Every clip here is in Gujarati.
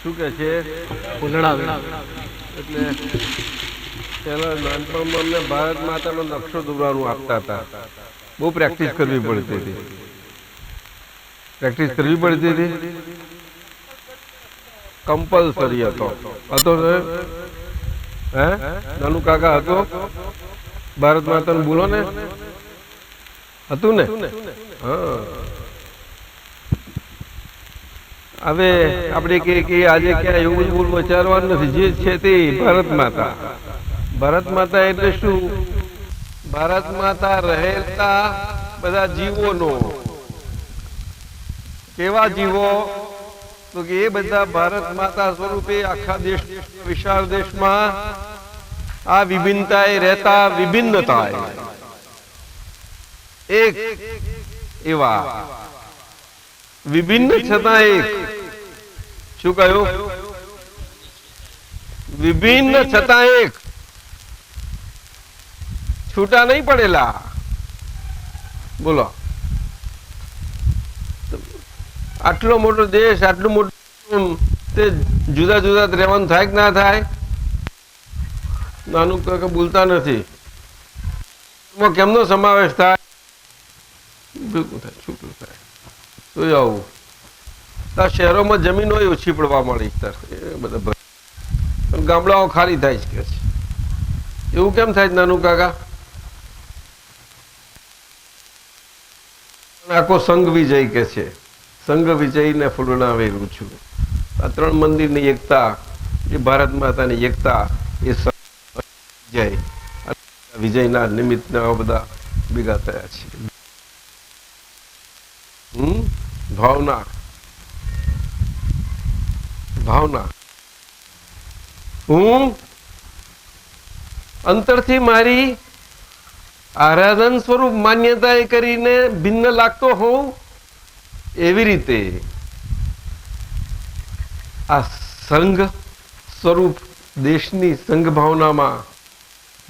શું કે છે ફૂલડા એટલે પહેલાં નાનપણમાં અમને ભારત માતાનો નકશો દોરવાનું આપતા હતા. બહુ પ્રેક્ટિસ કરવી પડતી હતી. પ્રેક્ટિસ કરવી પડતી હતી. કમ્પલસરી હતો હે નાનું કાકા હતો ભારત માતાનું બોલો ને હતું ને હા. હવે આપણે કે આજે ક્યાં એવું બધું વિચારવાનું નથી. જે છે તે ભારત માતા. ભારત માતા એટલે શું? ભારત માતા રહેતા બધા જીવોનો. કેવા જીવો? તો કે એ બધા ભારત માતા સ્વરૂપે આખા દેશ વિશાળ દેશમાં આ વિભિન્નતાએ રહેતા વિભિન્નતાએ એક એવા વિભિન્ન છતાં એક. શું કહ્યું? વિભિન્ન છતાં એક. છૂટા નહીં પડેલા. બોલો, આટલો મોટો દેશ, આટલું મોટું તે જુદા જુદા રહેવાનું થાય કે ના થાય? નાનું કાકા બોલતા નથી. એમાં કેમનો સમાવેશ થાય? બિલકુલ થાય, છૂટું થાય. શું આવું આ શહેરોમાં જમીનો ઓછી પડવા મળી બધા, ગામડાઓ ખાલી થાય છે કે છે. એવું કેમ થાય નાનું કાકા? આખો સંઘ વિજય કે છે. સંઘ વિજયને ફૂલણા વેરું છું. આ ત્રણ મંદિરની એકતા, એ ભારત માતાની એકતા, એ વિજય વિજયના નિમિત્તના બધા ભેગા થયા છે. ભાવના ભાવના હું અંતરથી મારી આરાધન સ્વરૂપ માન્યતા કરીને ભિન્ન લાગતો હોઉં, એવી રીતે આ સંઘ સ્વરૂપ દેશની સંઘ ભાવનામાં,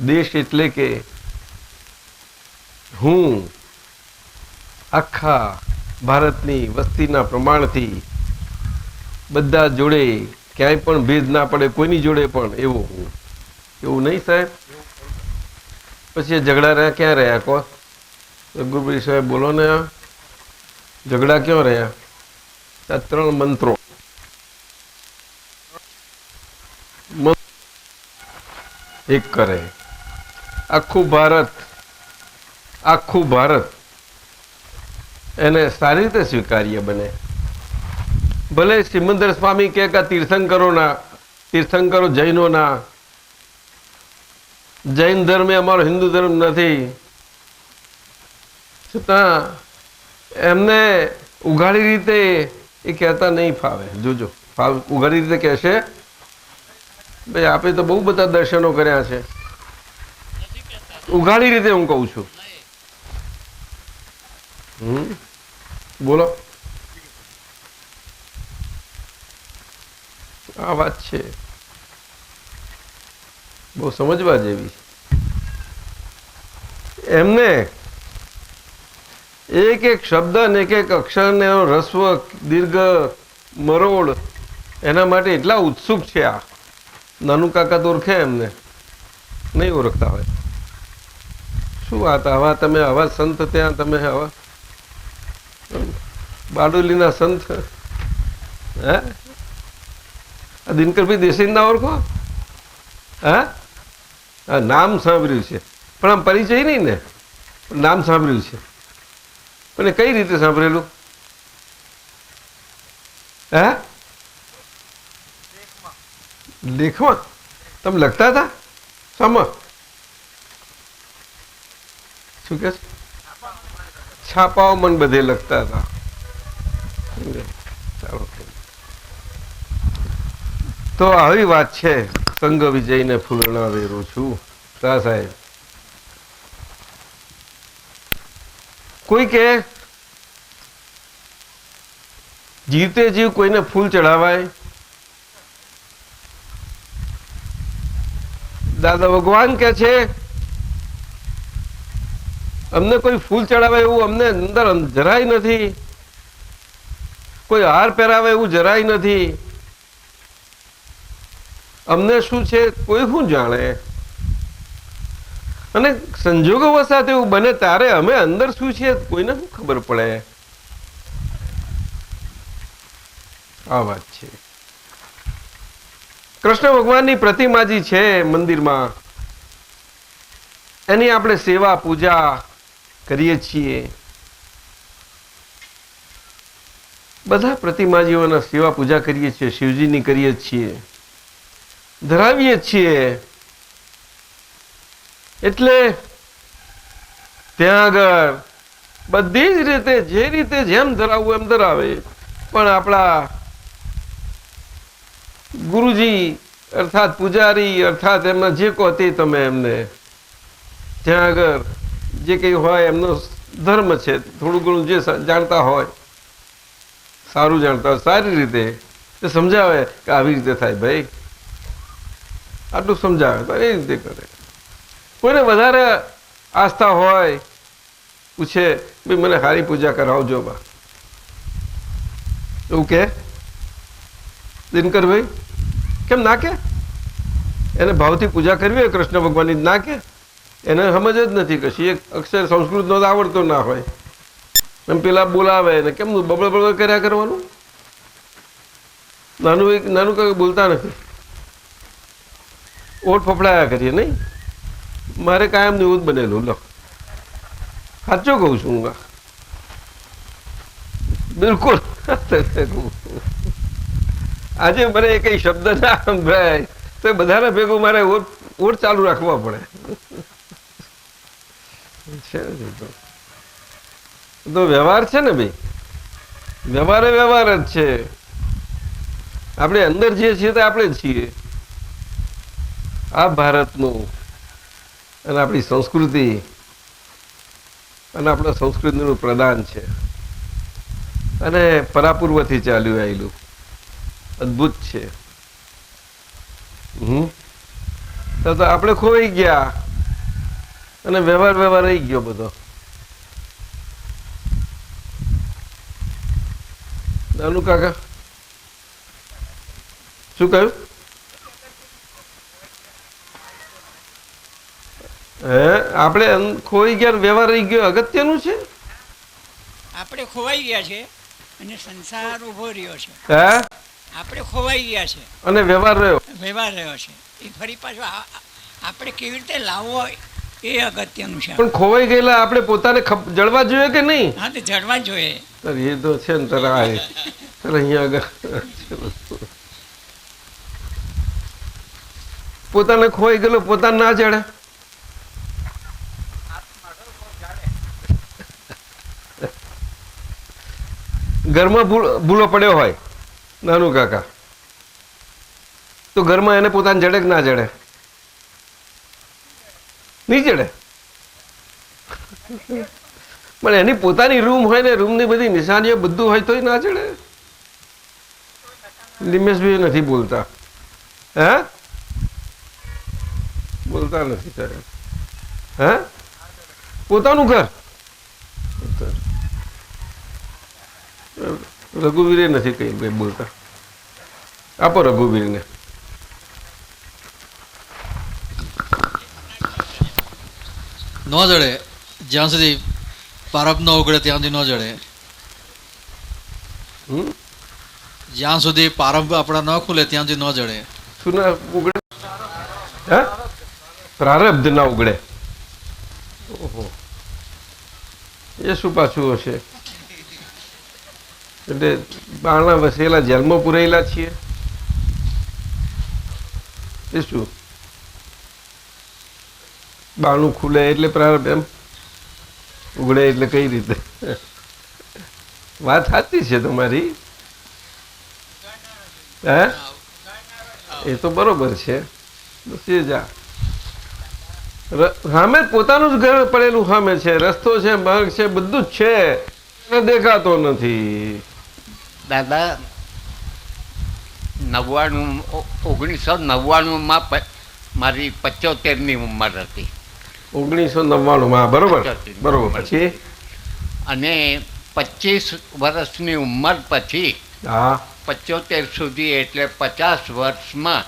દેશ એટલે કે હું આખા ભારતની વસ્તીના પ્રમાણથી બધા જોડે ક્યાંય પણ ભેદ ના પડે, કોઈની જોડે પણ એવો હું. એવું નહીં સાહેબ? પછી ઝઘડા રહ્યા ક્યાં રહ્યા? કહો ગુરુભાઈ સાહેબ, બોલો ને. ઝઘડા ક્યાં રહ્યા? આ ત્રણ મંત્રો એક કરે. આખું ભારત એને સારી રીતે સ્વીકાર્ય બને. ભલે સિમંદર સ્વામી કે તીર્થંકરો જૈનોના, જૈન ધર્મ એ અમારો હિન્દુ ધર્મ નથી, છતાં એમને ઉઘાડી રીતે એ કહેતા નહીં ફાવે. જોજો, ઉઘાડી રીતે કહેશે ભાઈ આપણે તો બહુ બધા દર્શનો કર્યા છે. ઉઘાડી રીતે હું કહું છું. બોલો, આ વાત છે બહુ સમજવા જેવી. એમને એક એક શબ્દ ને એક એક અક્ષરને રસ્વ, દીર્ઘ, મરોડ એના માટે એટલા ઉત્સુક છે. આ નાનું કાકા તો ઓળખે એમને? નહીં ઓળખતા હોય. શું વાત! આવા તમે આવા સંત ત્યાં તમે આવા બારડોલીના સંત હે? આ દિનકરભાઈ દેસાઈ ના ઓળખો? હા, નામ સાંભળ્યું છે પણ આમ પરિચય નહીં ને. નામ સાંભળ્યું છે પણ એ કઈ રીતે સાંભળેલું? હે? લેખમાં? તમે લખતા હતા? શામાં? શું કે? છાપાઓ મને બધે લખતા હતા. તો આવી વાત છે. સંઘ વિજયને ફૂલણા વેરું છું. શા સાહેબ? કોઈ કે જીવતે જીવ કોઈને ફૂલ ચડાવાય? દાદા ભગવાન કે છે અમને કોઈ ફૂલ ચડાવે એવું અમને અંદર જરાય નથી. કોઈ હાર પહેરાવે એવું જરાય નથી. અમને શું છે કોઈ શું જાણે. અને સંજોગો વસાત એવું બને ત્યારે અમે અંદર શું છે કોઈને શું ખબર પડે. આ વાત છે. કૃષ્ણ ભગવાનની પ્રતિમાજી છે મંદિરમાં, એની આપણે સેવા પૂજા કરીએ છીએ. બધા પ્રતિમાજીઓના સેવા પૂજા કરીએ છીએ, શિવજીની કરીએ છીએ, ધરાવીએ છીએ. એટલે ત્યાં આગળ બધી જ રીતે જે રીતે જેમ ધરાવવું એમ ધરાવે. પણ આપણા ગુરુજી અર્થાત પૂજારી અર્થાત એમના જે કહો તે તમે એમને ત્યાં આગળ જે કંઈ હોય એમનો ધર્મ છે, થોડું ઘણું જે જાણતા હોય, સારું જાણતા હોય, સારી રીતે એ સમજાવે કે આવી રીતે થાય ભાઈ, આટલું સમજાવે તો એ રીતે કરે. કોઈને વધારે આસ્થા હોય, પૂછે ભાઈ મને સારી પૂજા કરાવજો બા, એવું કે દિનકરભાઈ કેમ ના કે? એને ભાવથી પૂજા કરવી હોય કૃષ્ણ ભગવાનની ના કે? એને સમજ જ નથી કશી, એક અક્ષર સંસ્કૃતનો તો આવડતો ના હોય, એમ પેલા બોલાવે ને કેમનું બબળ બબળ કર્યા કરવાનું? નાનું કઈ બોલતા નથી, ઓઠ ફફડાયા કરીએ નહીં. મારે કાયમ એવું જ બનેલું. લો સાચું કહું છું હું, બિલકુલ. આજે મને કઈ શબ્દ ના સંભળાય તો બધાને ભેગું મારે ઓઠ ચાલુ રાખવા પડે. તો વ્યવહાર છે ને ભાઈ, વ્યવહાર જ છે. આપણે અંદર જે છીએ તે આપણે જ છીએ. આ ભારતનું અને આપણી સંસ્કૃતિ અને આપણા સંસ્કૃતિનું પ્રદાન છે અને પરાપૂર્વથી ચાલ્યું આવેલું અદ્ભુત છે. તો આપણે ખોવાઈ ગયા અને વ્યવહાર રહી ગયો બધો. નાનું કાકા શું કહ્યું? આપણે ખોવાઈ ગયા, વ્યવહાર રહી ગયો, અગત્યનું છે. આપણે ખોવાઈ ગયા છે અને સંસાર ઉભો રહ્યો છે. આપણે ખોવાઈ ગયા છે અને વ્યવહાર રહ્યો છે. એ ફરી પાછો આપણે કેવી રીતે લાવવો એ અગત્યનું છે. પણ ખોવાઈ ગયેલા આપણે પોતાને જળવા જોઈએ કે નહીં? હા, તો જળવા જોઈએ. એ તો છે ને તારા અહીંયા આગળ પોતાને ખોવાઈ ગયેલો પોતાને ના જડે. ઘરમાં ભૂલો પડ્યો હોય નાનું કાકા, તો ઘરમાં એને પોતાને જડે કે ના જડે? નહીં જડે. પણ એની પોતાની રૂમ હોય ને, રૂમની બધી નિશાનીઓ બધું હોય તોય ના જડે. નિમેશભાઈ નથી બોલતા. બોલતા નથી સાહેબ. પોતાનું ઘર રઘુવીરે નથી કઈ ભાઈ બોલતા. આપો રઘુવીરને. ન જડે જ્યાં સુધી પારબ ન ઉગડે ત્યાં સુધી ન જડે. જ્યાં સુધી પારબ આપણા ન ખુલે ત્યાં સુધી ન જડે. શું ના ઉગડે? પ્રારબ્ધ ના ઉગડે. ઓહો, એ શું પાછું હશે? એટલે બારણા વસેલા જેલમાં પુરાયેલા છીએ એ શું? બારણું ખુલે એટલે પ્રારંભ એમ ઉગડે એટલે કઈ રીતે? વાત સાચી છે તમારી. એ તો બરોબર છે. સામે પોતાનું જ ઘર પડેલું સામે છે, રસ્તો છે, માર્ગ છે, બધું જ છે, દેખાતો નથી. દાદા 1999માં મારી 75ની ઉંમર હતી. 1999માં બરોબર બરોબર. પછી અને 25 વર્ષની ઉંમર પછી હા 75 સુધી એટલે 50 વર્ષમાં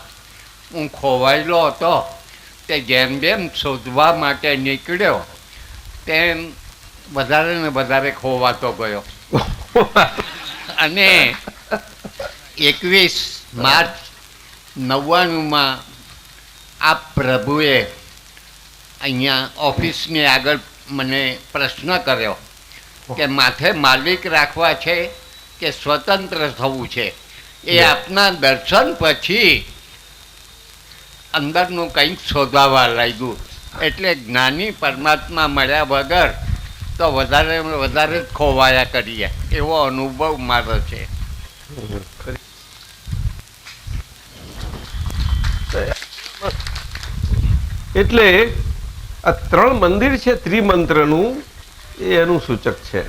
હું ખોવાયેલો હતો તે જેમ જેમ શોધવા માટે નીકળ્યો તેમ વધારે ને વધારે ખોવાતો ગયો અને 21 માર્ચ 99માં આ પ્રભુએ અહીંયા ઓફિસની આગળ મને પ્રશ્ન કર્યો કે માથે માલિક રાખવા છે કે સ્વતંત્ર થવું છે એ આપના દર્શન પછી અંદરનું કંઈક શોધાવા લાગ્યું. એટલે જ્ઞાની પરમાત્મા મળ્યા વગર તો વધારે વધારે જ ખોવાયા કરીએ એવો અનુભવ મારો છે. એટલે આ 3 મંદિર છે ત્રિમંત્રનું, એ એનું સૂચક છે.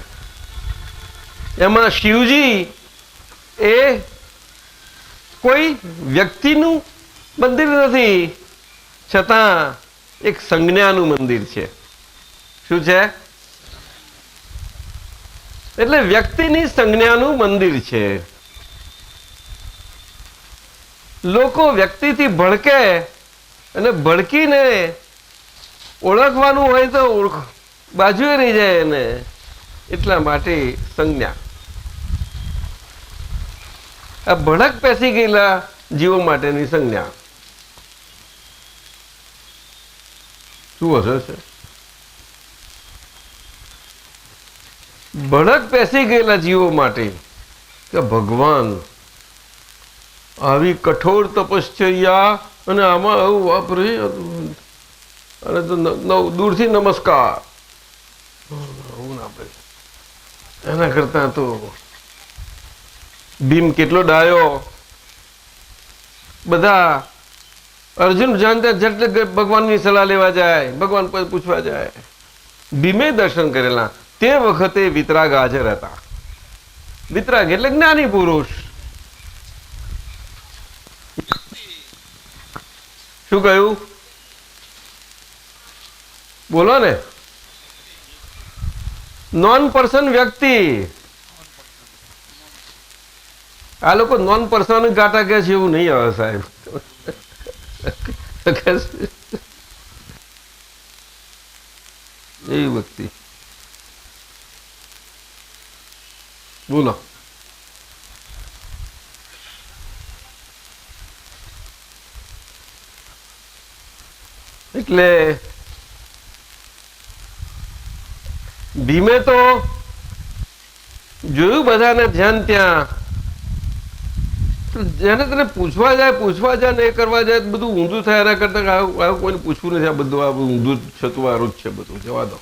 એમાં શિવજી એ કોઈ વ્યક્તિનું મંદિર નથી, છતાં એક સંજ્ઞાનું મંદિર છે. શું છે? એટલે વ્યક્તિની સંજ્ઞાનું મંદિર છે. લોકો વ્યક્તિથી ભડકે અને ભડકીને ઓળખવાનું હોય તો બાજુએ રહી જાય એને, એટલા માટે સંજ્ઞા. આ ભડક પેસી ગયેલા જીવો માટેની સંજ્ઞા. શું હશે છે? ભડક પેસી ગયેલા જીવો માટે કે ભગવાન આવી કઠોર તપશ્ચર્યા અને આમાં આવું વાપરે અને તો દૂરથી નમસ્કાર, આવું ના પડે. એના કરતા તો ભીમ કેટલો ડાયો, બધા અર્જુન જાણતા જેટલે ભગવાનની સલાહ લેવા જાય, ભગવાન પાસે પૂછવા જાય. ભીમે દર્શન કરેલા તે વખતે વિતરાગ હાજર હતા. વિતરાગ એટલે જ્ઞાની પુરુષ. શું કહ્યું? બોલો ને. નોન પર્સન વ્યક્તિ. આ લોકો નોન પર્સન ગાટા કે છે એવું નહીં આવે સાહેબ. એવી વ્યક્તિ. બોલો. એટલે ભીમે તો જોયું બધાને ધ્યાન ત્યાં, જેને તને પૂછવા જાય ને એ કરવા જાય બધું ઊંધું થાય. એના કરતા આવું કોઈને પૂછવું નથી. આ બધું આ ઊંધું છતું વાળું જ છે બધું, જવા દો.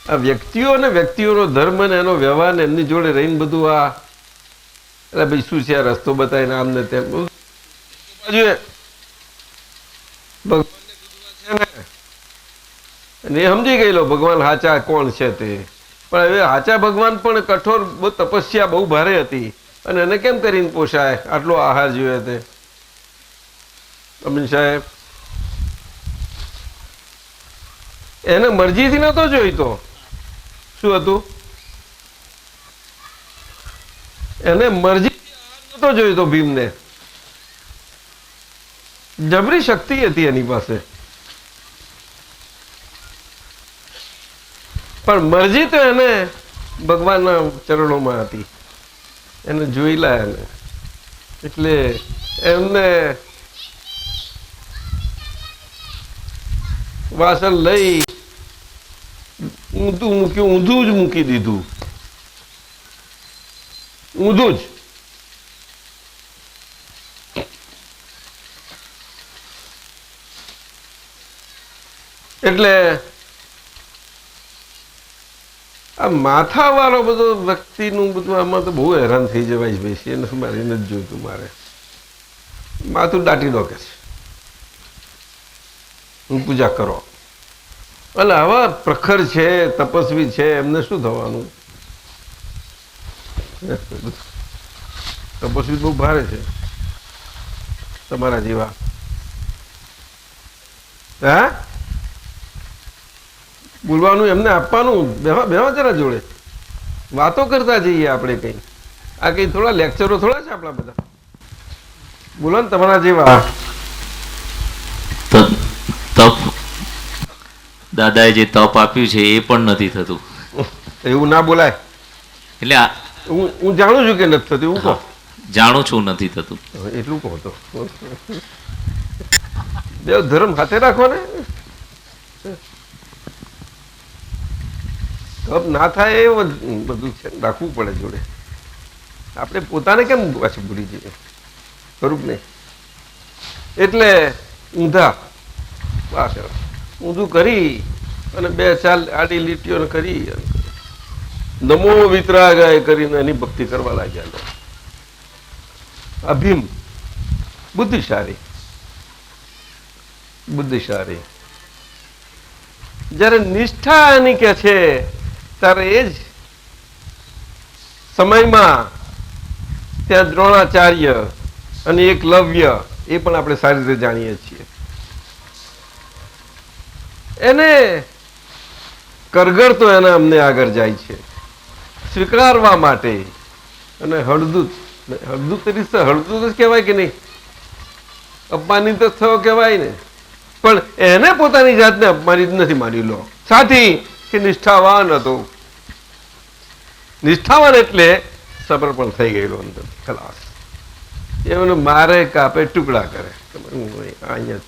આ વ્યક્તિઓનો ધર્મ ને એનો વ્યવહાર ને એમની જોડે રહીને બધું આ એટલે ભાઈ શું છે આ રસ્તો બતાવીને આમ ને તેમ ભગવાન એ સમજી ગયેલો ભગવાન હાચા કોણ છે તે. પણ હવે હાચા ભગવાન પણ કઠોર બહુ તપસ્યા બહુ ભારે હતી અને એને કેમ કરીને પોષાય? આટલો આહાર જોઈએ તે અમીન સાહેબ. એને મરજીથી નતો જોઈતો. શું હતું? એને મરજીથી આહાર નતો જોઈતો ભીમને. જબરી શક્તિ હતી એની પાસે, પણ મરજી તો એને ભગવાનના ચરણોમાં હતી. એને જોઈલા એને, એટલે એમને વાસણ લઈ ઊંધું મૂક્યું, ઊંધું જ મૂકી દીધું, ઊંધું જ. એટલે આ માથા વાળો બધો વ્યક્તિનું બધું આમાં તો બહુ હેરાન થઈ જવાય છે ભાઈ. એને મારે નથી જોઈતું, મારે માથું દાટી દો કે છે હું પૂજા કરો. એટલે આવા પ્રખર છે, તપસ્વી છે, એમને શું થવાનું? તપસ્વી બહુ ભારે છે તમારા જેવા. હા, બોલવાનું એમને આપવાનું, બેવા જરા જોડે વાતો કરતા જઈએ આપણે. કઈ આ કઈ થોડા લેક્ચરો થોડા છે આપણા બધા. બોલો ને તમારા જેવા. દાદાએ જે તપ આપ્યું છે એ પણ નથી થતું. એવું ના બોલાય. એટલે હું જાણું છું કે નથી થતું, એવું કહો. જાણું છું નથી થતું. એટલું કહો તો બે ધર્મ હાથે રાખો ને. તપ ના થાય એ બધું છે રાખવું પડે જોડે. આપણે પોતાને કેમ પાછું ભૂલી જઈએ, ખરું નહીં? એટલે ઊંધા ઊંધું કરી અને બે ચાર આડી લીટીઓ કરી નમો વિતરાગાય કરીને એની ભક્તિ કરવા લાગ્યા. અભિમ બુદ્ધિશાળી જયારે નિષ્ઠા એની કે છે ત્યારે એ જ સમયમાં ત્યાં દ્રોણાચાર્ય અને એકલવ્ય એ પણ આપણે સારી રીતે જાણીએ છીએ. એને કરગર તો એના અમને આગળ જાય છે સ્વીકારવા માટે. અને હળદૂત જ કહેવાય કે નહીં? અપમાનિત જ થયો કહેવાય ને. પણ એને પોતાની જાતને અપમાનિત નથી માની લો. સાથી કે નિષ્ઠાવાન હતો. નિષ્ઠાવાન એટલે સમર્પણ થઈ ગયેલો અંદર ખલાસ. એમને મારે કાપે ટુકડા કરે અહીંયા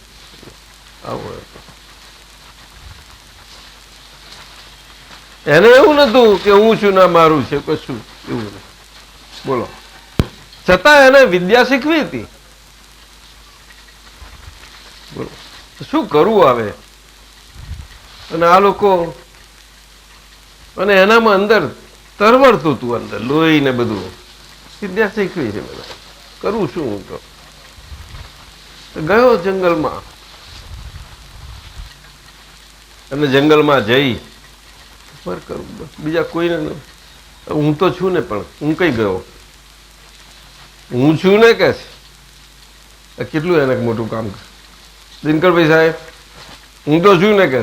આવું. એને એવું નતું કે હું છું ના મારું છે કશું એવું નહીં. બોલો, છતાં એને વિદ્યા શીખવી હતી. બોલો શું કરવું આવે? અને આ લોકો અને એનામાં અંદર તરવડતું હતું, અંદર લોહી ને બધું. વિદ્યા શીખવી છે બધા, કરવું શું? હું તો ગયો જંગલમાં અને જંગલમાં જઈ કરું બસ, બીજા કોઈને નહીં. હું તો છું ને, પણ હું કઈ ગયો? હું છું ને કે છે કેટલું એને મોટું કામ કરે દિનકરભાઈ સાહેબ. હું તો છું ને કે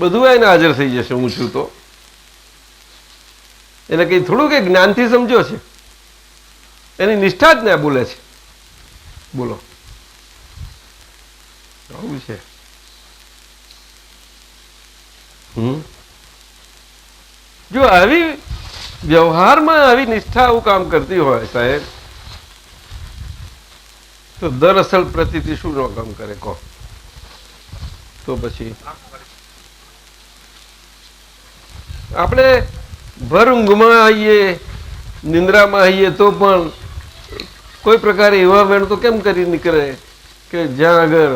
બધું એને હાજર થઈ જશે. હું છું તો એને કઈ થોડું કે જ્ઞાનથી સમજો છે, એની નિષ્ઠા જ ને બોલે છે. બોલો આવું છે. જો આવી વ્યવહારમાં આવી નિષ્ઠા આવું કામ કરતી હોય સાહેબ, તો દરઅસલ પ્રતિથી શું ન કામ કરે કહો? તો પછી આપણે ભર ઊંઘમાં આવીએ, નિંદ્રામાં આવીએ, તો પણ કોઈ પ્રકારે એવા વેણ તો કેમ કરી નીકળે કે જ્યાં આગળ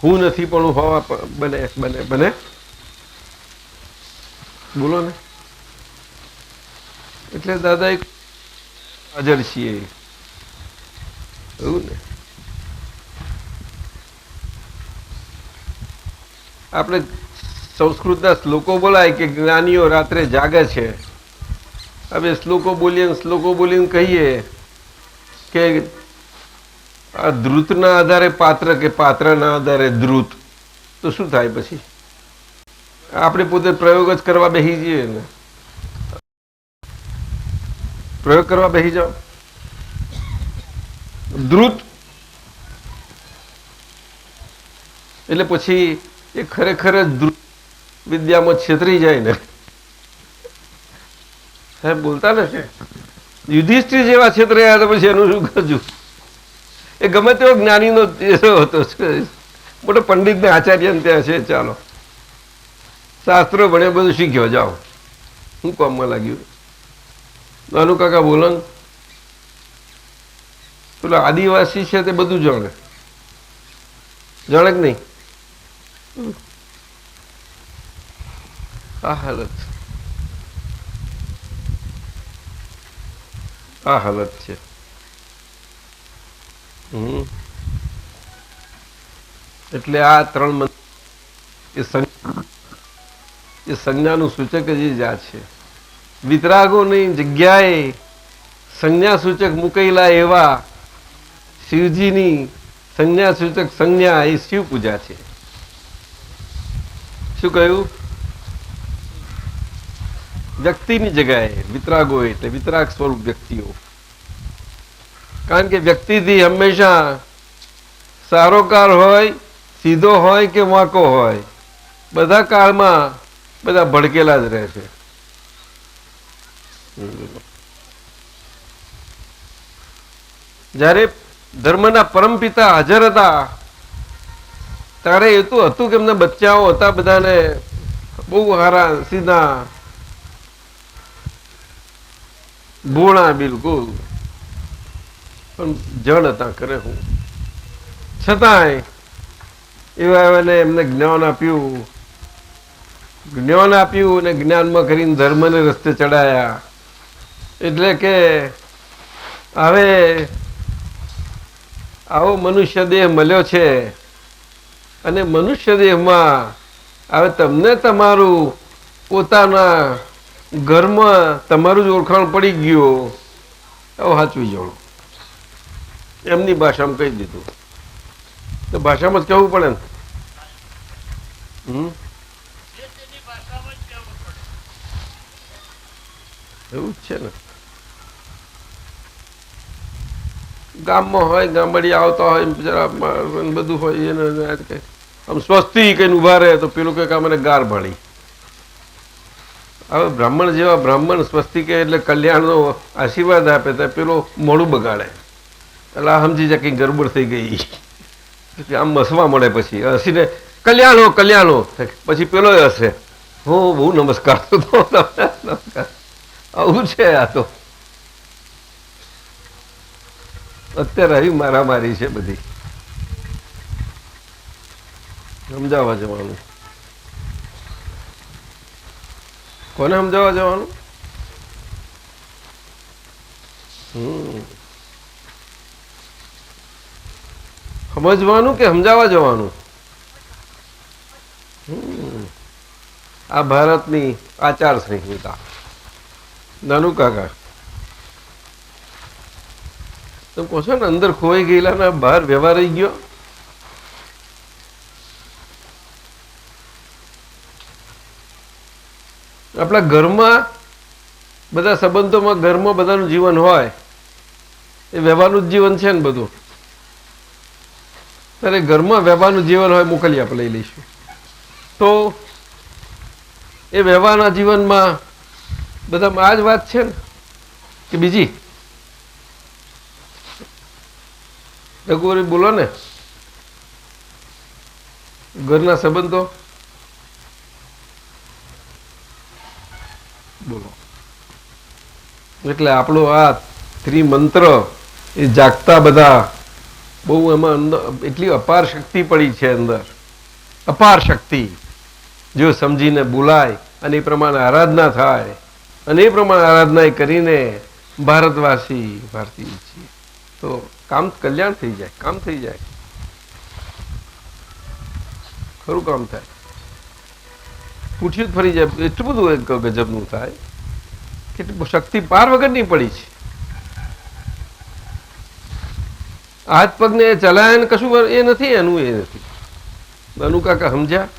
હું નથી પણ હું હોવા બને બને બને. બોલો ને. એટલે દાદા એક હાજર છીએ એવું ને. આપણે સંસ્કૃતના શ્લોકો બોલાય કે જ્ઞાનીઓ રાત્રે જાગે છે. હવે શ્લોકો બોલીને કહીએ કે આ ધ્રુતના આધારે પાત્ર કે પાત્રના આધારે ધ્રુત, તો શું થાય પછી? આપણે પોતે પ્રયોગ જ કરવા બેસી જઈએ ને. પ્રયોગ કરવા બેસી જાઓ. ધ્રુત એટલે પછી એ ખરેખર જ ધ્રુત વિદ્યામાં છેતરી જાય ને. સાહેબ બોલતા નથી. યુધિષ્ઠિર જેવા છેતરાયા તો પછી એનું શું કરજું? એ ગમે તેવો જ્ઞાનીનો હતો, મોટો પંડિત ને આચાર્ય ને ત્યાં છે. ચાલો શાસ્ત્રો ભણે બધું શીખ્યો, જાઓ. શું કામમાં લાગ્યું? નાનું કાકા બોલો ને. પેલો આદિવાસી છે તે બધું જાણે કે નહીં? આ હાલત છે. એટલે આ ત્રણ એ સંજ્ઞાનું સૂચક જ આ છે. વિતરાગોની જગ્યાએ સંજ્ઞા સૂચક મૂકેલા એવા શિવજીની સંજ્ઞા સૂચક સંજ્ઞા એ શિવ પૂજા છે. શું કહ્યું? વ્યક્તિની જગ્યાએ વિતરાગો એટલે વિતરાગ સ્વરૂપ વ્યક્તિઓ. કારણ કે વ્યક્તિથી હંમેશા સારોકાર હોય સીધો હોય કે વાંકો હોય, બધા કાળમાં બધા ભડકેલા જ રહે છે. જ્યારે ધર્મના પરમપિતા હાજર હતા ત્યારે એ તો હતું કે એમના બચ્ચાઓ હતા બધાને બહુ સારા સીધા ભોળા બિલકુલ, પણ જડ હતા કરે હું, છતાંય એવા એમને જ્ઞાન આપ્યું અને જ્ઞાનમાં કરીને ધર્મને રસ્તે ચડાયા. એટલે કે હવે આવો મનુષ્ય દેહ મળ્યો છે અને મનુષ્ય દેહમાં હવે તમને તમારું પોતાના ઘરમાં તમારું જ ઓળખાણ પડી ગયું. હવે સાચું જાણો એમની ભાષામાં કહી દીધું તો ભાષામાં જ કહેવું પડે ને. એવું જ છે ને. ગામમાં હોય ગામડી આવતા હોય જરા બધું હોય એને આમ સ્વસ્તી કઈને ઉભા રહે તો પેલું કંઈક મને ગાર ભાળી. હવે બ્રાહ્મણ જેવા બ્રાહ્મણ સ્વસ્તી કે એટલે કલ્યાણનો આશીર્વાદ આપે તો પેલો મોડું બગાડે એટલે આ સમજી જાય કંઈ ગરબડ થઈ ગઈ, આમ હસવા મળે. પછી હસીને કલ્યાણો કલ્યાણો પછી પેલો હશે, હું બહુ નમસ્કાર તો નમસ્કાર. આવું છે આ તો અત્યારે આવી મારામારી છે બધી. સમજાવવા જવાનું, કોને સમજાવવા જવાનું? સમજવાનું કે સમજાવવા જવાનું? આ ભારતની આચાર સંહિતા. નાનું કાકા તમે કહો છો ને અંદર ખોવાઈ ગયેલા ને બહાર વ્યવહાર રહી ગયો. આપણા ઘરમાં બધા સંબંધોમાં ઘરમાં બધાનું જીવન હોય એ વ્યવહારનું જ જીવન છે ને બધું. ત્યારે ઘરમાં વ્યવહારનું જીવન હોય મોકલી આપણે લઈ લઈશું. તો એ વ્યવહારના જીવનમાં બધામાં આ જ વાત છે ને કે બીજી? રઘુવરી બોલો ને. ઘરના સંબંધો બોલો. એટલે આપણો આ ત્રિમંત્ર એ જાગતા બધા બહુ એમાં અંદર એટલી અપાર શક્તિ પડી છે અંદર, અપાર શક્તિ. જો સમજીને બોલાય અને એ પ્રમાણે આરાધના થાય અને એ પ્રમાણે આરાધના કરીને ભારતવાસી ભારતીય છીએ તો કામ કલ્યાણ થઈ જાય, કામ થઈ જાય, ખરું કામ થાય. પૂછ્યું ફરી જાય એટલું બધું ગજબનું થાય કે શક્તિ પાર વગરની પડી છે. હાથ પગને ચલાય ને કશું એ નથી, એનું એ નથી. નાનું કાકા સમજ્યા?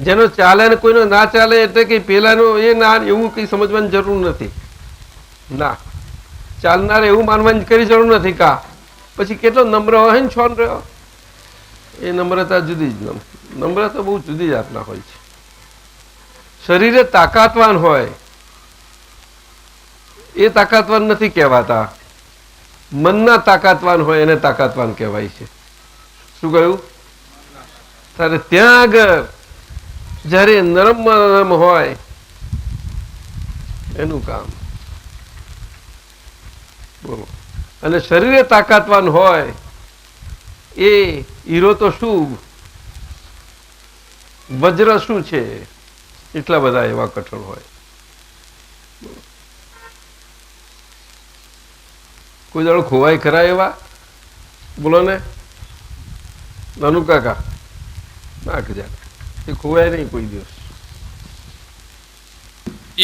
જેનો ચાલે ને કોઈનો ના ચાલે એટલે કે પેલાનો એ ના એવું કંઈ સમજવાની જરૂર નથી. ના ચાલનાર એવું માનવાની કરી જરૂર નથી. કા પછી કેટલો નમ્ર હોય ને છોન રહ્યો એ નમ્રતા જુદી જ. નમ્રતા બહુ જુદી જાતના હોય છે. શરીરે તાકાતવાન હોય એ તાકાતવાન નથી કહેવાતા, મનના તાકાતવાન હોય એને તાકાતવાન કહેવાય છે. શું કહ્યું? ત્યારે ત્યાં આગળ જ્યારે નરમ હોય એનું કામ બોલો. અને શરીરે તાકાતવાન હોય એ હીરો તો શું, વજ્ર શું છે, એટલા બધા એવા કઠોળ હોય. કોઈ દાડો ખોવાય ખરા એવા? બોલો ને નાનું કાકા. નાખ જાય એ ખોવાય નહીં કોઈ દિવસ.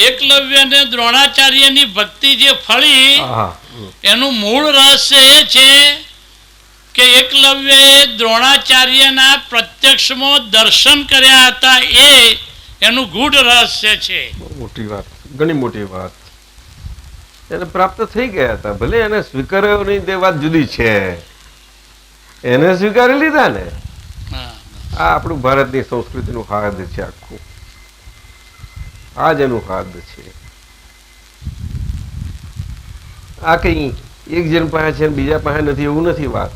એકલવ્ય ને દ્રોણાચાર્યની ભક્તિ જે ફળી એનું મૂળ રહસ્ય એ છે કે એકલવ્યએ દ્રોણાચાર્યના પ્રત્યક્ષમાં દર્શન કર્યા હતા. એનું ગૂઢ રહસ્ય છે. મોટી વાત, ઘણી મોટી વાત. એને પ્રાપ્ત થઈ ગયા હતા, ભલે એને સ્વીકાર્યો નહીં તે વાત જુદી છે. એને સ્વીકારી લીધા ને આ આપણું ભારતની સંસ્કૃતિનું હાદ છે આખું. આ જ એનું હાદ છે. આ કઈ એક જણ પાસે છે બીજા પાસે નથી એવું નથી વાત.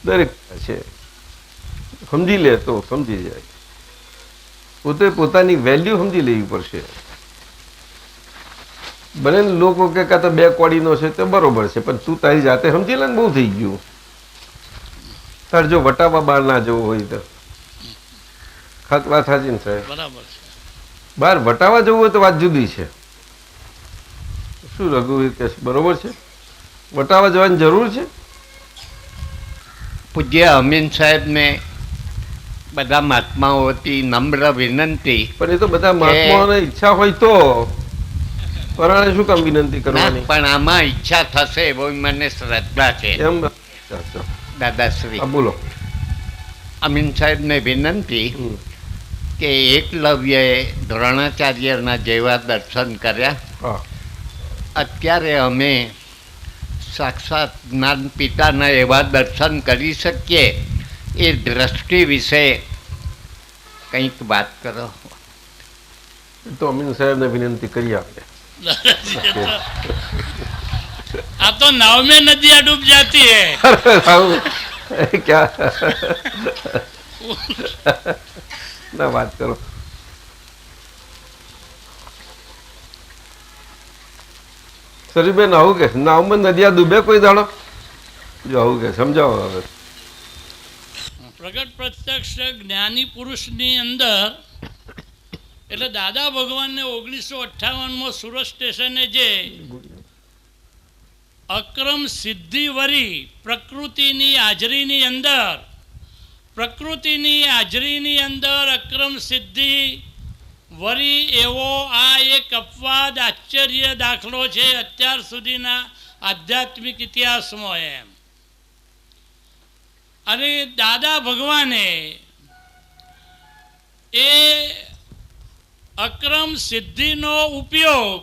દરેક છે. સમજી લે તો સમજી જાય. પોતે પોતાની વેલ્યુ સમજી લેવી પડશે. ભલે લોકો કે કાં તો 2 કોડીનો છે તે બરોબર છે, પણ તું તારી જાતે સમજી લે ને બહુ થઈ ગયું. તાર જો વટાવા બહાર ના જવું હોય તો વાત સાચી ને સાહેબ? બરાબર છે. બહાર વટાવા જવું હોય તો વાત જુદી છે. શું રઘુવીર કે છે? બરોબર છે, વટાવા જવાની જરૂર છે. પૂજ્ય અમીન સાહેબને બધા મહાત્માઓથી નમ્ર વિનંતી. પણ એ તો બધા મહાત્માઓને ઈચ્છા હોય તો પરાણે શું કામ વિનંતી ના, કરવાની? પણ આમાં ઈચ્છા થશે એવો મને શ્રદ્ધા છે. એમ દાદાશ્રી, હા, બોલો. અમીન સાહેબને વિનંતી હમ. કે એકલવ્યએ દ્રોણાચાર્યના જેવા દર્શન કર્યા. હા, અત્યારે અમે સાક્ષાત જ્ઞાન પિતાના એવા દર્શન કરી શકીએ એ દ્રષ્ટિ વિશે કંઈક વાત કરો. એ તો અમીન સાહેબને વિનંતી કરી આપે. આ તો નાવ में नदियां डूब जाती है. ક્યાં ના વાત કરો. સરીબેન આવું કે નાવમાં નદિયા ડૂબે કોઈ દાડો? જો આવું કે સમજાવો હવે. પ્રગટ પ્રત્યક્ષ જ્ઞાની પુરુષની અંદર એટલે દાદા ભગવાનને 1958માં સુરત સ્ટેશને જે અક્રમ સિદ્ધિ વરી પ્રકૃતિની હાજરીની અંદર અક્રમ સિદ્ધિ વરી એવો આ એક અપવાદ આશ્ચર્ય દાખલો છે અત્યાર સુધીના આધ્યાત્મિક ઇતિહાસમાં એમ. અને દાદા ભગવાને એ અક્રમ સિદ્ધિનો ઉપયોગ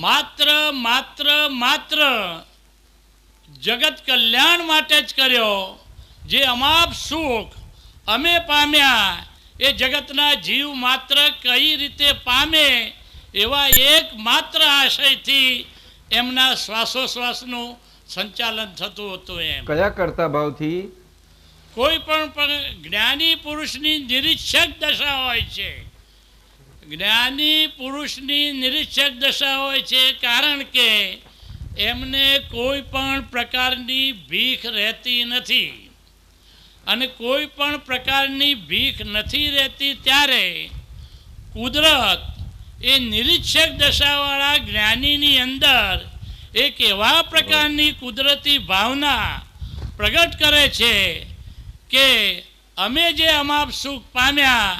માત્ર જગત કલ્યાણ માટે જ કર્યો. જે અમાપ સુખ અમે પામ્યા એ જગતના જીવ માત્ર કઈ રીતે પામે એવા એક માત્ર આશયથી એમના શ્વાસોશ્વાસનું સંચાલન થતું હતું. એમ કયા કરતા ભાવથી? કોઈ પણ જ્ઞાની પુરુષની નિરીક્ષક દશા હોય છે. જ્ઞાની પુરુષની નિરીક્ષક દશા હોય છે કારણ કે એમને કોઈ પણ પ્રકારની ભીખ રહેતી નથી. અને કોઈ પણ પ્રકારની ભીખ નથી રહેતી ત્યારે કુદરત એ નિરીક્ષક દશાવાળા જ્ઞાનીની અંદર એક એવા પ્રકારની કુદરતી ભાવના પ્રગટ કરે છે કે અમે જે અમાપ સુખ પામ્યા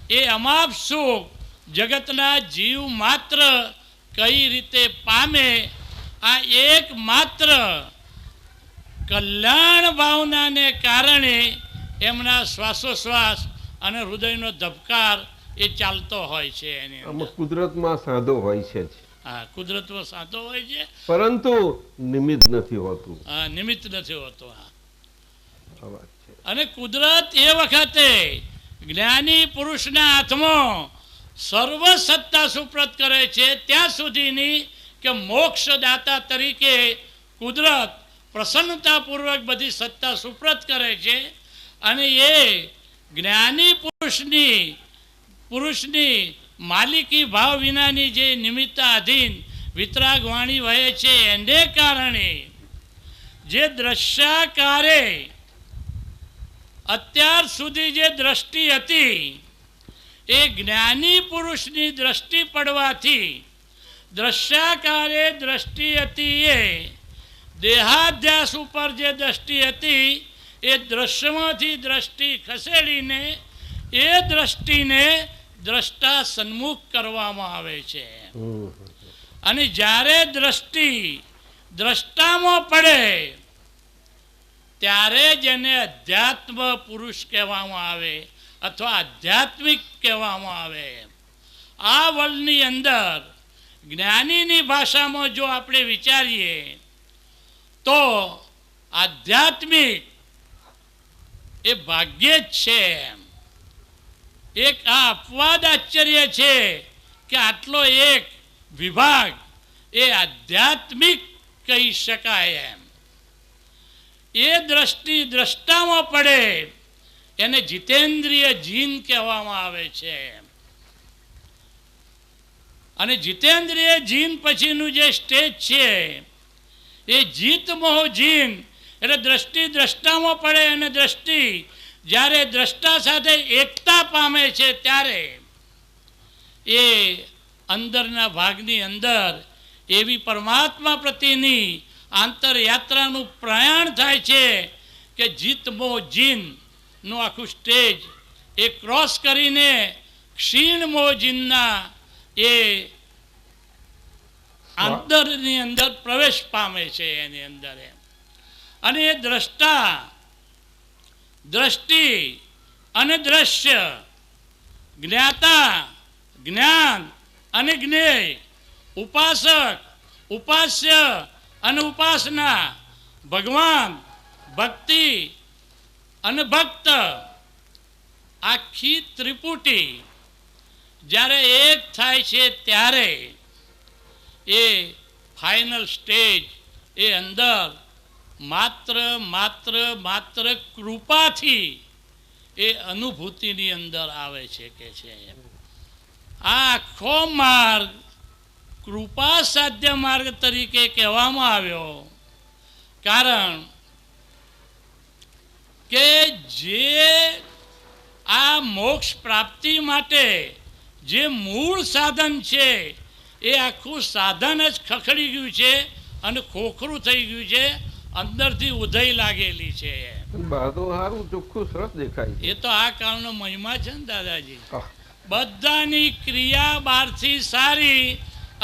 એ અમાપ સુખ જગતના જીવ માત્ર કઈ રીતે પામે આ એક માત્ર કલ્યાણ ભાવનાને કારણે એમના શ્વાસોશ્વાસ અને હૃદયનો ધબકાર એ ચાલતો હોય છે. એની અમુક કુદરતમાં સાધો હોય છે જ. હા, કુદરતમાં સાધો હોય છે પરંતુ નિમિત્ત નથી હોતું. હા, નિમિત્ત નથી હોતો. હા, આ વાત છે. અને કુદરત એ વખતે જ્ઞાની પુરુષના હાથમાં સર્વ સત્તા સુપ્રત કરે છે ત્યાં સુધીની કે મોક્ષદાતા તરીકે કુદરત પ્રસન્નતાપૂર્વક બધી સત્તા સુપ્રત કરે છે. અને એ જ્ઞાની પુરુષની માલિકી ભાવ વિનાની જે નિમિત્તાધીન વિતરાગ વાણી વહે છે એને કારણે જે દ્રશ્યાકારે અત્યાર સુધી જે દ્રષ્ટિ હતી એ જ્ઞાની પુરુષની દ્રષ્ટિ પડવાથી દ્રશ્યાકારે દ્રષ્ટિ હતી એ દેહાધ્યાસ ઉપર જે દ્રષ્ટિ હતી એ દ્રશ્યમાંથી દ્રષ્ટિ ખસેડીને એ દ્રષ્ટિને દ્રષ્ટા સન્મુખ કરવામાં આવે છે. અને જ્યારે દ્રષ્ટિ દ્રષ્ટામાં પડે ત્યારે જેને અધ્યાત્મ પુરુષ કહેવામાં આવે અથવા આધ્યાત્મિક કહેવામાં આવે. આ વર્લ્ડની અંદર જ્ઞાનીની ભાષામાં જો આપણે વિચારીએ તો આધ્યાત્મિક એ ભાગ્યે જ છે એમ. એક આ અપવાદ આશ્ચર્ય છે કે આટલો એક વિભાગ એ આધ્યાત્મિક કહી શકાય એમ. એ દ્રષ્ટિ દ્રષ્ટામાં પડે એને જીતેન્દ્રિય જીન કહેવામાં આવે છે. અને જીતેન્દ્રિય જીન પછીનું જે સ્ટેજ છે એ જીત મોહ જીન, એટલે દ્રષ્ટિ દ્રષ્ટામાં પડે અને દ્રષ્ટિ જ્યારે દ્રષ્ટા સાથે એકતા પામે છે ત્યારે એ અંદરના ભાગની અંદર એવી પરમાત્મા પ્રત્યેની આંતરયાત્રાનું પ્રયાણ થાય છે કે જીત મોહ જીનનું આખું સ્ટેજ એ ક્રોસ કરીને ક્ષીણ મોહ જીનના એ અંદરની અંદર પ્રવેશ પામે છે એની અંદર એમ. અને એ દ્રષ્ટા, દ્રષ્ટિ અને દ્રશ્ય, જ્ઞાતા, જ્ઞાન અને જ્ઞેય, ઉપાસક, ઉપાસ્ય અને ઉપાસના, ભગવાન, ભક્તિ અને ભક્ત, આખી ત્રિપુટી જ્યારે એક થાય છે ત્યારે એ ફાઇનલ સ્ટેજ એ અંદર માત્ર માત્ર માત્ર કૃપાથી એ અનુભૂતિની અંદર આવે છે કે છે. આ આખો માર્ગ કૃપા સાધ્ય માર્ગ તરીકે કહેવામાં આવ્યો કારણ કે જે આ મોક્ષ પ્રાપ્તિ માટે જે મૂળ સાધન છે એ આખું સાધન જ ખખડી ગયું છે અને ખોખરું થઈ ગયું છે, અંદરથી ઉધઈ લાગેલી છે. બહાર તો સારું ચોખ્ખું સરસ દેખાય છે. એ તો આ કાળનો મહિમા છે ને દાદાજી. આહ, બધાની ક્રિયા બહારથી સારી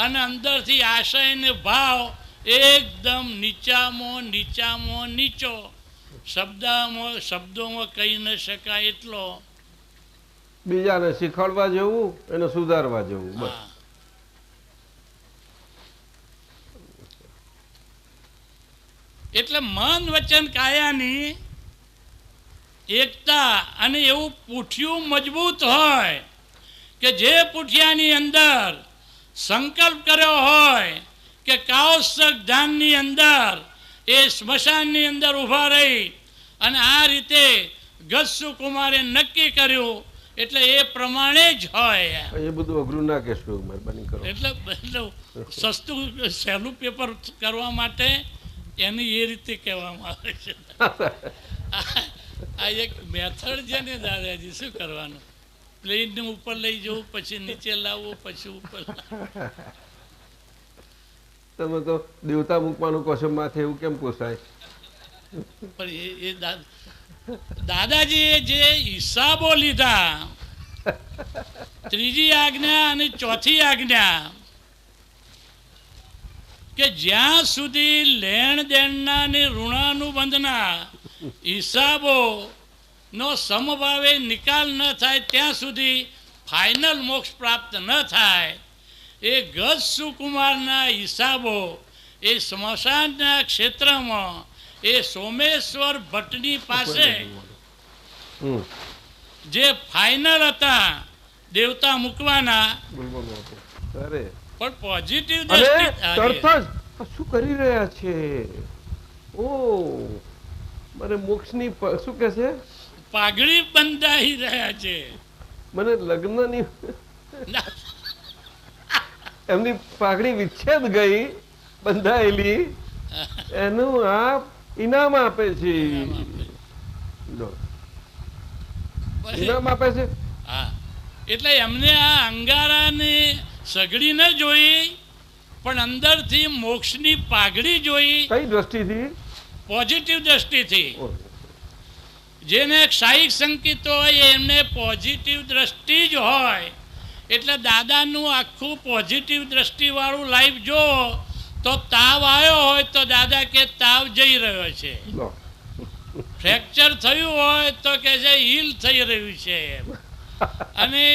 અને અંદરથી આશય ને ભાવ એકદમ નીચામાં નીચામાં નીચો, શબ્દોમાં કહી ન શકાય એટલો. બીજાને શીખવાડવા જેવું એને સુધારવા જેવું બસ. હા. એટલે મન વચન કાયાની એકતા અને એવું પૂઠિયું મજબૂત હોય કે જે પૂઠિયાની અંદર સંકલ્પ કર્યો હોય કે કાૌશક ધામની અંદર એ સ્મશાનની અંદર ઊભા રહી અને આ રીતે ગસ્સુ કુમારે નક્કી કર્યું એટલે એ પ્રમાણે જ હોય. એ બધું અઘરું ના કહેશો, મહેરબાની કરો. એટલે સસ્તું સહેલું પેપર કરવા માટે એની એ રીતે કહેવામાં આવે છે. આ એક મેથડ છે ને દાદાજી, શું કરવાનું? પ્લેન ઉપર લઈ જવું, પછી નીચે લાવવું, પછી ઉપર તમે તો દેવતા મૂકવાનું કહો છો માથે, એવું કેમ પોસાય? પણ એ દાદાજીએ જે હિસાબો લીધા, ત્રીજી આજ્ઞા અને ચોથી આજ્ઞા, કે જ્યાં સુધી લેણ દેણના ને ઋણાનુબંધના હિસાબો નો સમભાવે નિકાલ ન થાય ત્યાં સુધી ફાઇનલ મોક્ષ પ્રાપ્ત ન થાય. એ ગજ સુકુમારના હિસાબો એ સ્મશાનના ક્ષેત્રમાં એ સોમેશ્વર ભટ્ટની પાસે હમ, જે ફાઇનલ હતા દેવતા મૂકવાના, બોલવાનું હતું. અરે પણ પોઝિટિવ અરે દ્રષ્ટિ તરત જ આ શું કરી રહ્યા છે? ઓ મને મોક્ષની શું કે છે, પાઘડી બંધાઈ રહ્યા છે. મને લગ્નની ના, એમની પાઘડી વિચ્છેદ ગઈ બંધાયેલી, એનું આ ઇનામ આપે છે. લો, ઇનામ આપે છે. હા, એટલે એમને આ અંગારાને સગડી ન જોઈ પણ અંદરથી મોક્ષની પાઘડી જોઈ, કઈ દ્રષ્ટિથી? પોઝિટિવ દ્રષ્ટિથી. ઓહ, જેને ક્ષાયિક સંકેતો હોય એમને પોઝિટિવ દ્રષ્ટિ જ હોય. એટલે દાદાનું આખું પોઝિટિવ દ્રષ્ટિવાળું લાઈફ જો તો તાવ આવ્યો હોય તો દાદા કે તાવ જઈ રહ્યો છે, લો. ફ્રેક્ચર થયું હોય તો કે છે હીલ થઈ રહ્યું છે. અને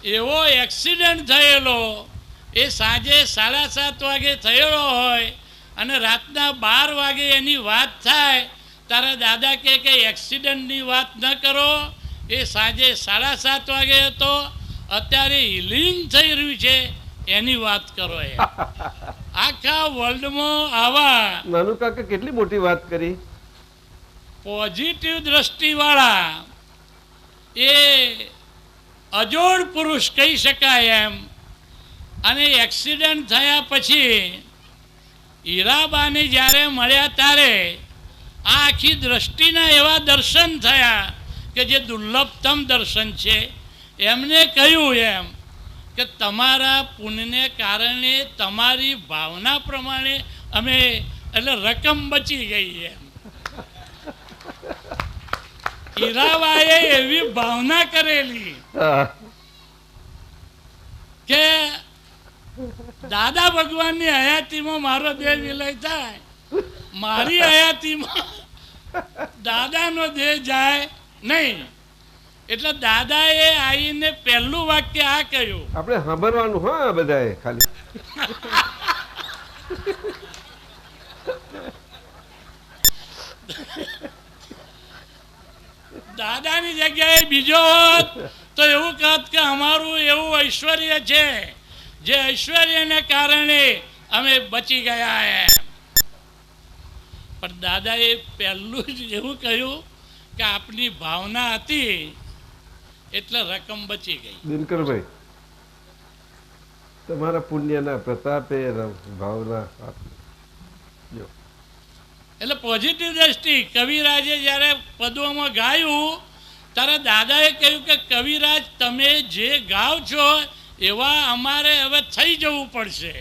એવો એક્સિડન્ટ થયેલો એ સાંજે 7:30 વાગે થયેલો હોય અને રાતના 12 વાગે એની વાત થાય તારા દાદા કે એક્સિડન્ટની વાત ન કરો, એ સાંજે 7:30 વાગે હતો, અત્યારે હિલિંગ થઈ રહ્યું છે એની વાત કરો. એ આખા વર્લ્ડમાં આવા નાનુ કાકા કેટલી મોટી વાત કરી. પોઝિટિવ દ્રષ્ટિવાળા એ અજોડ પુરુષ કહી શકાય એમ. અને એક્સિડન્ટ થયા પછી હીરાબાને જ્યારે મળ્યા ત્યારે આ આખી દ્રષ્ટિના એવા દર્શન થયા કે જે દુર્લભતમ દર્શન છે. એમને કહ્યું એમ કે તમારા પુણ્યને કારણે તમારી ભાવના પ્રમાણે અમે એટલે રકમ બચી ગઈ એમ. હીરાબાએ એવી ભાવના કરેલી હા. કે દાદા ભગવાનની હયાતીમાં મારો દેહ વિલય થાય, મારી હયાતીમાં દાદાનો દેહ જાય નહીં. એટલે દાદાએ આવીને પહેલું વાક્ય આ કહ્યું. આપણે સાંભળવાનું હા બધાએ ખાલી. દાદાની જગ્યાએ બીજો હોત તો એવું કહત કે અમારું એવું ઐશ્વર્ય છે જે ઐશ્વર્યને કારણે અમે બચી ગયા એમ. પણ દાદાએ પહેલું જ એવું કહ્યું કે આપની ભાવના હતી એટલે રકમ બચી ગઈ. દિનકરભાઈ, તમારા પુણ્યના પ્રતાપે ભાવના જો. એટલે પોઝિટિવ દ્રષ્ટિ કવિરાજે જ્યારે પદોમાં ગાયું ત્યારે દાદાએ કહ્યું કે કવિરાજ તમે જે ગાઓ છો એવા અમારે હવે થઈ જવું પડશે.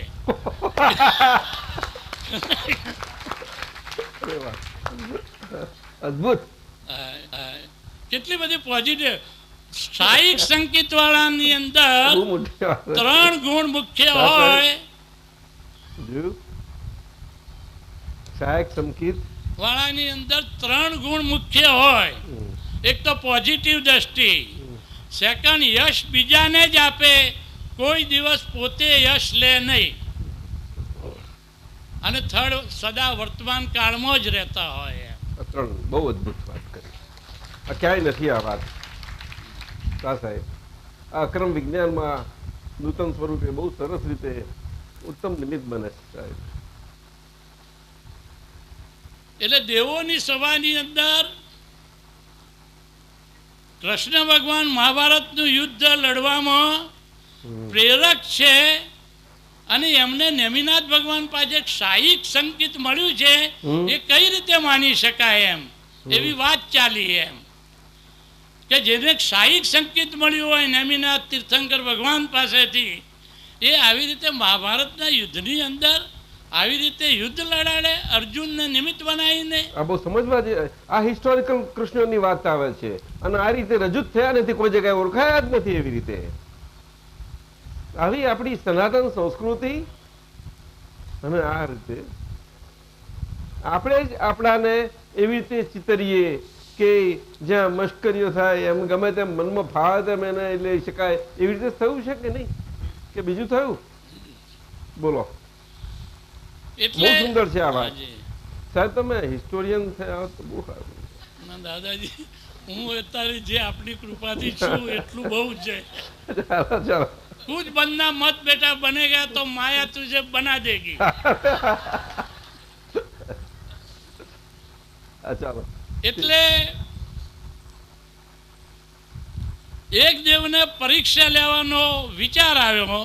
અદ્ભુત. કેટલી બધી પોઝિટિવ. સાહિક સંકેત વાળાની અંદર બહુ મોટી વાત. 3 ગુણ મુખ્ય હોય. જોયું? સહાયક સંકેત વાળાની અંદર 3 ગુણ મુખ્ય હોય. એક તો પોઝિટિવ દ્રષ્ટિ, સેકન્ડ યશ બીજાને જ આપે, કોઈ દિવસ પોતે યશ લે નહીં, અને થર્ડ સદા વર્તમાન કાળમાં જ રહેતા હોય. આ 3 બહુ અદ્ભુત વાત કરી. આ ક્યાંય નથી આ વાત. હા સાહેબ, આ અક્રમ વિજ્ઞાનમાં નૂતન સ્વરૂપે બહુ સરસ રીતે ઉત્તમ નિમિત્ત બને છે સાહેબ. એટલે દેવોની સભાની અંદર કૃષ્ણ ભગવાન મહાભારતનું યુદ્ધ લડવામાં પ્રેરક છે, અને એમને નેમિનાથ ભગવાન પાસે એક સાહિક સંકેત મળ્યું છે. એ કઈ રીતે માની શકાય એમ એવી વાત ચાલી એમ કે જેને સાહિક સંકેત મળ્યું હોય નેમિનાથ તીર્થંકર ભગવાન પાસેથી, એ આવી રીતે મહાભારતના યુદ્ધની અંદર આવી રીતે યુદ્ધ લડાડે અર્જુનને નિમિત્ત બનાવીને. આ બહુ સમજવા જે આ હિસ્ટોરિકલ કૃષ્ણની વાત આવે છે, અને આ રીતે રજૂ જ થયા નથી, કોઈ જગ્યાએ ઓળખાયા જ નથી. એવી રીતે આવી આપણી સનાતન સંસ્કૃતિ, અને આ રીતે આપણે જ આપણાને એવી રીતે ચિતરીએ કે જ્યાં મશ્કરીઓ થાય એમ ગમે તેમ મનમાં ફાવે તેમ એને લઈ શકાય. એવી રીતે થયું છે કે નહીં, કે બીજું થયું? બોલો. બહુ સુંદર છે આ વાત સાહેબ. તમે હિસ્ટોરિયન થયા તો બહુ સારું. ના દાદાજી, હું અત્યારે જે આપની કૃપાથી છું એટલું બહુ છે. ચાલો ચાલો. कुछ बनना मत बेटा, बनेगा तो माया तुझे बना देगी. ચાલો. એટલે એક દેવને પરીક્ષા લેવાનો વિચાર આવ્યો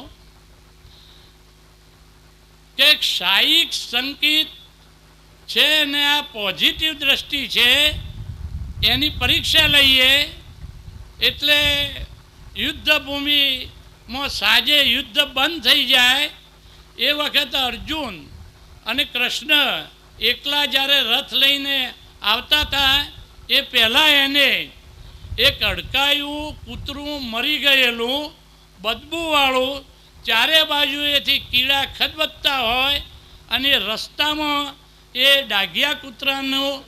કે શાયિક સંકેત છે ને આ પોઝિટિવ દ્રષ્ટિ છે, એની પરીક્ષા લઈએ. એટલે યુદ્ધ ભૂમિમાં સાંજે યુદ્ધ બંધ થઈ જાય એ વખતે અર્જુન અને કૃષ્ણ એકલા જ્યારે રથ લઈને આવતા હતા એ પહેલાં એને એક અડકાયું કૂતરું મરી ગયેલું બદબૂવાળું ચારે બાજુએથી કીડા ખદબદતા હોય, અને રસ્તામાં એ ડાઘિયા કૂતરાનું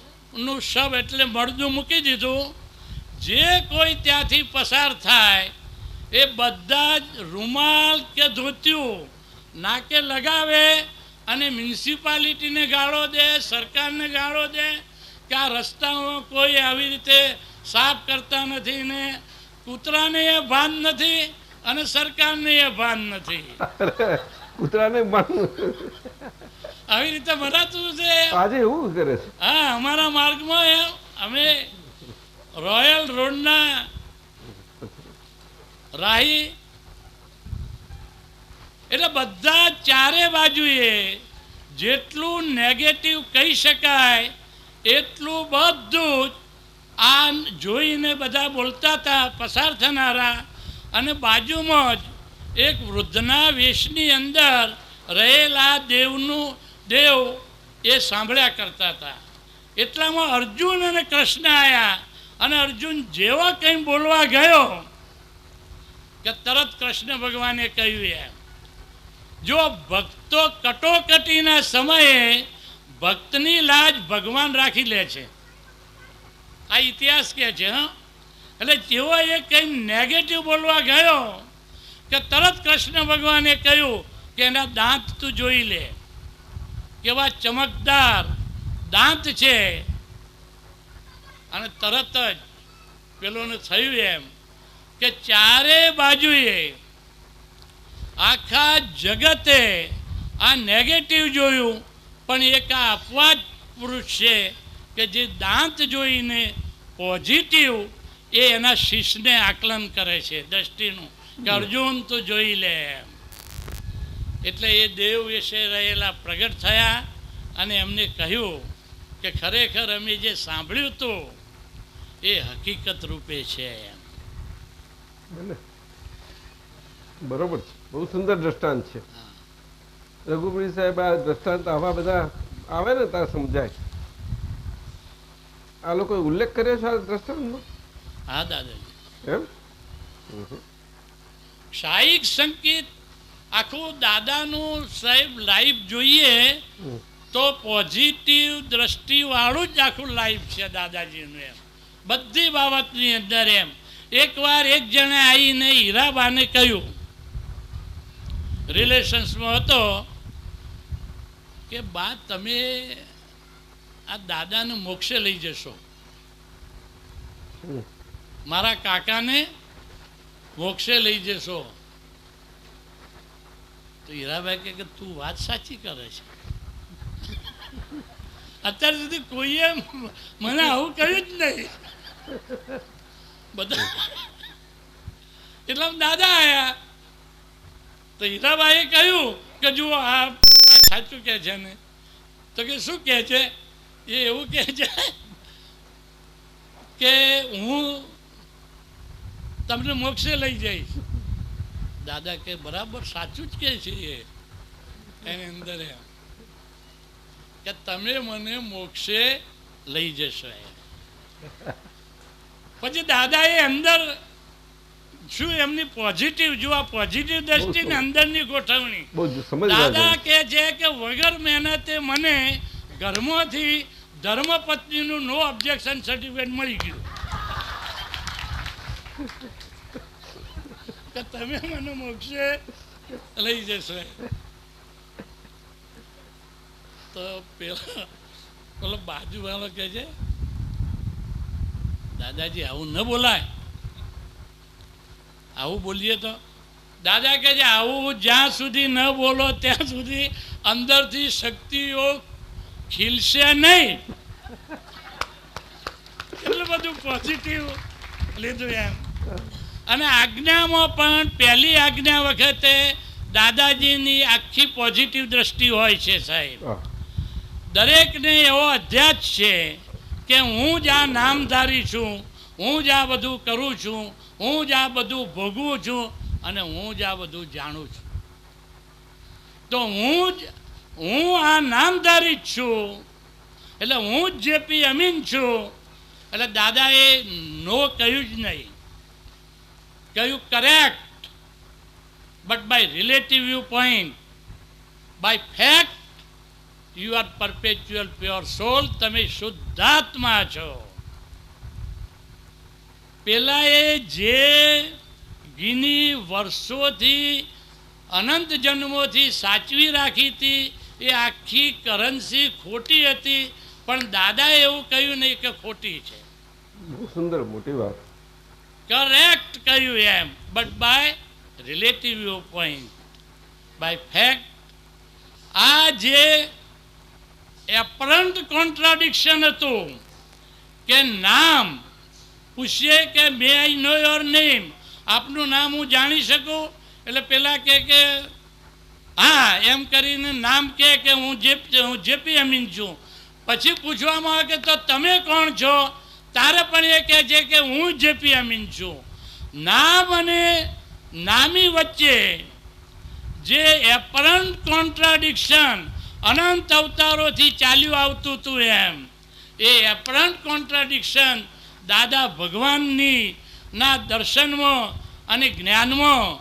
શબ એટલે મળદું મૂકી દીધું. જે કોઈ ત્યાંથી પસાર થાય એ બધા જ રૂમાલ કે ધોતિયું નાકે લગાવે અને મ્યુનિસિપાલિટીને ગાળો દે, સરકારને ગાળો દે કે આ રસ્તામાં કોઈ આવી રીતે સાફ કરતા નથી ને કૂતરાને એ ભાન નથી અને સરકારને એ ભાન નથી. કૂતરાને માનવું આવી રીતે ભરાતું છે. આજે એવું કરે છે. હા, અમારા માર્ગમાં એમ અમે રોયલ રોડના રાહી એટલે બધા ચારે બાજુએ જેટલું નેગેટિવ કહી શકાય એટલું બધું જ આ જોઈને બધા બોલતા હતા પસાર થનારા. અને બાજુમાં જ એક વૃદ્ધના વેશની અંદર રહેલા દેવ એ સાંભળ્યા કરતા હતા. એટલામાં અર્જુન અને કૃષ્ણ આવ્યા અને અર્જુન જેવો કંઈ બોલવા ગયો કે તરત કૃષ્ણ ભગવાને કહ્યું એમ, જો ભક્તો કટોકટીના સમયે ભક્તની લાજ ભગવાન રાખી લે છે. આ ઇતિહાસ કહે છે. હા, એટલે જેવો એ કંઈ નેગેટિવ બોલવા ગયો કે તરત કૃષ્ણ ભગવાને કહ્યું કે એના દાંત તું જોઈ લે, કેવા ચમકદાર દાંત છે. અને તરત જ પેલોને થયું એમ કે ચારે બાજુએ આખા જગતે આ નેગેટિવ જોયું, પણ એક આ અપવાદ પુરુષ છે કે જે દાંત જોઈને પોઝિટિવ એ એના શિષ્યને આકલન કરે છે દ્રષ્ટિનું કે અર્જુન તો જોઈ લે એમ. એટલે એ દેવ વિશે રહેલા પ્રગટ થયા અને એમને કહ્યું કે ખરેખર અમે જે સાંભળ્યું હતું એ હકીકત રૂપે છે એમ. બરોબર છે. બહુ સુંદર દ્રષ્ટાંત છે. રઘુપતિ સાહેબ, આ દ્રષ્ટાંત આવા બધા આવે ને ત્યાં સમજાય. આ લોકોએ ઉલ્લેખ કર્યો છે આ દ્રષ્ટાંતનો? હા દાદાજી, એમ શાહિક સંકેત આખું દાદાનું સાહેબ લાઈફ જોઈએ તો પોઝિટિવ દ્રષ્ટિવાળું જ આખું લાઈફ છે દાદાજીનું એમ, બધી બાબતની અંદર એમ. એકવાર એક જણે આવીને હીરાબાને કહ્યું, રિલેશન્સમાં હતો, કે બા તમે આ દાદાને મોક્ષે લઈ જશો, મારા કાકાને મોક્ષે લઈ જશો. તો હીરાભાઈ કે તું વાત સાચી કરે છે. અત્યાર સુધી કોઈએ મને આવું કહ્યું જ નહીં. બધા એટલે દાદા આયા તો હીરાબાઈએ કહ્યું કે જુઓ આ સાચું કહે છે ને. તો કે શું કહે છે? એ એવું કહે છે કે હું તમને મોક્ષે લઈ જઈશ. દાદા કે બરાબર સાચું જ કહે છે એની અંદર એમ કે તમે મને મોક્ષે લઈ જશો. પછી દાદા એ અંદર શું એમની પોઝિટિવ, જો આ પોઝિટિવ દ્રષ્ટિની અંદરની ગોઠવણી. દાદા કહે છે કે વગર મહેનતે મને ઘરમાંથી ધર્મપત્નીનું નો ઓબ્જેક્શન સર્ટિફિકેટ મળી ગયું કે તમે મને મોક્ષે લઈ જશો. તો પેલો બાજુવાળો કહે છે, દાદાજી આવું ન બોલાય, આવું બોલીએ તો. દાદા કહે છે આવું જ્યાં સુધી ન બોલો ત્યાં સુધી અંદરથી શક્તિઓ ખીલશે નહીં. એટલું બધું પોઝિટિવ લીધું એમ. અને આજ્ઞામાં પણ પહેલી આજ્ઞા વખતે દાદાજીની આખી પોઝિટિવ દ્રષ્ટિ હોય છે સાહેબ. દરેકને એવો અધ્યાસ છે કે હું જ આ નામધારી છું, હું જ આ બધું કરું છું, હું જ આ બધું ભોગવું છું અને હું જ આ બધું જાણું છું. તો હું આ નામધારી જ છું, એટલે હું જ જેપી અમીન છું. એટલે દાદાએ નો કહ્યું જ નહીં, કહ્યું correct, but by relative view point, by fact you are perpetual pure soul. તમે શુદ્ધાત્મા છો. પેલા એ જે ઘીની વર્ષોથી અનંત જન્મોથી સાચવી રાખી હતી એ આખી કરન્સી ખોટી હતી પણ દાદાએ એવું કહ્યું નહીં કે ખોટી છે, બહુ સુંદર, મોટી વાત. કરેક્ટ કહ્યું એમ, but by relative view point, by fact. આ જે એપરન્ટ કોન્ટ્રાડિક્શન હતું કે નામ પૂછીએ કે મે આઈ નો યોર નેમ, આપનું નામ હું જાણી શકું, એટલે પેલા કે હા એમ કરીને નામ કે હું જેપી અમીન છું. પછી પૂછવામાં આવે કે તો તમે કોણ છો, તારે પણ એ કહે છે કે હું જેપી અમીન છું. નામ અને નામી વચ્ચે જે એપરન્ટ કોન્ટ્રાડિક્શન અનંત અવતારોથી ચાલ્યું આવતું હતું, એમ એ એપરન્ટ કોન્ટ્રાડિક્શન દાદા ભગવાનની ના દર્શનમાં અને જ્ઞાનમાં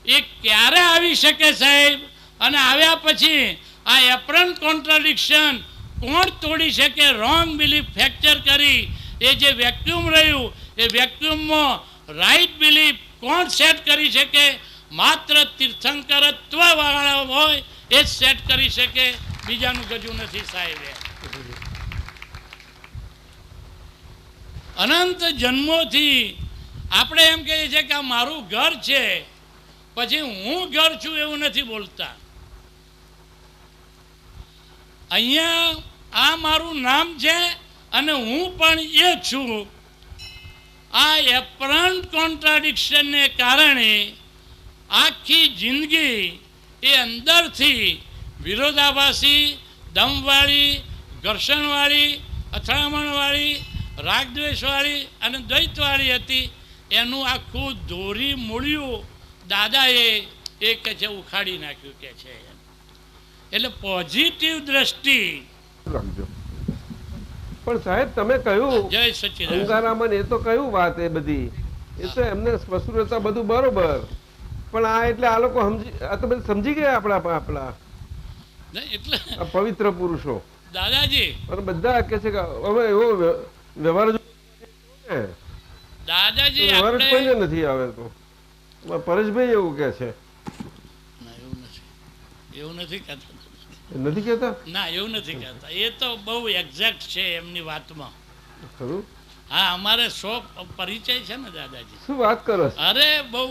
એ ક્યારે આવી શકે સાહેબ? અને આવ્યા પછી આ એપરન્ટ કોન્ટ્રાડિક્શન કોણ તોડી શકે? રોંગ બિલીફ ફ્રેક્ચર કરી એ જે વેક્યુમ રહ્યું, એ વેક્યુમમાં રાઈટ બિલીફ કોણ સેટ કરી શકે? માત્ર તીર્થંકરત્વ વાળા હોય એ જ સેટ કરી શકે, બીજાનું ગજું નથી સાહેબ. અનંત જન્મોથી આપણે એમ કહીએ છીએ કે આ મારું ઘર છે, પછી હું ઘર છું એવું નથી બોલતા. અહીંયા આ મારું નામ છે અને હું પણ એ છું. આ એપરન્ટ કોન્ટ્રાડિક્શનને કારણે આખી જિંદગી એ અંદરથી વિરોધાભાસી, દમવાળી, ઘર્ષણવાળી, અથડામણવાળી, રાગદ્વેષવાળી અને દ્વૈતવાળી હતી. એનું આખું દોરી મૂળ્યું દાદાએ એ કે છે ઉખાડી નાખ્યું કે છે. એટલે પોઝિટિવ દ્રષ્ટિ. રાખજો. પણ સાહેબ તમે કહ્યું જય સચ્ચિદાનંદ. ગંગારામન, એ તો કયું વાત એ બધી, એ તો એમને સ્પષ્ટતા બધું બરોબર, પણ આ એટલે આ લોકો આ તો બધું સમજી ગયા આપણા એટલે આ પવિત્ર પુરુષો. દાદાજી, અને બધા કે છે કે હવે એવો વ્યવહાર દાદાજી વ્યવહાર જ આપણે કોઈને નથી આવે તો પરેશભાઈ એવું કે છે. ના, એવું નથી કહેતા. નથી કેતા? ના, એવું નથી કહેતા. એ તો બહુ એક્ઝેક્ટ છે એમની વાતમાં. ખરું? હા, અમારે 100 પરિચય છે ને દાદાજી. શું વાત કરો છો? અરે બહુ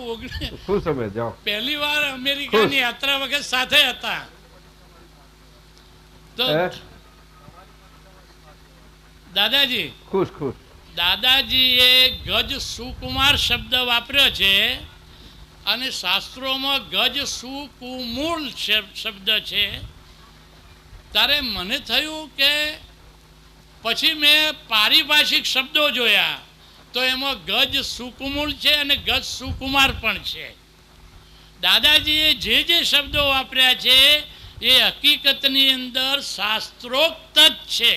શું સમય જાઓ. પહેલી વાર અમેરિકાની યાત્રા વખત સાથે હતા તો દાદાજી ખુશ દાદાજીએ ગજ સુકુમાર શબ્દ વાપર્યો છે અને શાસ્ત્રોમાં ગજ સુકુમૂળ શબ્દ છે. ત્યારે મને થયું કે પછી મેં પારિભાષિક શબ્દો જોયા તો એમાં ગજ સુકુમૂળ છે અને ગજ સુકુમાર પણ છે. દાદાજીએ જે શબ્દો વાપર્યા છે એ હકીકતની અંદર શાસ્ત્રોક્ત જ છે,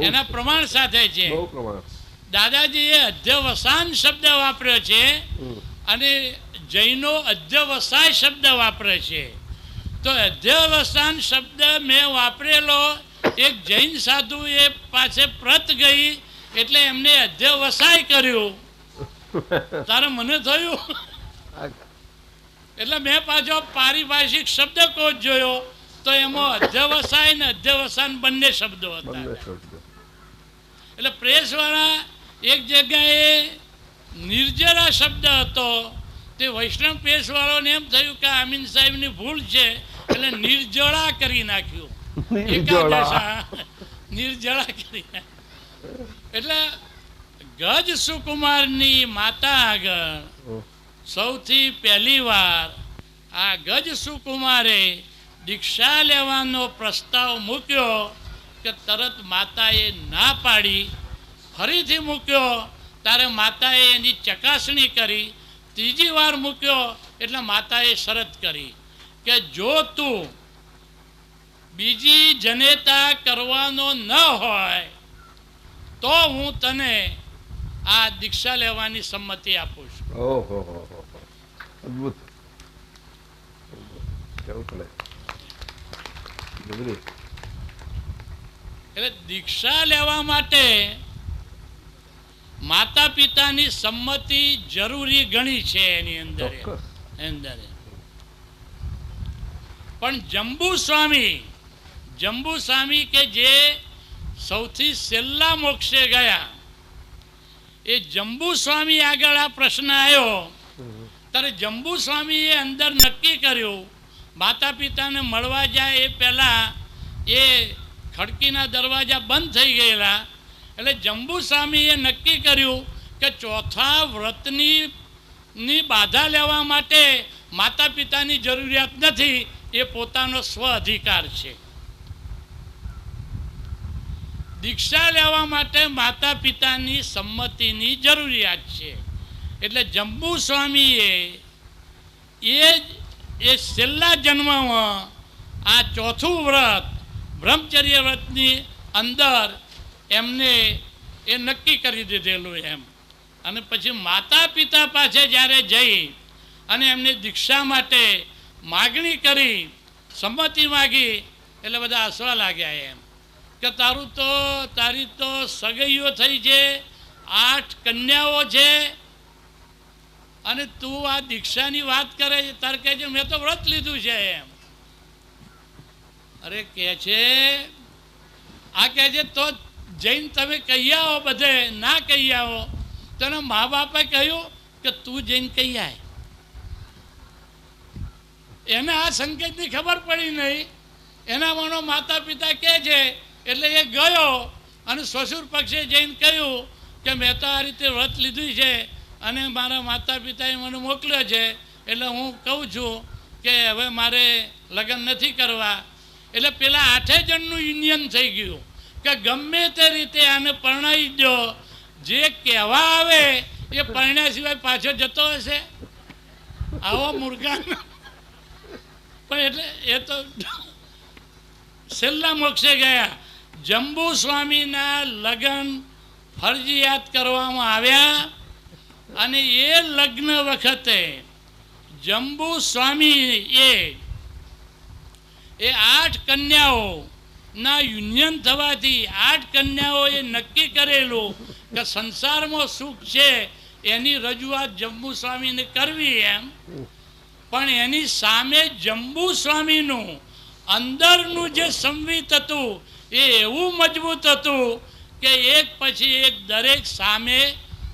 એના પ્રમાણ સાથે છે. દાદાજીએ અધ્યવસાન શબ્દ વાપર્યો છે અને જૈનો અધ્યવસાય શબ્દ વાપરે છે. તો અધ્યવસાન શબ્દ મેં વાપરેલો એક જૈન સાધુ એ પાસે પ્રત ગઈ એટલે એમને અધ્યવસાય કર્યું. તારે મને થયું એટલે મેં પાછો પારિભાષિક શબ્દકોશ જોયો તો એમાં અધ્યવસાય ને અધ્યવસાન બંને શબ્દો હતા. એટલે પ્રેસવાળા એક જગ્યાએ નિર્જરા શબ્દ હતો, તે વૈષ્ણવ પ્રેસવાળાને એમ થયું કે આમીન સાહેબની ભૂલ છે એટલે નિર્જળા કરી નાખ્યું. નિર્જળા કરી નાખ્યું. એટલે ગજ સુકુમારની માતા આગળ સૌથી પહેલી વાર આ ગજ સુકુમારે દીક્ષા લેવાનો પ્રસ્તાવ મૂક્યો કે તરત માતાએ ના પાડી. ફરીથી મૂક્યો ત્યારે માતાએ એની ચકાસણી કરી. ત્રીજી વાર મૂક્યો એટલે માતાએ શરત કરી કે જો તું બીજી જનેતા કરવાનો ન હોય તો હું તને આ દીક્ષા લેવાની સંમતિ આપું છું. અદભુત. એટલે દીક્ષા લેવા માટે માતા પિતાની સંમતિ જરૂરી ગણી છે એની અંદર. પણ જંબુ સ્વામી કે જે સૌથી છેલ્લા મોક્ષે ગયા એ જંબુ સ્વામી આગળ આ પ્રશ્ન આવ્યો ત્યારે જંબુ સ્વામીએ અંદર નક્કી કર્યું, માતા પિતાને મળવા જાય એ પહેલાં એ ખડકીના દરવાજા બંધ થઈ ગયેલા, એટલે જંબુ સ્વામીએ નક્કી કર્યું કે ચોથા વ્રતની બાધા લેવા માટે માતા પિતાની જરૂરિયાત નથી, એ પોતાનો સ્વ અધિકાર છે. દીક્ષા લેવા માટે માતા પિતાની સંમતિની જરૂરિયાત છે. એટલે જંબુ સ્વામીએ એ છેલ્લા જન્મમાં આ ચોથું વ્રત બ્રહ્મચર્ય વ્રતની અંદર એમને એ નક્કી કરી દીધેલું એમ. અને પછી માતા પિતા પાસે જ્યારે જઈ અને એમને દીક્ષા માટે માગણી કરી, સંમતિ માગી, એટલે બધા હસવા લાગ્યા એમ કે તારી તો સગાઈઓ થઈ છે, 8 કન્યાઓ છે, અને તું આ દીક્ષાની વાત કરે છે, તાર કહે છે મેં તો વ્રત લીધું છે એમ. અરે કહે છે આ કહે છે તો જઈને તમે કહી આવો, બધે ના કહી આવો તો એના મા બાપે કહ્યું કે તું જઈને કહી આય. એને આ સંકેતની ખબર પડી નહીં, એના મનો માતા પિતા કહે છે એટલે એ ગયો અને સસુર પક્ષે જઈને કહ્યું કે મેં તો આ રીતે વ્રત લીધું છે અને મારા માતા પિતાએ મને મોકલ્યો છે, એટલે હું કહું છું કે હવે મારે લગ્ન નથી કરવા. એટલે પેલા 8 જણનું યુનિયન થઈ ગયું કે ગમે તે રીતે આને પરણાવી દો, જે કહેવા આવે એ પરણ્યા સિવાય પાછો જતો હશે, આવો મુર્ગા. પણ એટલે એ તો છેલ્લા મોક્ષે ગયા. જંબુ સ્વામીના લગ્ન ફરજિયાત કરવામાં આવ્યા અને એ લગ્ન વખતે જંબુ સ્વામી એ 8 કન્યાઓના યુનિયન થવાથી 8 કન્યાઓએ નક્કી કરેલું કે સંસારમાં સુખ છે એની રજૂઆત જંબુ સ્વામીને કરવી એમ. પણ એની સામે જંબુ સ્વામીનું અંદરનું જે સંવિત હતું એ એવું મજબૂત હતું કે એક પછી એક દરેક સામે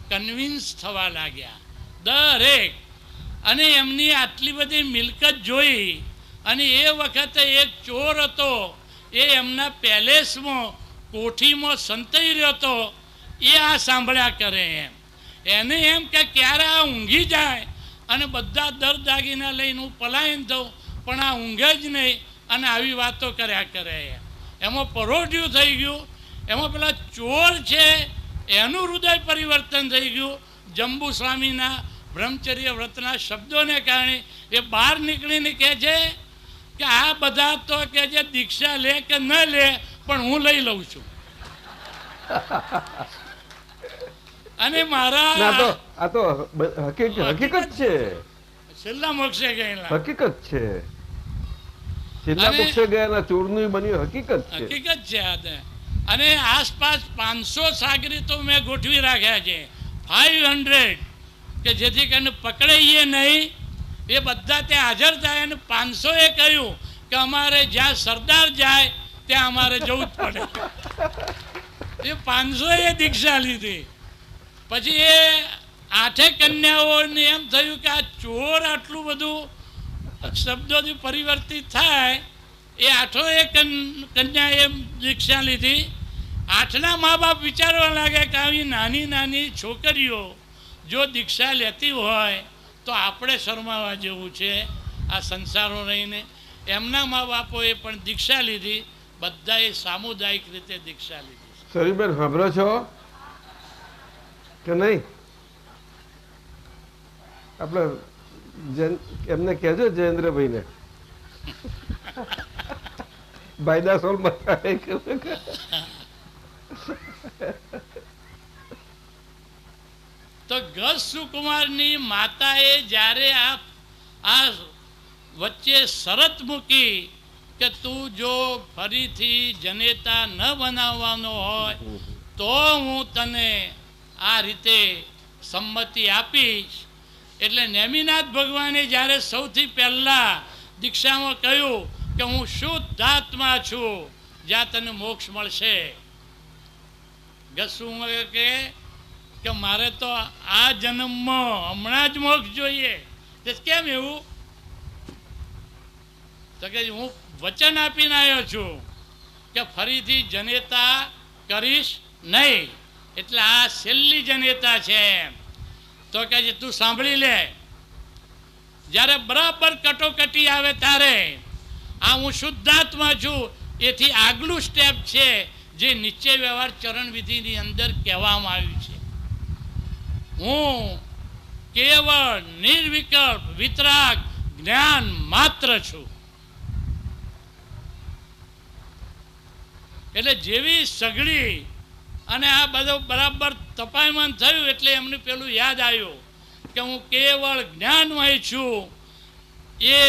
કન્વિન્સ થવા લાગ્યા, દરેક. અને એમની આટલી બધી મિલકત જોઈ, અને એ વખતે એક ચોર હતો, એ એમના પેલેસમાં કોઠીમાં સંતાઈ રહ્યો હતો, એ આ સાંભળ્યા કરે એમ. એને એમ કે ક્યારે આ ઊંઘી જાય અને બધા દર દાગીના લઈને હું પલાયન થઉં, પણ આ ઊંઘે જ નહીં અને આવી વાતો કર્યા કરે. એમાં પરોઢિયું થઈ ગયું. એમાં પેલા ચોર છે એનું હૃદય પરિવર્તન થઈ ગયું. જંબુ સ્વામીના બ્રહ્મચર્ય વ્રતના શબ્દોને કારણે એ બહાર નીકળીને કહે છે કે આ બધા તો કહે છે દીક્ષા લે કે ન લે પણ હું લઈ લઉં છું. અને મારા આ તો હકીકત છે, છેલ્લા મોક્ષે ગયેલા હકીકત છે. છેલ્લા મોક્ષે ગયાના ચોરનું બન્યું હકીકત છે, હકીકત છે આ. અને આસપાસ 500 સાગરીતો મેં ગોઠવી રાખ્યા છે, 500, કે જેથી કરીને પકડાઈએ નહીં. એ બધા ત્યાં હાજર થાય અને 500એ કહ્યું કે અમારે જ્યાં સરદાર જાય ત્યાં અમારે જવું જ પડે. એ 500એ દીક્ષા લીધી. પછી એ 8 કન્યાઓને એમ થયું કે આ ચોર આટલું બધું શબ્દોથી પરિવર્તિત થાય, એ 8 કન્યાએ દીક્ષા લીધી. 8ના મા બાપ વિચારવા લાગ્યા કે આવી નાની નાની છોકરીઓ જો દીક્ષા લેતી હોય તો આપણે શરમાવા જેવું છે આ સંસારો રહીને. એમના મા બાપોએ પણ દીક્ષા લીધી, બધાએ સામુદાયિક રીતે દીક્ષા લીધી. સરીબેન સાંભળો છો કે નહીં? આપણે એમને કહેજો જયેન્દ્રભાઈને ભાઈદા સોલ તો ગસ સુકુમારની માતાએ જ્યારે આ વચ્ચે શરત મૂકી કે તું જો ફરીથી જનેતા ન બનાવવાનો હોય તો હું તને આ રીતે સંમતિ આપીશ. એટલે નેમિનાથ ભગવાને જ્યારે સૌથી પહેલાં દીક્ષામાં કહ્યું કે હું શુદ્ધાત્મા છું, જ્યાં તને મોક્ષ મળશે, શું કે મારે તો આ જન્મમાં હમણાં જ મોક્ષ જોઈએ. તે કેમ એવું? તો કે હું વચન આપીને આવ્યો છું કે ફરીથી જનેતા કરીશ નહીં, એટલે આ છેલ્લી જનેતા છે. તો કે તું સાંભળી લે, જ્યારે બરાબર કટોકટી આવે ત્યારે આ હું શુદ્ધાત્મા છું, એથી આગલું સ્ટેપ છે જે નિશ્ચય વ્યવહાર ચરણ વિધિની અંદર કહેવામાં આવ્યું છે. હું કેવળ નિર્વિકલ્પ વિતરાગ જ્ઞાન માત્ર છું. એટલે જેવી સઘળી અને આ બધું બરાબર તપાયમાન થયું એટલે એમને પેલું યાદ આવ્યું કે હું કેવળ જ્ઞાનમય છું. એ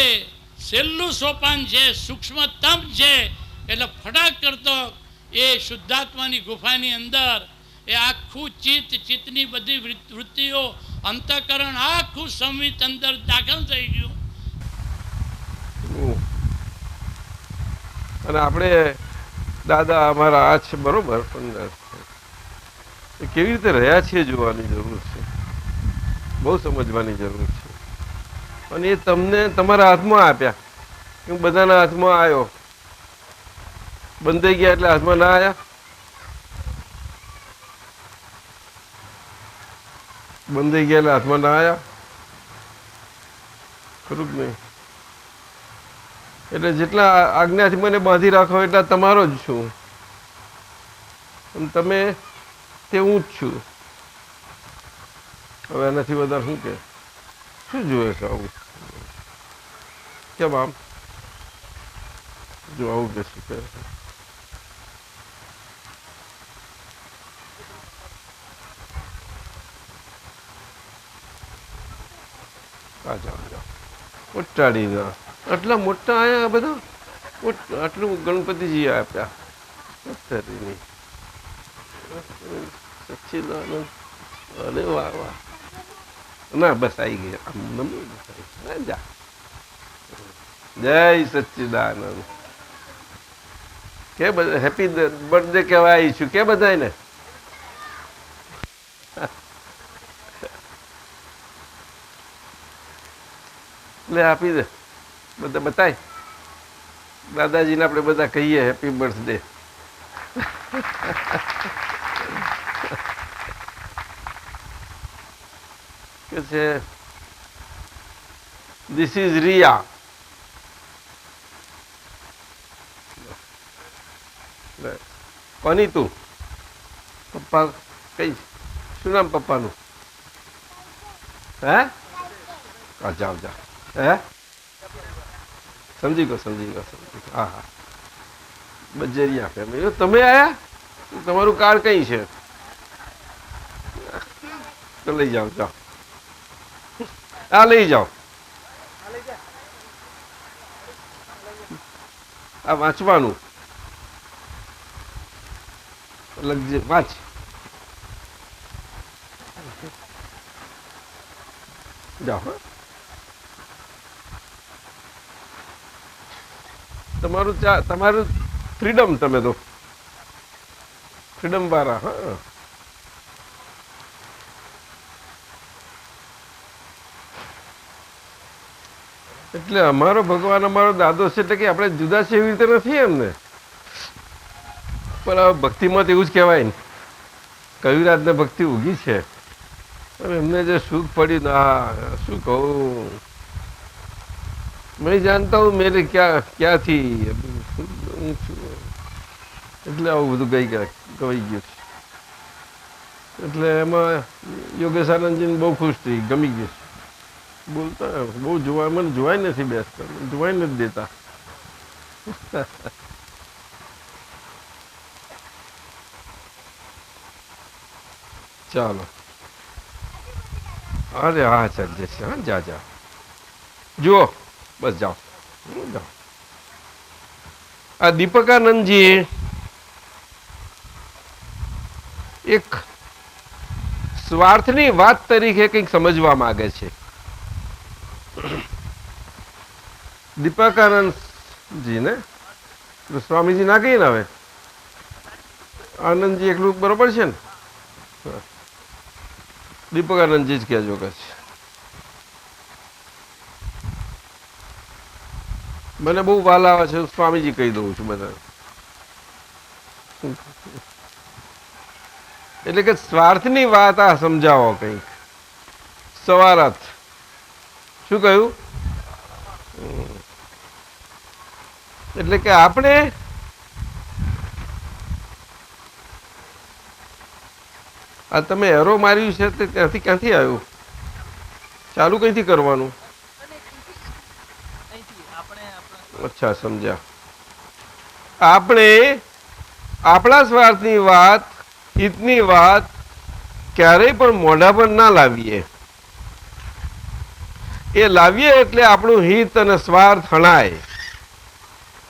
છેલ્લું સોપાન છે, સૂક્ષ્મતમ છે. એટલે ફટાક કરતો એ શુદ્ધાત્માની ગુફાની અંદર એ આખું ચિત્તની બધી વૃત્તિઓ, અંતઃકરણ આખું સંવિત અંદર દાખલ થઈ ગયું. અને આપણે દાદા અમારા આ છે બરોબર, પણ એ કેવી રીતે રહ્યા છે જોવાની જરૂર છે, બહુ સમજવાની જરૂર છે. અને એ તમને તમારા હાથમાં આપ્યા, હું બધાના હાથમાં આવ્યો. બંધાઈ ગયા એટલે હાથમાં ના આવ્યા? બંધાઈ ગયા એટલે હાથમાં ના આવ્યા? ખરું જ નહીં. એટલે જેટલા આજ્ઞાથી મને બાંધી રાખો એટલા તમારો જ છું, અને તમે તે હું જ છું. હવે એનાથી વધારે શું કે શું જોઈએ છે? આવું કેમ આમ જો આવું કે શું કે મોટાડી ના આટલા મોટા આયા બધા, આટલું ગણપતિજી આપ્યા. સચ્ચિદાનંદ, અરે વાહ વાહ. ના બસ આવી ગયા. જા, જય સચ્ચિદાનંદ. કે બધા હેપી બર્થડે કહેવા આવી છું કે બધાને? લે આપી દે, બધા બતાય. દાદાજીને આપણે બધા કહીએ હેપી બર્થડે. કે છે ધીસ ઇઝ રિયા. કોની તું? પપ્પા કઈ શું નામ પપ્પાનું? હે જાઓ જાઓ. હે સમજી ગયો સમજી ગયો સમજી ગયો. હા હા, બજેરિયા ફેમિલી. તમે આયા? તમારું કાર્ડ કઈ છે? તો લઈ જાઓ જાઓ. આ લઈ જાઓ. આ વાંચવાનું લગજે, વાંચ. જાઓ. હા, તમારું ફ્રીડમ. તમે તો ફ્રીડમ વાળા. હા, એટલે અમારો ભગવાન અમારો દાદો છે, એટલે કે આપણે જુદા છે એવી રીતે નથી એમને. પણ હવે ભક્તિમાં તો એવું જ કહેવાય ને, કવિરાજને ભક્તિ ઉગી છે અને એમને જે સુખ પડ્યું, હા શું કહું. मैं जानता हूँ मेरे क्या थी, એટલે આવું બધું ગઈ ગયું. એટલે એમાં યોગેશ આનંદજીને બહુ ખુશ થઈ, ગમી ગયું. બોલતા બહુ જોવા, મને જોવાય નથી બેસતા, જોવાય નથી દેતા. ચાલો, અરે હા ચાલ જશે. હા જા જા, જુઓ બસ જાઓ જાઓ. આ દીપકાનંદજી એક સ્વાર્થની વાત તરીકે કંઈક સમજવા માંગે છે. દીપકાનંદજી ને સ્વામીજી ના કહીએ ને હવે, આનંદજી એકલું બરોબર છે ને? હા. દીપક આનંદજી જ કહેજો કે છે. મને બહુ વાલા આવે છે, હું સ્વામીજી કહી દઉં છું બધા. એટલે કે સ્વાર્થની વાત આ સમજાવો કંઈક. સવારથ શું કહ્યું? એટલે કે આપણે આ તમે એરો માર્યું છે તે ત્યાંથી ક્યાંથી આવ્યું? ચાલુ કઈથી કરવાનું? અચ્છા, સમજ્યા. આપણે આપણા સ્વાર્થની વાત, હિતની વાત ક્યારેય પણ મોઢા પર ના લાવીએ. એ લાવીએ એટલે આપણું હિત અને સ્વાર્થ હણાય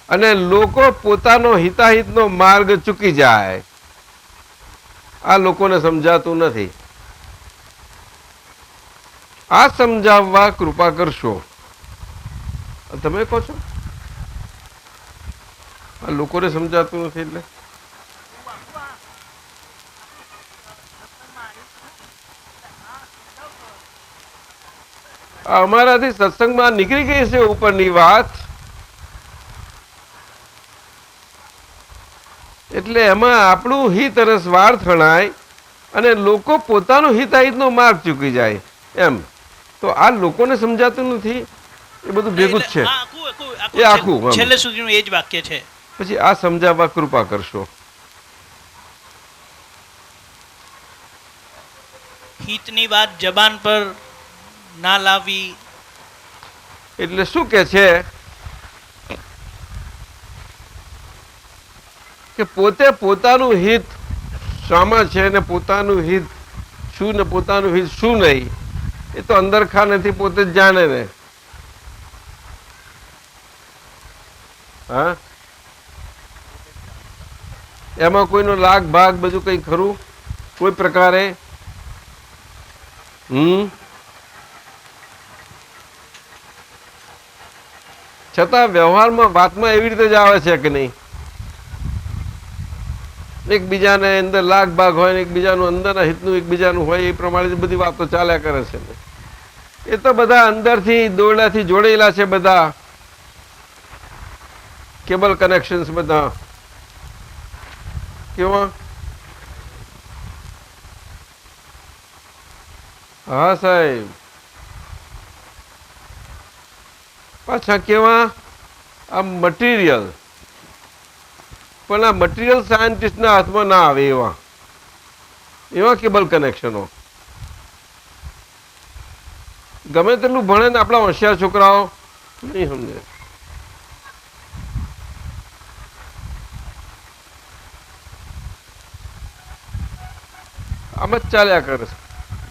અને લોકો પોતાનો હિતાહિતનો માર્ગ ચૂકી જાય. આ લોકોને સમજાતું નથી. આ સમજાવવા કૃપા કરશો. તમે કહો છો આ લોકોને સમજાતું નથી એટલે અમારાથી સત્સંગમાં નીકળી ગઈ છે ઉપરની વાત, એટલે એમાં આપણું હિત અને સ્વાર્થ હણાય અને લોકો પોતાનો હિતાહિતનો માર્ગ ચૂકી જાય એમ. તો આ લોકોને સમજાતું નથી, એ બધું ભેગું જ છે. એ આખું છેલ્લે સુધીનું એ જ વાક્ય છે. પછી આ સમજાવવા કૃપા કરશો. હિતની વાત જબાન પર ના લાવવી એટલે શું કે છે કે પોતે પોતાનું હિત શામાં છે ને પોતાનું હિત શું ને પોતાનું હિત શું નહીં એ તો અંદર ખાનેથી પોતે જ જાણે ને. હા, એમાં કોઈનો લાગ ભાગ બધું કઈ ખરું કોઈ પ્રકારે? છતાં વ્યવહારમાં વાતમાં એવી રીતે જ આવે છે કે નહીં? એકબીજાને અંદર લાગ ભાગ હોય ને એકબીજાનું અંદરના હિતનું એકબીજાનું હોય એ પ્રમાણે બધી વાતો ચાલ્યા કરે છે ને. એ તો બધા અંદરથી દોરડાથી જોડેલા છે, બધા કેબલ કનેક્શન્સ બધા કેવા? હા સાહેબ, પાછા કેવા? આ મટીરિયલ, પણ આ મટીરિયલ સાયન્ટિસ્ટના હાથમાં ના આવે એવા એવા કેબલ કનેક્શનો. ગમે તેટલું ભણે ને આપણા હોશિયાર છોકરાઓ નહીં સમજે. આમ જ ચાલ્યા કરે છે.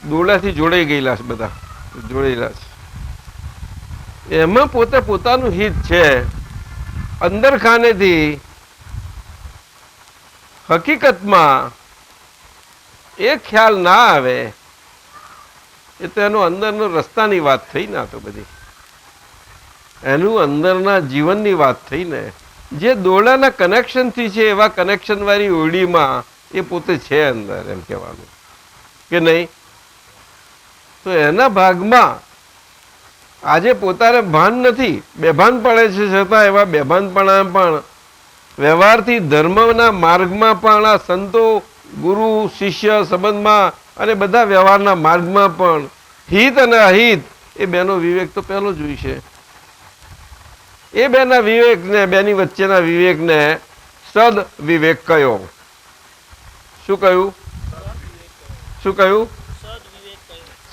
દોરડાથી જોડાઈ ગયેલા છે, બધા જોડેલા છે. એમાં પોતે પોતાનું હિત છે અંદર ખાનેથી. હકીકતમાં એ ખ્યાલ ના આવે એ તો એનો અંદરનો રસ્તાની વાત થઈ ને. આ તો બધી એનું અંદરના જીવનની વાત થઈ ને. જે દોરડાના કનેક્શનથી છે એવા કનેક્શન વાળી ઓરડીમાં એ પોતે છે અંદર, એમ કહેવાનું કે નહીં? તો એના ભાગમાં આજે પોતાને ભાન નથી, બેભાન પડે છે. છતાં એવા બેભાનપણા પણ વ્યવહારથી ધર્મના માર્ગમાં પણ આ સંતો ગુરુ શિષ્ય સંબંધમાં અને બધા વ્યવહારના માર્ગમાં પણ હિત અને અહિત એ બેનો વિવેક તો પહેલો જોઈશે. એ બેના વિવેકને, બેની વચ્ચેના વિવેકને સદ વિવેક કયો. શું કહ્યું? શું કહ્યું?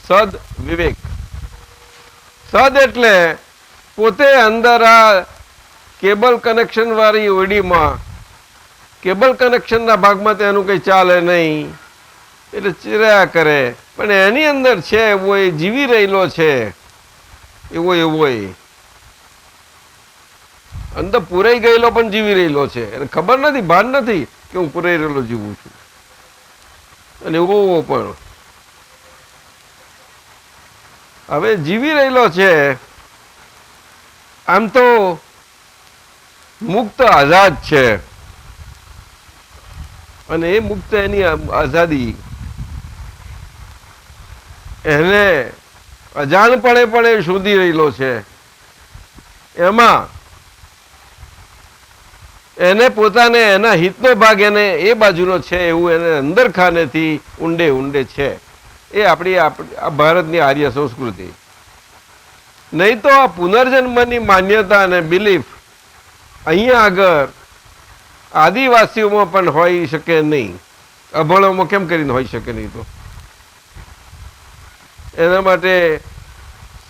સદ વિવેક. સદ એટલે પોતે અંદર આ કેબલ કનેક્શન વાળી ઓરડીમાં કેબલ કનેક્શનના ભાગમાં તો એનું કંઈ ચાલે નહીં એટલે ચિરાયા કરે, પણ એની અંદર છે એવો, એ જીવી રહેલો છે એવો એવો અંદર પૂરાઈ ગયેલો પણ જીવી રહેલો છે. એને ખબર નથી, ભાન નથી કે હું પૂરાઈ રહેલો જીવું છું. અને એવો પણ હવે જીવી રહેલો છે. આમ તો મુક્ત આઝાદ છે અને એ મુક્ત એની આઝાદી એને અજાણપણે પણ એ શોધી રહેલો છે. એમાં એને પોતાને એના હિતનો ભાગ એને એ બાજુનો છે એવું એને અંદર ખાનેથી ઊંડે ઊંડે છે. એ આપણી આ ભારતની આર્ય સંસ્કૃતિ. નહીં તો આ પુનર્જન્મની માન્યતા અને બિલીફ અહીંયા આગળ આદિવાસીઓમાં પણ હોઈ શકે નહીં. અભણોમાં કેમ કરીને હોઈ શકે નહીં? તો એના માટે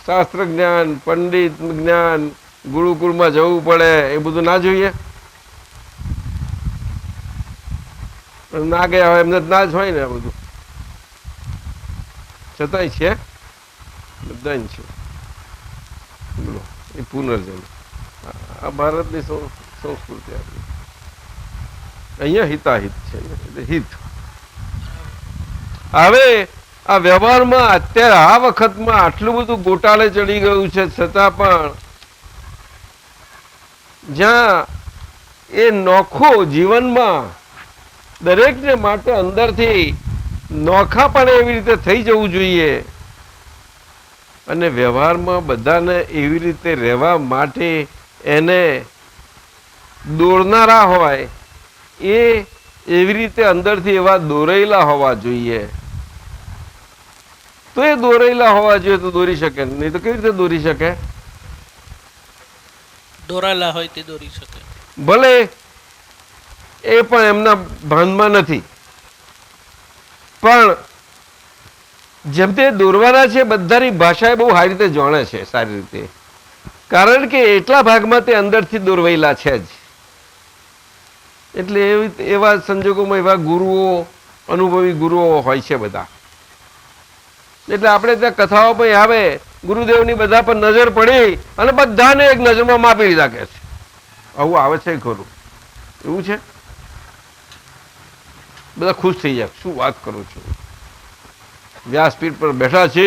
શાસ્ત્ર જ્ઞાન, પંડિત જ્ઞાન, ગુરુકુળમાં જવું પડે, એ બધું ના જોઈએ? ના ગયા હોય એમને ના જ હોય ને. આ બધું છતાંય છે, બધા છે. બોલો, એ પુનર્જન્મ આ ભારતની સંસ્કૃતિ આપણી. અહીંયા હિતાહિત છે, એટલે હિત. હવે આ વ્યવહારમાં અત્યારે આ વખતમાં આટલું બધું ગોટાળે ચડી ગયું છે, છતાં પણ જ્યાં એ નોખો જીવનમાં દરેકને માટે અંદરથી નોખા પણ એવી રીતે થઈ જવું જોઈએ, અને વ્યવહારમાં બધાને એવી રીતે રહેવા માટે એને દોરનારા હોય એ એવી રીતે અંદરથી એવા દોરેલા હોવા જોઈએ. તો એ દોરેલા હોવા જોઈએ તો દોરી શકે, નહીં તો કેવી રીતે દોરી શકે? દોરાયેલા હોય તે દોરી શકે. ભલે એ પણ એમના ભાનમાં નથી, પણ જેમ તે દોરવાના છે બધાની ભાષા એ બહુ સારી રીતે જાણે છે, સારી રીતે. કારણ કે એટલા ભાગમાં તે અંદરથી દોરવાયેલા છે જ. એટલે એવા સંજોગોમાં એવા ગુરુઓ, અનુભવી ગુરુઓ હોય છે બધા. એટલે આપણે ત્યાં કથાઓ પણ આવે, ગુરુદેવની બધા પર નજર પડી અને બધાને એક નજરમાં માપી લીધા કે છે. આવું આવે છે ખરું? એવું છે? બધા ખુશ થઈ જાય, શું વાત કરું છું, વ્યાસપીઠ પર બેઠા છે.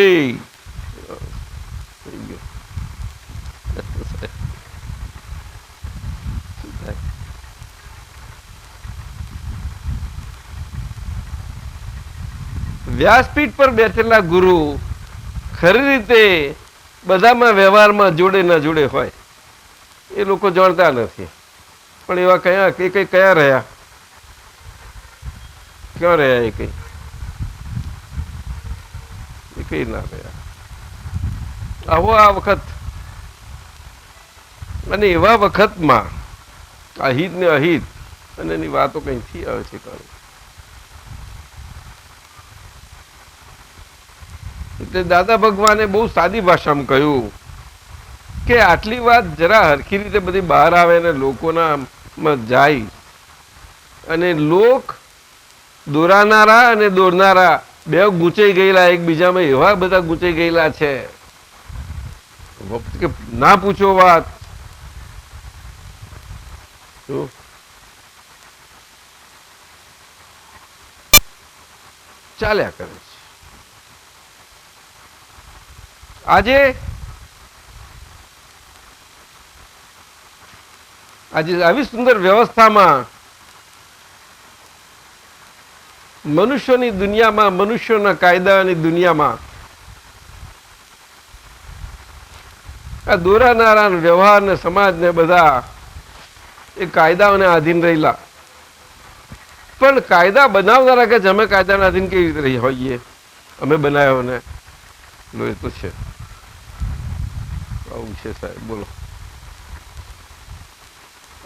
વ્યાસપીઠ પર બેઠેલા ગુરુ ખરી રીતે બધામાં વ્યવહારમાં જોડે ના જોડે હોય એ લોકો જાણતા નથી. પણ એવા કયા કઈ કયા રહ્યા? ક્યાં રહ્યા? એ કઈ ના રહ્યા. આવો આ વખત, અને એવા વખતમાં અહિત ને અહિત અને એની વાતો કઈથી આવે છે. એટલે દાદા ભગવાને બહુ સાદી ભાષામાં કહ્યું કે આટલી વાત જરા હરખી રીતે બધી બહાર આવે ને લોકોના જાય, અને લોક દોરાનારા અને દોરનારા બે ગૂંચાઈ ગયેલા, એકબીજામાં એવા બધા ગૂંચાઈ ગયેલા છે કે ના પૂછો વાત. ચાલ્યા કરે છે. આજે આવી સુંદર વ્યવસ્થામાં મનુષ્યોની દુનિયામાં, મનુષ્યોના કાયદાની દુનિયામાં આ દોરાનારા વ્યવહાર ને સમાજ ને બધા એ કાયદાઓને આધીન રહેલા. પણ કાયદા બનાવનારા કે અમે કાયદાના આધીન કેવી રીતે રહી હોઈએ? અમે બનાવ્યો ને એ તો છે. આવું છે સાહેબ. બોલો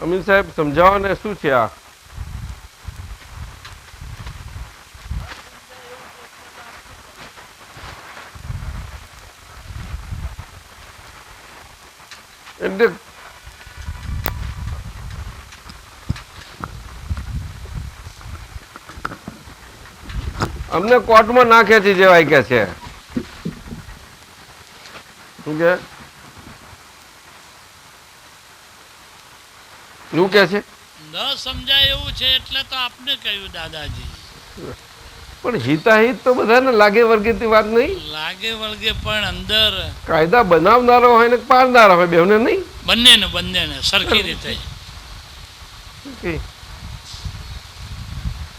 અમીન સાહેબ, સમજાવો ને શું છે આ? એટલે અમને કોર્ટમાં ના ખેંચી જવાય કે છે. શું કે છે? ન સમજાય એવું છે એટલે તો આપને કહ્યું દાદાજી. પણ હિતાહિત તો બધાને લાગે વર્ગેથી વાત નહીં લાગે વળગે, પણ અંદર કાયદા બનાવનારો હોય ને પાડનારો હોય, બેવને નહીં? બંનેને સરખી રીતે.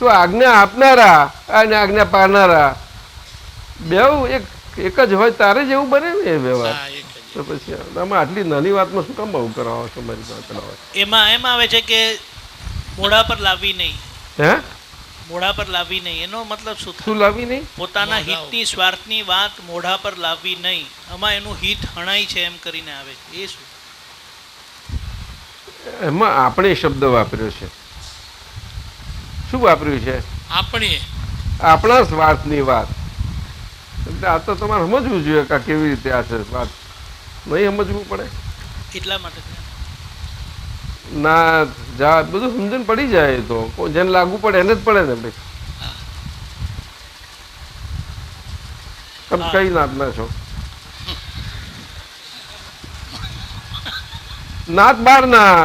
તો આજ્ઞા આપનારા અને આજ્ઞા પાડનારા બેઉ એક જ હોય તારે જ એવું બને ને એ વ્યવહાર. હા, એક જ. તો પછી આમાં આટલી નાની વાતમાં શું કામ આવું કરાવો છો મારી પાસે? એમાં આવે છે કે મોઢા પર લાવવી નહીં, હે મોઢા પર લાવવી નહીં. એનો મતલબ શું થાય? શું લાવી નહીં? પોતાના મોઢા હિતની સ્વાર્થની વાત મોઢા પર લાવવી નહીં. આમાં એનું હિત હણાય છે એમ કરીને આવે છે. એ શું? એમાં આપણે શબ્દ વાપર્યો છે. શું વાપર્યું છે? આપણે આપણા સ્વાર્થની વાત. એટલે આ તો તમારે સમજવું જોઈએ કે આ કેવી રીતે આ છે વાત. નહીં સમજવું પડે એટલા માટે ના જા બધું સમજણ પડી જાય. તો જેને લાગુ પડે એને જ પડે ને ભાઈ. તમે કઈ નાતના છો? નાત બાર ના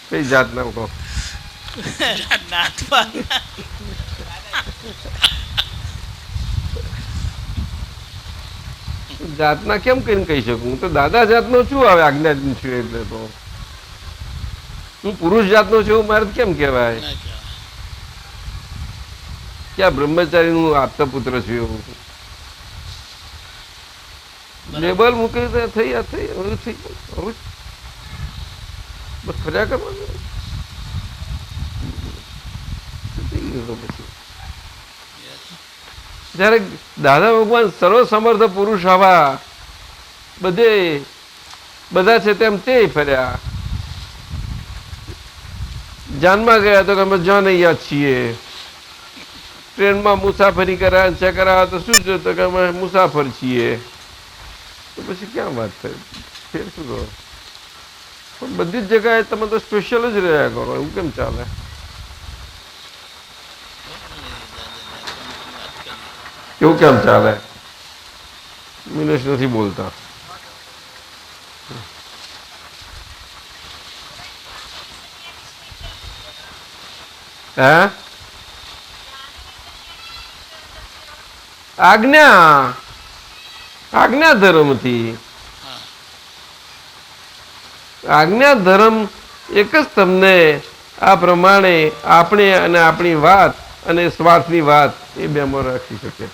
કઈ જાત ના કહો? નાથવા જાતના કેમ કઈને કહી શકું? હું તો દાદા જાતનો છું. હવે આજ્ઞા છું એટલે તો હું પુરુષ જાતનો છું. મારે તો કેમ કહેવાય? ના કહેવાય. ક્યાં બ્રહ્મચારી નું આપતા પુત્ર છું એવું લેબલ મૂકી દે. થઈ આ થઈ હવે થઈ હવે બસ ફર્યા કરવાનું. થઈ ગયું તો પછી જયારે દાદા ભગવાન સર્વ સમર્થ પુરુષ આવા બધા છે તેમ તે ફર્યા. જાનમાં ગયા તો અમે જાન અહીંયા છીએ. ટ્રેનમાં મુસાફરી કરાવે છે કરાવે તો શું છે તો કે અમે મુસાફર છીએ. તો પછી ક્યાં વાત થાય? ફેર શું કરો? પણ બધી જ જગ્યાએ તમે તો સ્પેશિયલ જ રહ્યા કરો. એવું કેમ ચાલે? એવું કેમ ચાલે? મિનેશ નથી બોલતા. હે આજ્ઞા ધર્મથી આજ્ઞા ધર્મ એક જ તમને આ પ્રમાણે આપણે અને આપણી વાત અને સ્વાર્થની વાત એ બેમાં રાખી શકે.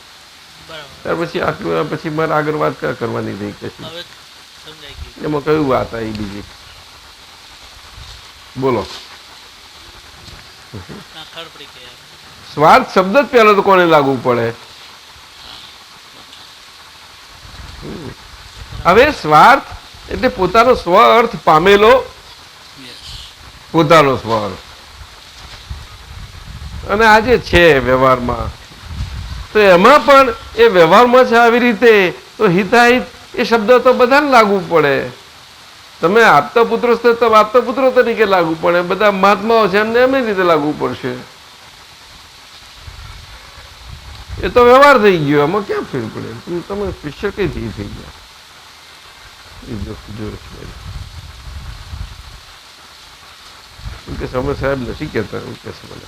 બરાબર. ત્યાર પછી આટલું પછી મારે આગળ વાત ક્યાં કરવાની રહી કશું? હવે સમજાઈ ગયું. એમાં કયું વાત આવી બીજી? બોલો. ના ખડપડી ગયા. સ્વાર્થ શબ્દ જ પહેલો તો કોને લાગુ પડે? હવે સ્વાર્થ એટલે પોતાનો સ્વ અર્થ પામેલો, પોતાનો સ્વ અર્થ. અને આજે છે વ્યવહારમાં તો એમાં પણ એ વ્યવહારમાં છે આવી રીતે તો હિતાહિત એ શબ્દ તો બધાને લાગુ પડે. તમે આપતા પુત્રો છો તો આપતા પુત્રો તરીકે લાગુ પડે. બધા મહાત્માઓ છે એમને એમની રીતે લાગુ પડશે. એ તો વ્યવહાર થઈ ગયો. એમાં ક્યાં ફેર પડે? તમે શિષ્ય કઈ થઈ ગયા? કે સમય સાહેબ નથી કહેતા એવું કે છે મને.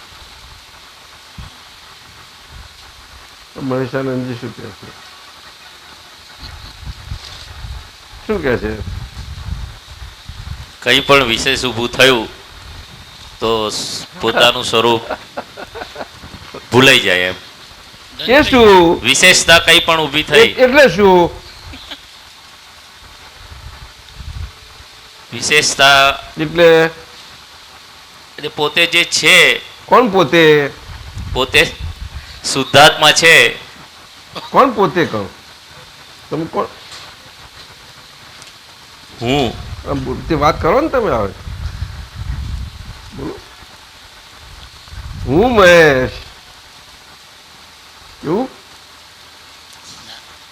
મહેશાનંદજી શું કહે છે? શું કહે છે? કંઈ પણ વિશેષ ઊભું થયું તો પોતાનું સ્વરૂપ ભૂલાઈ જાય એમ. એ શું વિશેષતા કંઈ પણ ઊભી થઈ એટલે શું? વિશેષતા એટલે એટલે પોતે જે છે કોણ પોતે? પોતે શુદ્ધાત્મા છે. કોણ પોતે કહો? તમે કોણ? હું તે વાત કરો ને તમે. આવે બોલો. હું મહેશ. એવું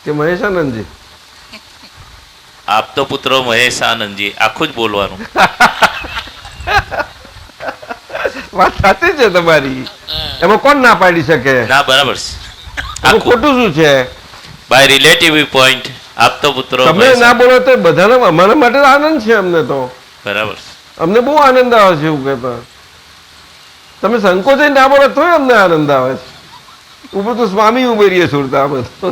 કે મહેશાનંદજી? આપતો પુત્ર મહેશાનંદજી આખું જ બોલવાનું. વાત સાચી છે તમારી. એમાં કોણ ના પાડી શકે? ના બરાબર છે. એમાં આખું ખોટું શું છે? બાય રિલેટિવ પોઈન્ટ આપતો પુત્ર તમે ના બોલો તો બધાને અમારા માટે તો આનંદ છે. અમને તો બરાબર છે. અમને બહુ આનંદ આવે છે એવું કહેતા. તમે સંકોચે ના બોલો તોય અમને આનંદ આવે છે. ઉપર તો સ્વામી ઉમેરીએ છોડતા અમે તો.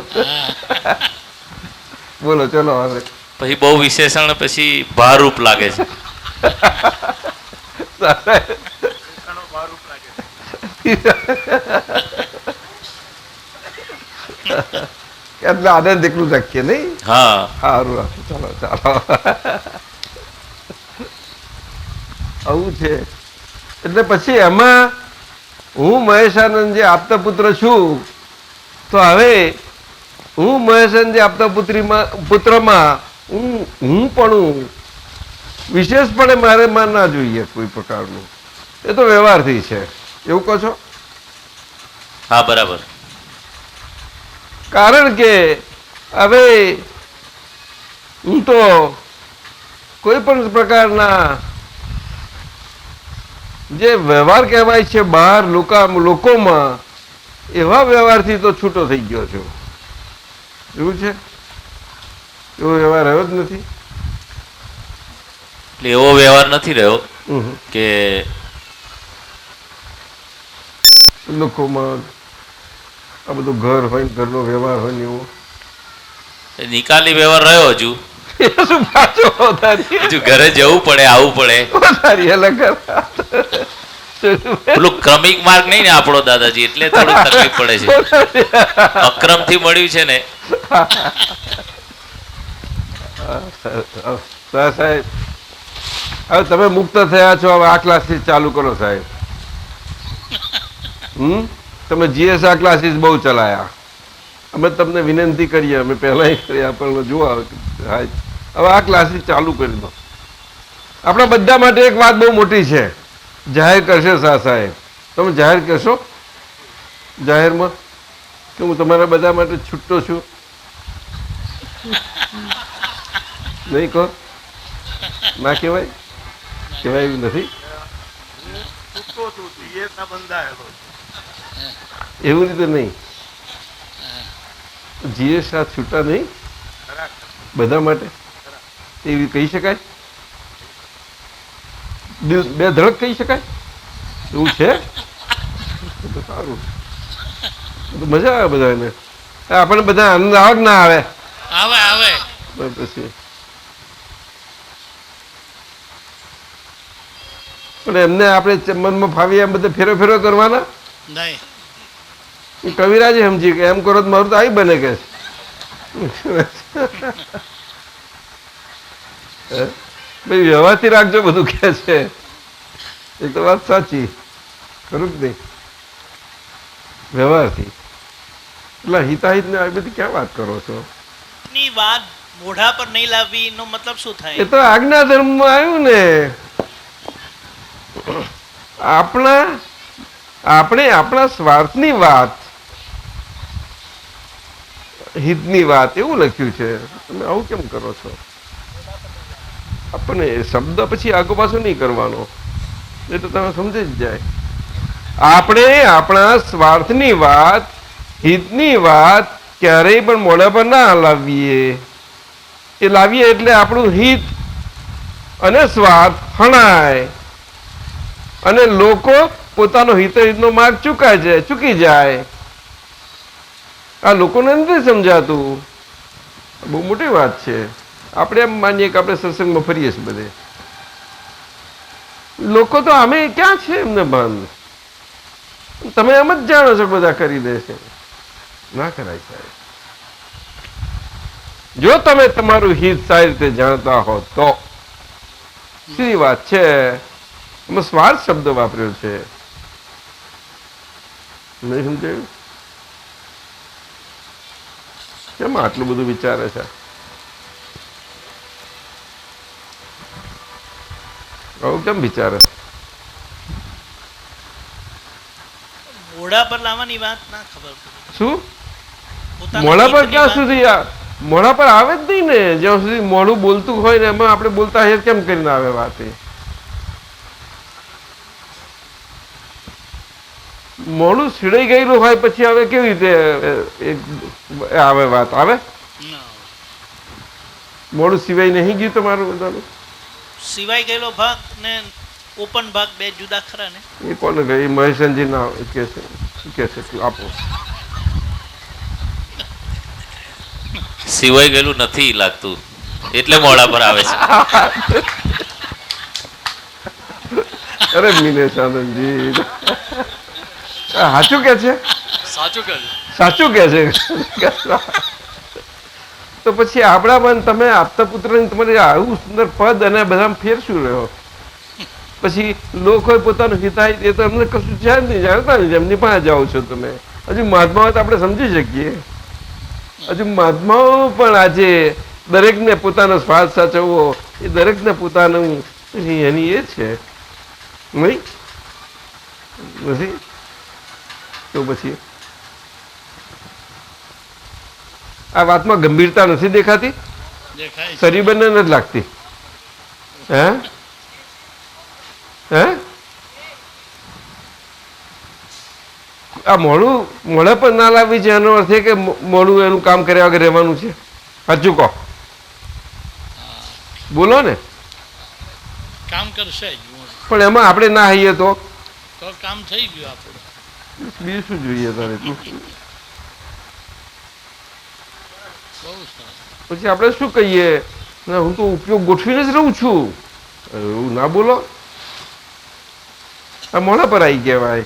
બોલો ચલો હવે. પછી બહુ વિશેષણ પછી ભારરૂપ લાગે છે. એટલે આનંદ એકલું રાખીએ નહીં. હા સારું રાખો, ચાલો ચાલો. આવું છે. એટલે પછી એમાં હું મહેશાનંદ જે આપતા પુત્ર છું, તો હવે હું મહેશાનંદ જે આપતા પુત્રમાં હું પણ વિશેષપણે મારે માં ના જોઈએ કોઈ પ્રકારનું. એ તો વ્યવહારથી છે, એવું કહો છો? હા બરાબર. કારણ કે હવે હું તો કોઈ પણ પ્રકારના જે વ્યવહાર કહેવાય છે બહાર લોકોમાં, એવા વ્યવહારથી તો છૂટો થઈ ગયો છું. એવું છે? એવો વ્યવહાર રહ્યો જ નથી. એટલે એવો વ્યવહાર નથી રહ્યો કે લોકોમાં આ બધું ઘર હોય, ઘરનો વ્યવહાર હોય ને એવો નિકાલી વ્યવહાર રહ્યો. હજુ શું પાછો વધારી હજુ ઘરે જવું પડે, આવવું પડે. અલગ પેલું ક્રમિક માર્ગ નહીં ને આપણો દાદાજી, એટલે થોડું તકલીફ પડે છે. અક્રમ થી મળ્યું છે ને. સાહેબ હવે તમે મુક્ત થયા છો, હવે આ ક્લાસીસ ચાલુ કરો સાહેબ. તમે જીએસઆર ક્લાસીસ બહુ ચલાયા, અમે તમને વિનંતી કરીએ, અમે પહેલા કર્યા પણ જુઓ હવે આ ક્લાસીસ ચાલુ કરી દો. આપણા બધા માટે એક વાત બહુ મોટી છે, જાહેર કરશે શાહ સાહેબ. તમે જાહેર કરશો જાહેરમાં કે હું તમારા બધા માટે છૂટો છું? નહીં કહો? ના કહેવાય? કહેવાય એવું નથી. એવું રીતે નહીં. જીએસ આ છૂટા નહીં બધા માટે એવી કહી શકાય? બે ધડક કહી શકાય? એવું છે? સારું, મજા આવે બધાને. આપણને બધા આનંદ આવે કે ના આવે? આવે આવે. પછી પણ એમને આપણે મનમાં ફાવી એમ બધા ફેરો કરવાના નહીં. કવિરાજ સમજી કે એમ કરો તો મારું તો આવી બને કે ભાઈ વ્યવહારથી રાખજો બધું કે છે. એ તો વાત સાચી, ખરું જ નહીં? વ્યવહારથી એટલે હિતાહિત ને આવી બધી ક્યાં વાત કરો છો? ની વાત મોઢા પર નહીં લાવવી નો મતલબ શું થાય? એ તો આજ્ઞા ધર્મમાં આવ્યું ને. આપણે આપણા સ્વાર્થની વાત, હિતની વાત એવું લખ્યું છે. તમે આવું કેમ કરો છો? આપણને શબ્દ પછી આગો પાછો નહીં કરવાનો, એ તો તમે સમજી જ જાય. આપણે આપણા સ્વાર્થની વાત, હિતની વાત ક્યારેય પણ મોઢા પર ના લાવીએ. એ લાવીએ એટલે આપણું હિત અને સ્વાર્થ હણાય અને લોકો પોતાનો હિતનો માર્ગ ચૂકી જાય. આ લોકોને નથી સમજાતું. બહુ મોટી વાત છે. આપણે એમ માનીએ કે આપણે સત્સંગમાં ફરીએ છીએ બધે. લોકો તો અમે ક્યાં છે એમને ભાન? તમે એમ જ જાણો છો બધા કરી દે છે. ના કરાય સાહેબ. જો તમે તમારું હિત સારી રીતે જાણતા હો તો. સીધી વાત છે. એમાં સ્વાર્થ શબ્દ વાપર્યો છે. નહીં સમજાયું? કેમ આટલું બધું વિચારે છે? આવું કેમ વિચારે? મોઢા પર લાવવાની વાત ના ખબર પડે. શું પોતાના મોઢા પર હિતની ક્યાં વાત- સુધી મોઢા પર આવે જ નહીં ને. જ્યાં સુધી મોઢું બોલતું હોય ને એમાં આપણે બોલતા હે કેમ કરીને આવે વાત? એ મોઢું સીડાઈ ગયેલું હોય પછી આવે કેવી રીતે આવે વાત? આવે ના. મોઢું સિવાય નહીં ગયું તમારું બધાનું? સિવાય ગયેલો ભાગ ને ઓપન ભાગ બે જુદા ખરા ને. એ કોને કહે? મહેશનજી ના કે છે આપો. સિવાય ગયેલું નથી લાગતું એટલે મોડા પર આવે છે. અરે મિનેશ આનંદજી સાચું કે છે, સાચું કહે છે. સાચું કે છે. તો પછી આપણામાં તમે આપતા પુત્રની તમારે આવું સુંદર પદ અને બધા ફેર શું રહ્યો? પછી લોકો પોતાનું હિતાહિત એ તો એમને કશું છે જ નહીં, જાણતા નહીં, એમની પાસે જાઓ છો તમે. હજુ મહાત્માઓ તો આપણે સમજી શકીએ, હજુ મહાત્માઓ પણ આજે દરેકને પોતાનો સ્વાદ સાચવવો એ દરેકને પોતાનું એની એ છે નહીં નથી. તો પછી આ વાતમાં ગંભીરતા નથી દેખાતી, દેખાય છે. શરીબરને નથી લાગતી. હે હે આ મોઢા પર ના લાવવી છે એનો અર્થ એ કે મોઢું એનું કામ કર્યા વગર રહેવાનું છે. સાચું કહો, બોલો ને. કામ કરશે જ પણ એમાં આપણે ના હઈએ તો તો કામ થઈ ગયું આપણું. બીજું શું જોઈએ તારે? બહુ સરસ. પછી આપણે શું કહીએ? ના, હું તો ઉપયોગ ગોઠવીને જ રહું છું. એવું ના બોલો, આ મોઢા પર આવી કહેવાય.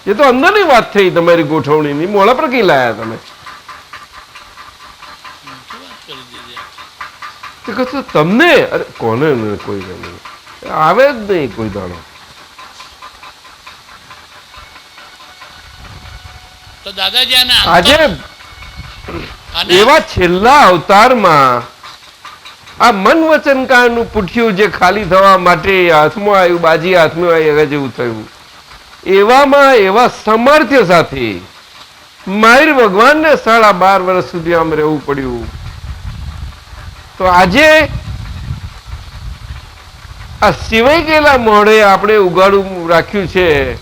એ તો અંદરની વાત થઈ તમારી ગોઠવણીની, મોઢા પર કઈ લાયા તમે? શું વાત કરી દીધી? તે કશું તમને અરે કોને ને કોઈ નહીં આવે જ નહીં કોઈ દાડો. તો દાદાજી આને આજે આને- એવા છેલ્લા અવતારમાં આ મન વચન કાળનું પુઠ્યું જે ખાલી થવા માટે હાથમાં આવ્યું, બાજી હાથમાં આવી જેવું થયું, એવામાં એવા સામર્થ્ય સાથે માહિર ભગવાનને 12.5 વર્ષ સુધી આમ રહેવું પડ્યું. તો આજે આ સિવાય ગયેલા મોઢે આપણે ઉગાડું રાખ્યું છે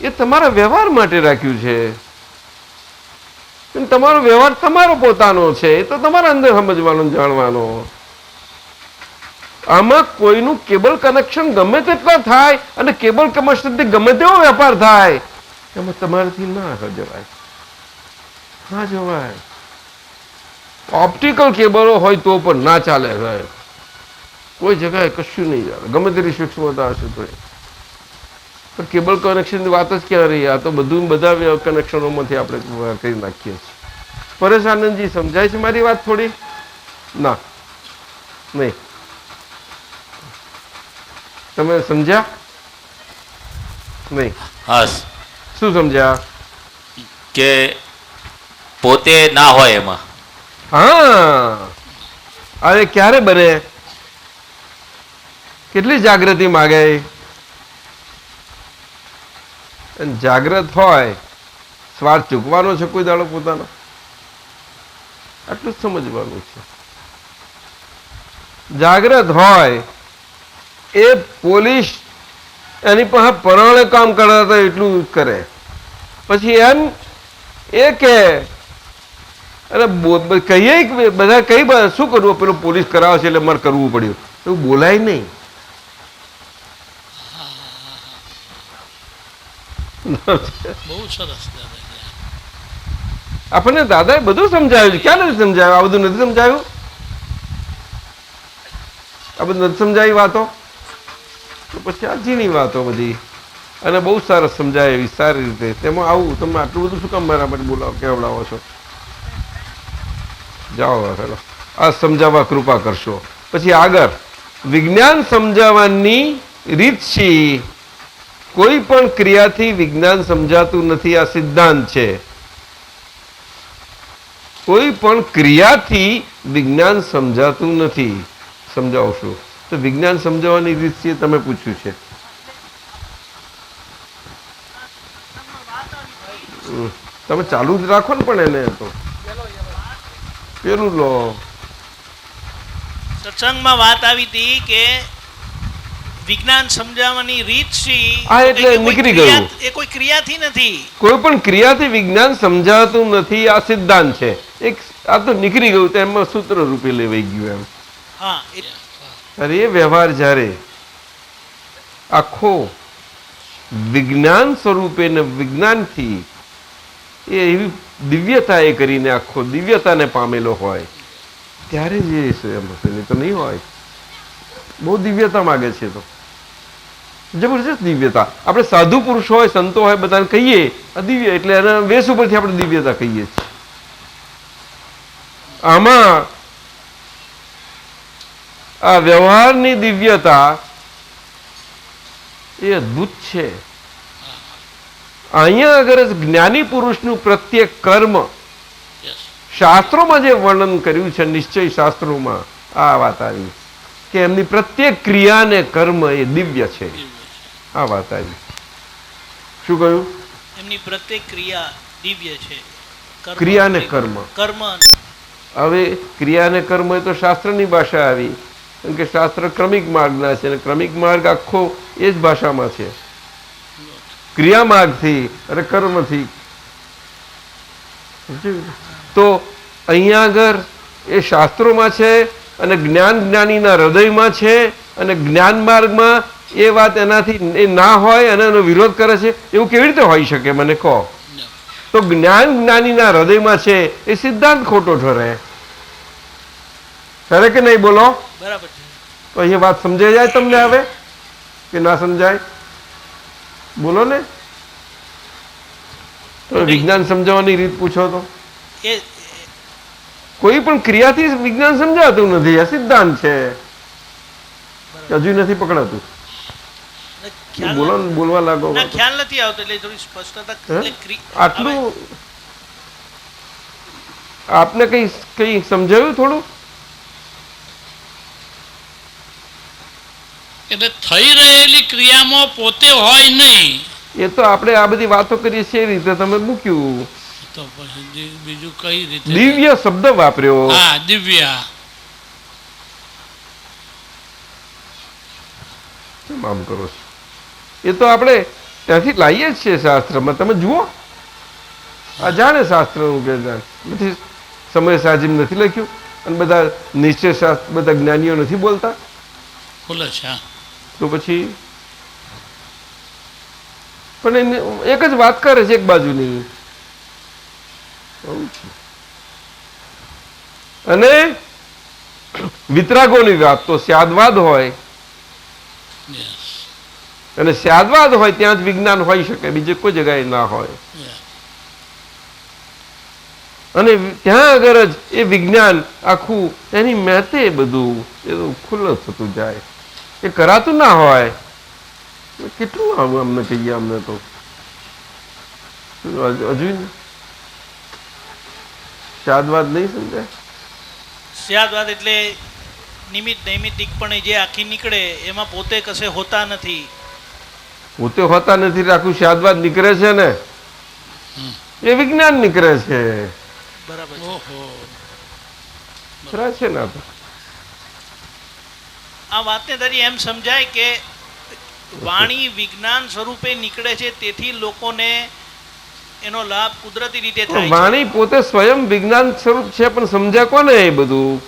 એ તમારા વ્યવહાર માટે રાખ્યું છે. તમારો વ્યવહાર તમારો પોતાનો છે, એ તો તમારા અંદર સમજવાનો જાણવાનો. આમાં કોઈનું કેબલ કનેક્શન ગમે તેટલા થાય અને કેબલ કનેક્શનથી ગમે તેવો વેપાર થાય એમાં તમારાથી ના જવાય, ના જવાય. ઓપ્ટિકલ કેબલો હોય તો પણ ના ચાલે સાહેબ, કોઈ જગ્યાએ કશું નહીં ચાલે, ગમે તેટલી સૂક્ષ્મતા હશે તો. પણ કેબલ કનેક્શનની વાત જ ક્યાં રહી? આ તો બધું બધા કનેક્શનોમાંથી આપણે કરી નાખીએ છીએ. પરેશ આનંદજી, સમજાય છે મારી વાત થોડી? ના, નહીં. તમે સમજ્યા નહીં? હા, શું સમજ્યા? કે પોતે ના હોય એમાં. હા, અરે ક્યારે બને? કેટલી જાગૃતિ માગે? જાગ્રત હોય, સ્વાર્થ ચૂકવાનો છે કોઈ દાડો પોતાનો? આટલું જ સમજવાનું છે. જાગ્રત હોય એ પોલીસ એની પાસે પરાણે કામ કરતા હતા એટલું કરે, પછી એમ એ કે અરે કહીએ બધા કઈ શું કરવું, પેલું પોલીસ કરાવે છે એટલે મારે કરવું પડ્યું, એવું બોલાય નહીં. બહુ સરસ દાદાજી. આપણને દાદાએ બધું સમજાવ્યું છે. ક્યાં નથી સમજાવ્યું? આ બધું નથી સમજાવ્યું? આ બધું નથી સમજાવી વાતો? તો પછી આ ઝીણી વાતો બધી, અને બહુ સરસ સમજાય એવી સારી રીતે. તેમાં આવું તમે આટલું બધું શું કામ મારા માટે બોલાવો કેવડાવો છો? જાઓ હેલો, આ સમજાવવા કૃપા કરશો. પછી આગળ વિજ્ઞાન સમજાવવાની રીત છે. કોઈ પણ ક્રિયાથી વિજ્ઞાન સમજાતું નથી, આ સિદ્ધાંત છે. કોઈ પણ ક્રિયાથી વિજ્ઞાન સમજાતું નથી. સમજાવશો તો વિજ્ઞાન સમજાવવાની રીત છે તમે પૂછ્યું છે. તમે ચાલુ જ રાખો ને પણ એને તો પેલું લો. સત્સંગમાં વાત આવી હતી કે વિજ્ઞાન સમજાવવાની રીત શી? હા, એટલે નીકળી ગયું. એ કોઈ ક્રિયાથી નથી. કોઈ પણ ક્રિયાથી વિજ્ઞાન સમજાતું નથી, આ સિદ્ધાંત છે. એક આ તો નીકળી ગયું તો એમાં સૂત્ર રૂપે લેવાઈ ગયું એમ. હા, અરે એ વ્યવહાર જ્યારે આખો વિજ્ઞાન સ્વરૂપે ને વિજ્ઞાનથી એ એવી દિવ્યતા એ કરીને આખો દિવ્યતાને પામેલો હોય ત્યારે જ એ છે એમ હશે, નહીં તો નહીં હોય. બહુ દિવ્યતા માગે છે તો જબરજસ્ત દિવ્યતા. આપણે સાધુ પુરુષ હોય, સંતો હોય, બધાને કહીએ આ દિવ્ય એટલે એના વેશ ઉપરથી આપણે દિવ્યતા કહીએ છીએ. આમાં આ વ્યવહારની દિવ્યતા એ અદ્ભુત છે. અહીંયા અગર જ્ઞાની પુરુષનું પ્રત્યેક કર્મ શાસ્ત્રોમાં જે વર્ણન કર્યું છે, નિશ્ચય શાસ્ત્રોમાં આ વાત આવી કે એમની પ્રત્યેક ક્રિયા ને કર્મ એ દિવ્ય છે. આ વાત આવી. શું કહ્યું? એમની પ્રત્યેક ક્રિયા દિવ્ય છે. ક્રિયા ને કર્મ. કર્મ હવે ક્રિયા ને કર્મ એ તો શાસ્ત્રની ભાષા આવી, કેમ કે શાસ્ત્ર ક્રમિક માર્ગના છે અને ક્રમિક માર્ગ આખો એ જ ભાષામાં છે. ક્રિયા માર્ગથી અને કર્મથી. તો અહીંયા આગળ એ શાસ્ત્રોમાં છે અને જ્ઞાન જ્ઞાનીના હૃદયમાં છે, અને જ્ઞાન માર્ગમાં એ વાત એનાથી એ ના હોય અને એનો વિરોધ કરે છે, એવું કેવી રીતે હોઈ શકે મને કહો? તો જ્ઞાન જ્ઞાનીના હૃદયમાં છે એ સિદ્ધાંત ખોટો ઠરે. ઠરે કે નહીં? બોલો. બરાબર છે. તો અહીંયા વાત સમજાઈ જાય તમને હવે કે ના સમજાય? બોલો ને. તો વિજ્ઞાન સમજાવવાની રીત પૂછો તો એ કોઈ પણ ક્રિયાથી વિજ્ઞાન સમજાતું નથી. આ સિદ્ધાંત છે, હજુ નથી પકડાતું. બોલો ને, બોલવા લાગો. ના, ખ્યાલ નથી આવતો એટલે થોડી સ્પષ્ટતા. એટલે આટલું આપને કઈ સમજાયું થોડું? એટલે થઈ રહેલી ક્રિયામાં પોતે હોય નહીં. એ તો આપણે આ બધી વાતો કરીએ છીએ એ રીતે તમે મૂક્યું. તો પછી બીજું કઈ રીતે? દિવ્ય શબ્દ વાપર્યો. હા, દિવ્ય. કેમ આમ કરો છો? એ તો આપણે ત્યાંથી લાવીએ જ છીએ શાસ્ત્રમાં. તમે જુઓ, આ જાણે શાસ્ત્રનું કે નથી સમય સાજીમ નથી લખ્યું અને બધા નિશ્ચય શાસ્ત્ર બધા જ્ઞાનીઓ નથી બોલતા ખુલે છે. તો પછી પણ એને એક જ વાત કરે છે એક બાજુની. અને વિતરાગોની વાત તો સ્યાદવાદ હોય, અને સ્યાદવાદ હોય ત્યાં જ વિજ્ઞાન હોઈ શકે, બીજે કોઈ જગ્યાએ ના હોય. અને ત્યાં આગળ જ એ વિજ્ઞાન આખું એની મહેતે બધું એ ખુલ્લું થતું જાય. એ કરાતું ના હોય. કેટલું આવું અમને કહીએ, અમને તો હજુ સ્યાદવાદ નહીં સમજાય. સ્યાદવાદ એટલે નિમિત્ત નૈમિત્તિકપણે જે આખી નીકળે એમાં પોતે કશે હોતા નથી. પોતે હોતા નથી, આખું સ્યાદવાદ નીકળે છે ને એ વિજ્ઞાન નીકળે છે. બરાબર છે. ખરા છે ને? આ વાતને ધરી એમ સમજાય કે વાણી વિજ્ઞાન સ્વરૂપે નીકળે છે, તેથી લોકોને એનો લાભ કુદરતી રીતે થાય છે. વાણી પોતે સ્વયં વિજ્ઞાન સ્વરૂપ છે, પણ સમજ્યા કોને એ બધું?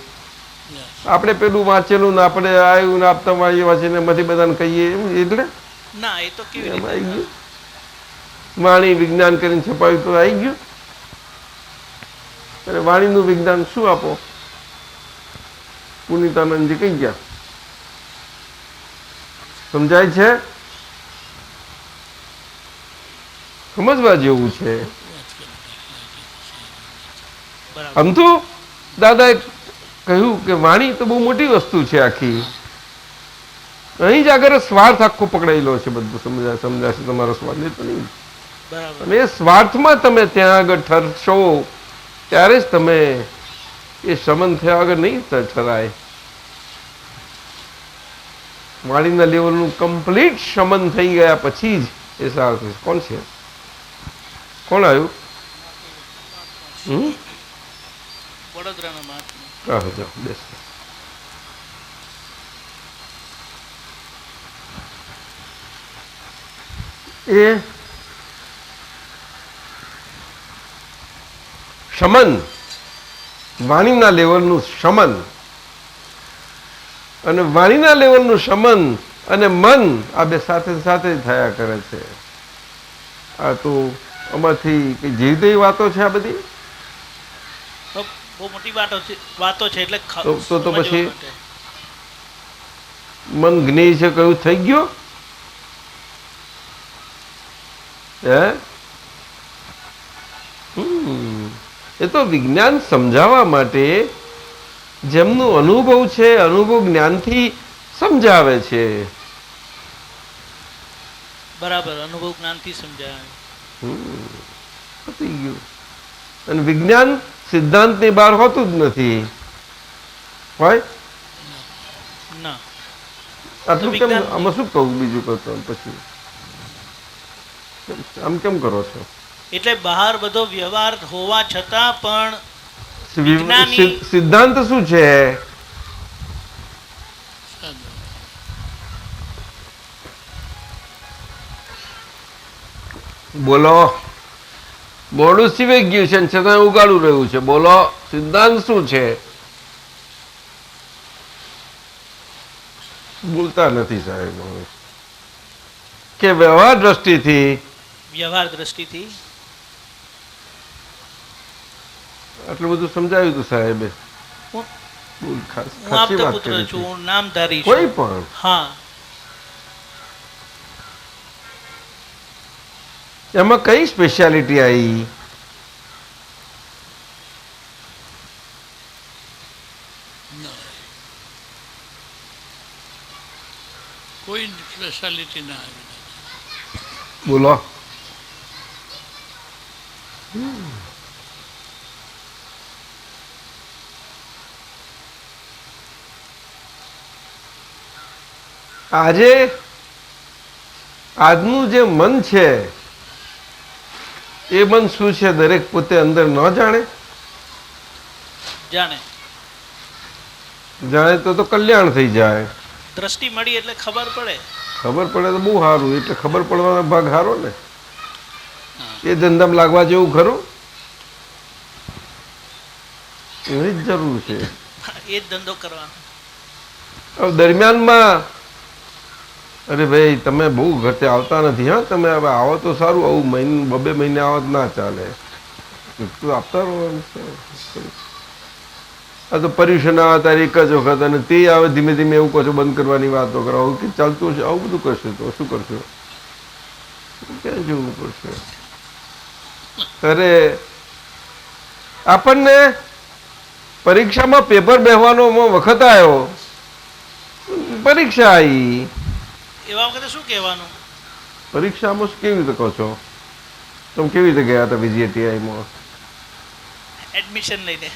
આપણે પેલું વાંચેલું ને આપણે આવ્યું ને આપતા વાંચીને એમાંથી બધાને કહીએ એટલે ના, એ તો કેવી રીતે આવી ગયું? વાણી વિજ્ઞાન કરીને છપાયું તો આવી ગયું. અને વાણીનું વિજ્ઞાન શું આપો? પુનિતાનંદજી કહી ગયા. સમજાય છે? સમજવા જેવું છે. આમ તો દાદાએ કહ્યું કે વાણી તો બહુ મોટી વસ્તુ છે આખી. અહીં જ આગળ સ્વાર્થ આખો પકડાયેલો છે. બધું સમજાશે તમારો સ્વાર્થ નહીં તો નહીં. અને એ સ્વાર્થમાં તમે ત્યાં આગળ ઠરશો ત્યારે જ તમે એ શમન થયા આગળ નહીં ઠરાય. વાણીના લેવલનું કમ્પ્લીટ શમન થઈ ગયા પછી જ એ સારું. કોણ છે? કોણ આવ્યું? વડોદરાના મહાત્મા. હા, જાઓ બેસ. એ શમન, વાણીના લેવલનું શમન, અને વાણીના લેવલનું શમન અને મન આ બે સાથે સાથે થયા કરે છે. આ તો આમાંથી કઈ જેવી તેવી વાતો છે આ બધી? બહુ મોટી વાતો છે એટલે તો સમજવા પછી માટે. મન જ્ઞેય છે કયું થઈ ગયો હે એ તો વિજ્ઞાન સમજાવવા માટે જેમનું અનુભવ છે અનુભવ જ્ઞાનથી સમજાવે છે. બરાબર, અનુભવ જ્ઞાનથી સમજાય. પતી ગયું. અને વિજ્ઞાન સિદ્ધાંતની બહાર હોતું જ નથી હોય. ના, આટલું કેમ વિજ્ઞાન- આમાં શું કહું બીજું કરતો પછી આમ કેમ કરો છો? એટલે બહાર બધો વ્યવહાર હોવા છતાં પણ વિજ્ઞાની- સિદ્ધાંત શું છે? બોલો. મોડું સિવાય ગયું છે ને છતાં ઉગાડું રહ્યું છે. બોલો, સિદ્ધાંત શું છે? બોલતા નથી સાહેબ. કે વ્યવહાર દ્રષ્ટિથી વ્યવહાર દ્રષ્ટિથી આટલું બધું સમજાવ્યું હતું સાહેબે. હું- બોલ, હું ખાસી આપતો વાત પુત્ર કરી છું, હતી. હું નામધારી કોઈ છું. પણ હા, એમાં કઈ સ્પેશિયાલિટી આવી? કોઈ સ્પેશિયાલિટી ના આવી. બોલો. આજનું જે મન છે એ મન શું છે દરેક પોતે અંદર ન જાણે. જાણે જાણે તો કલ્યાણ થઈ જાય. દ્રષ્ટિ મળી એટલે ખબર પડે. ખબર પડે તો બહુ સારું. એટલે ખબર પડવાનો ભાગ સારો ને. એ ધંધામાં લાગવા જેવું ખરું? એની જ જરૂર છે. એ જ ધંધો કરવાનો. હવે દરમિયાનમાં અરે ભાઈ તમે બહુ ઘટે આવતા નથી. હા, તમે હવે આવો તો સારું. આવું 2 મહિને આવો તો ના ચાલે. એટલું આપતા રહો એમ છે. આ તો પર્યુષણ આવે ત્યારે એક જ વખત અને તે આવે ધીમે ધીમે એવું કહો છો બંધ કરવાની વાતો કરો. આવું કે ચાલતું હશે આવું બધું કરશે તો શું કરશો? ક્યાં જવું પડશે? અરે આપણને પરીક્ષામાં પેપર બેસવાનો વખત આવ્યો. પરીક્ષા આવી. એવા વખતે શું કહેવાનું? પરીક્ષામાં કેવી રીતે કહો છો? તમે કેવી રીતે ગયા હતા VGTIમાં? એડમિશન લઈને.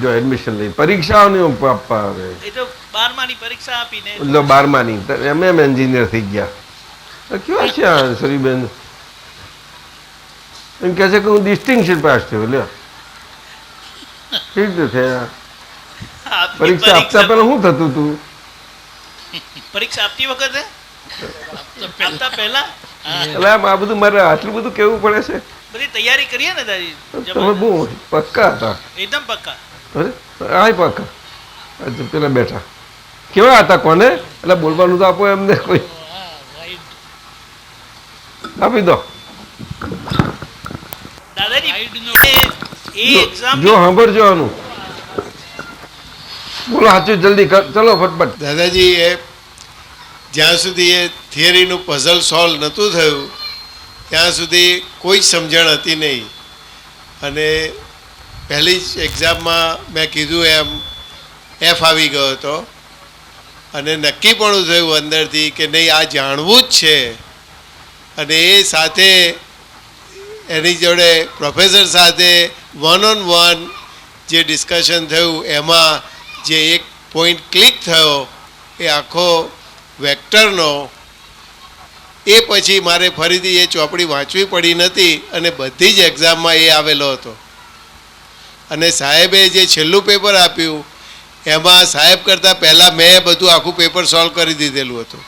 જો એડમિશન લઈ પરીક્ષાઓની આપવા આવે. એ તો 12માની પરીક્ષા આપીને એટલે 12માની MM એન્જિનિયર થઈ ગયા. કેવા છે આ સરીબેન? એમ કહે છે કે હું ડિસ્ટિંક્શન પાસ થયો. લ્યો કેવી રીતે થયા? પરીક્ષા આપતા પહેલા શું થતું હતું? પરીક્ષા આપતી વખતે આપતા પહેલા એટલે આમ આ બધું મારે આટલું બધું કેવું પડે છે? બધી તૈયારી કરીએ ને દાદી. તમે બહુ પક્કા હતા. એકદમ પક્કા. અરે આ પક્કા. અચ્છા, પેલા બેઠા કેવા હતા? કોને? એટલે બોલવાનું તો આપો એમને. કોઈ આપી દો. દાદાજી એ એક્ઝામ જો સાંભળજો આનું. બોલો સાચું જલ્દી કર. ચલો ફટફટ. દાદાજી એ જ્યાં સુધી એ થિયરીનું પઝલ સોલ્વ નહોતું થયું ત્યાં સુધી કોઈ જ સમજણ હતી નહીં. અને પહેલી જ એક્ઝામમાં મેં કીધું એમ F આવી ગયો હતો. અને નક્કી પણ થયું અંદરથી કે નહીં આ જાણવું જ છે. અને એ સાથે એની જોડે પ્રોફેસર સાથે 1-on-1 જે ડિસ્કશન થયું એમાં જે એક પોઈન્ટ ક્લિક થયો એ આખો વેક્ટરનો, એ પછી મારે ફરીથી એ ચોપડી વાંચવી પડી નથી અને બધી જ એક્ઝામમાં એ આવેલો હતો. અને સાહેબે જે છેલ્લું પેપર આપ્યું એમાં સાહેબ કરતાં પહેલાં મેં બધું આખું પેપર સોલ્વ કરી દીધેલું હતું.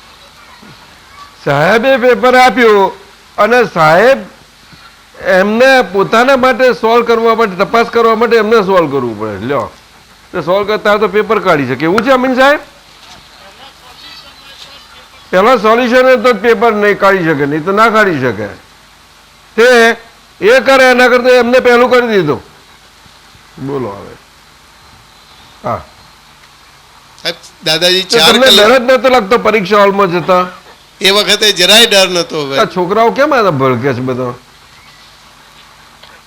સાહેબે પેપર આપ્યું અને સાહેબ એમને પોતાના માટે સોલ્વ કરવા માટે તપાસ કરવા માટે એમને સોલ્વ કરવું પડે. લ્યો તો સોલ્વ કરતા હોય તો પેપર કાઢી શકે એવું છે અમીન સાહેબ? પેલા સોલ્યુશન તો પેપર નહીં કાઢી શકે, નહીં તો ના કાઢી શકે. તે એ કરે એના કરતા એમને પહેલું કરી દીધું. બોલો હવે હા દાદાજી તો 4 તમને કલાક ડર જ નતો લાગતો પરીક્ષા હોલમાં જતા? એ વખતે જરાય ડર નતો. હવે આ છોકરાઓ કેમ આને ભડકે છે બધા?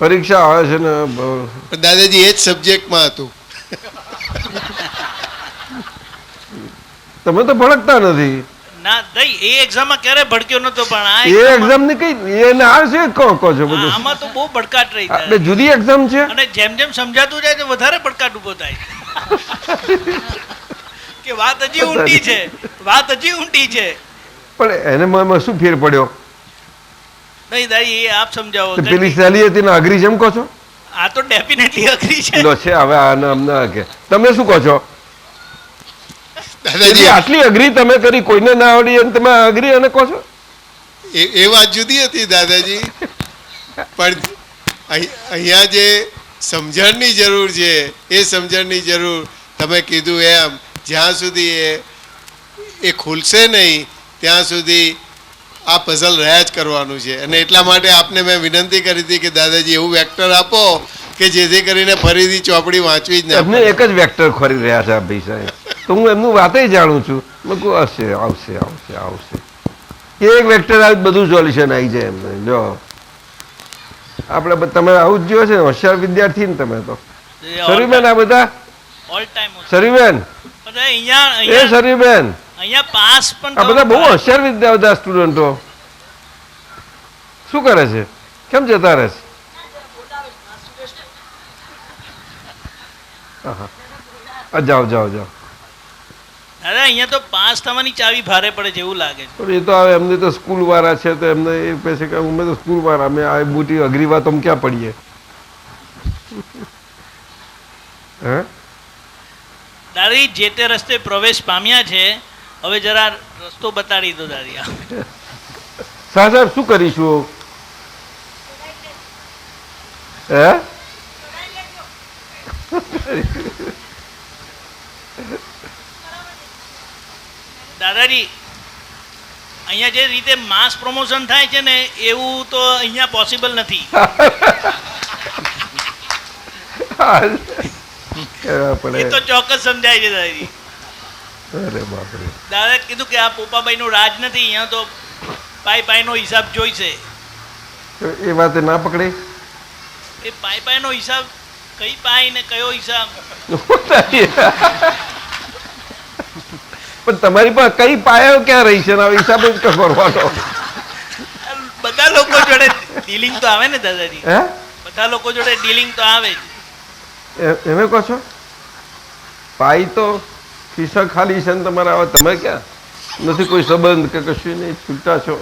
પરીક્ષા આવે છે ને પણ દાદાજી એ જ સબ્જેક્ટમાં હતું. તમે તો ભડકતા નથી. ના દઈ એ એક્ઝામમાં ક્યારે ભડક્યો નતો, પણ આ એ એક્ઝામ ની કઈ એને આવે છે કહો છો બધું? આમાં તો બહુ ભડકાટ રહી બે જાય. જુદી એક્ઝામ છે. અને જેમ જેમ સમજાતું જાય તો વધારે ભડકાટ ઉભો થાય કે વાત હજી ઊંડી છે, વાત હજી ઊંડી છે. પણ એને માં શું ફેર પડ્યો? નહીં દાદી એ આપ સમજાવો. તો પેલી સહેલી હતી ને અઘરી જેમ કહો છો? આ તો ડેફિનેટલી અઘરી છે. લો છે હવે આને અમને કે તમે શું કહો છો? દાદાજી આટલી અઘરી તમે કરી, કોઈને ના આવડી અને તમે અઘરી અને કહો છો? એ વાત જુદી હતી દાદાજી. પણ અહીંયા જે સમજણની જરૂર છે એ સમજણની જરૂર તમે કીધું એમ જ્યાં સુધી એ ખુલશે નહીં ત્યાં સુધી આ પઝલ રહ્યા જ કરવાનું છે. અને એટલા માટે આપને મેં વિનંતી કરી હતી કે દાદાજી એવું વેક્ટર આપો કે જેથી કરીને ફરીથી ચોપડી વાંચવી જ ના એમને એક જ વેક્ટર ખોરી રહ્યા છે આ ભાઈ સાહેબ. તો હું એમનું વાતે જાણું છું. મેં કહું હશે, આવશે આવશે આવશે. એક વેક્ટર આવી બધું સોલ્યુશન આવી જાય એમને. જો આપણે તમે આવું જ જોયો છે ને, હોશિયાર વિદ્યાર્થી ને તમે તો. સરીબેન આ બધા ઓલ ટાઈમ સરીબેન અહીંયા એ સરીબેન અહીંયા પાસ પણ આ બધા બહુ હોશિયાર વિદ્યા સ્ટુડન્ટો શું કરે છે? કેમ જતા રહે છે? જાઓ જાઓ જાઓ. દાદા અહીંયા તો પાસ થવાની ચાવી ભારે પડે છે એવું લાગે છે. પણ એ તો હવે એમને તો સ્કૂલ વાળા છે તો એમને એ કહે છે કે અમે તો સ્કૂલ વાળા, અમે આ મોટી અઘરી વાત અમે ક્યાં પડીએ? હે દાદી જે તે રસ્તે પ્રવેશ પામ્યા છે, હવે જરા રસ્તો બતાડી દો દાદી. સાહેબ શું કરીશું? હે દાદાજી અહીંયા જે રીતે માસ પ્રમોશન થાય છે ને એવું તો અહીંયા પોસિબલ નથી. એ તો ચોક્કસ સમજાય છે દાદાજી. અરે બાપરે. દાદા કીધું કે આ પોપાભાઈ નું રાજ નથી, અહીંયા તો પાઈ નો હિસાબ જોઈશે. એ વાતે ના પકડે. એ પાઈ નો હિસાબ કઈ પાઈ ને કયો હિસાબ? પણ તમારી પાસે કઈ પાયો ક્યાં રહી છે હિસાબ જ કરવાનો? બધા લોકો જોડે ડીલિંગ તો આવે ને દાદાજી. હે બધા લોકો જોડે ડીલિંગ તો આવે જ. એમે કહો છો પાઈ તો ખિસ્સા ખાલી છે ને તમારા આવે, તમે ક્યાં નથી કોઈ સંબંધ કે કશું નહીં, છૂટા છો.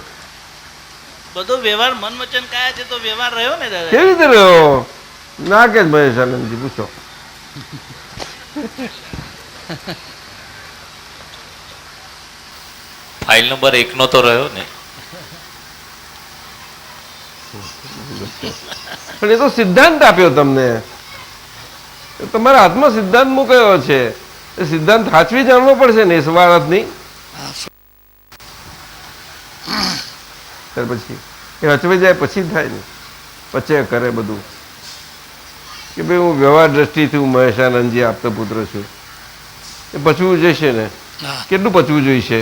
બધો વ્યવહાર મન વચન કાયા છે તો વ્યવહાર રહ્યો ને દાદા. કેવી રીતે રહ્યો? ના કે મહેશ આનંદજી પૂછો. ફાઇલ નંબર 1 નો તો રહ્યો ને. પણ એ તો સિદ્ધાંત આપ્યો તમને, તમારા હાથમાં સિદ્ધાંત મૂકાયો છે. એ સિદ્ધાંત સાચવી જાણવો પડશે ને, એ સવાર જ નહીં. ત્યાર પછી એ હચવી જાય પછી થાય ને, પછી કરે બધું કે ભાઈ હું વ્યવહાર દ્રષ્ટિથી હું મહેશ આનંદજી આપતો પુત્ર છું. એ પચવું જશે ને, કેટલું પચવું જોઈશે?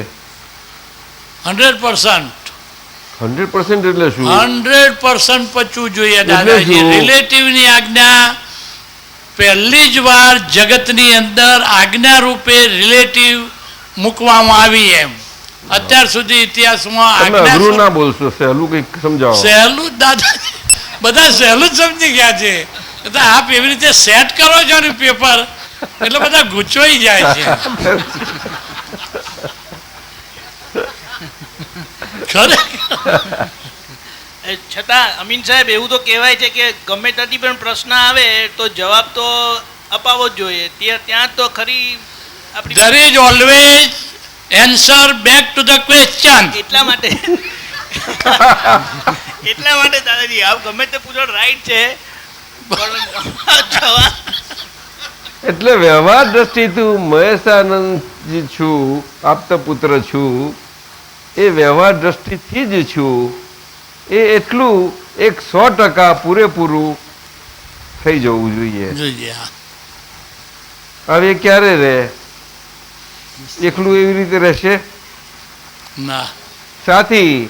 100% 100% એટલે શું? 100% પચવું જોઈએ દાદાજી. રિલેટિવની આજ્ઞા પહેલી જ વાર જગતની અંદર આજ્ઞા રૂપે રિલેટિવ મૂકવામાં આવી. એમ અત્યાર સુધી ઇતિહાસમાં તમે અઘરું ના બોલશો, સહેલું કંઈક સમજાવો. સહેલું દાદા બધા સહેલું જ સમજી ગયા છે. તો આપ એવી રીતે સેટ કરો છો ને પેપર, એટલે બધા ગૂંચવાઈ જાય છે. છતાં અમીન સાહેબ એવું તો કહેવાય છે કે ગમે ત્યાંથી પણ પ્રશ્ન આવે તો જવાબ તો અપાવવો જ જોઈએ. ત્યાં તો ખરી આપણી there is always answer back to the question. એટલા માટે દાદાજી આપ ગમે તે પૂછો રાઈટ છે, પણ જવાબ એટલે વ્યવહાર દ્રષ્ટિથી હું મહેશ આનંદજી છું, આપતા પુત્ર છું. એ વ્યવહાર દ્રષ્ટિથી જ છું. એ એટલું 100% પૂરેપૂરું થઈ જવું જોઈએ. હવે એ ક્યારે રહે? એકલું એવી રીતે રહેશે? ના સાથી,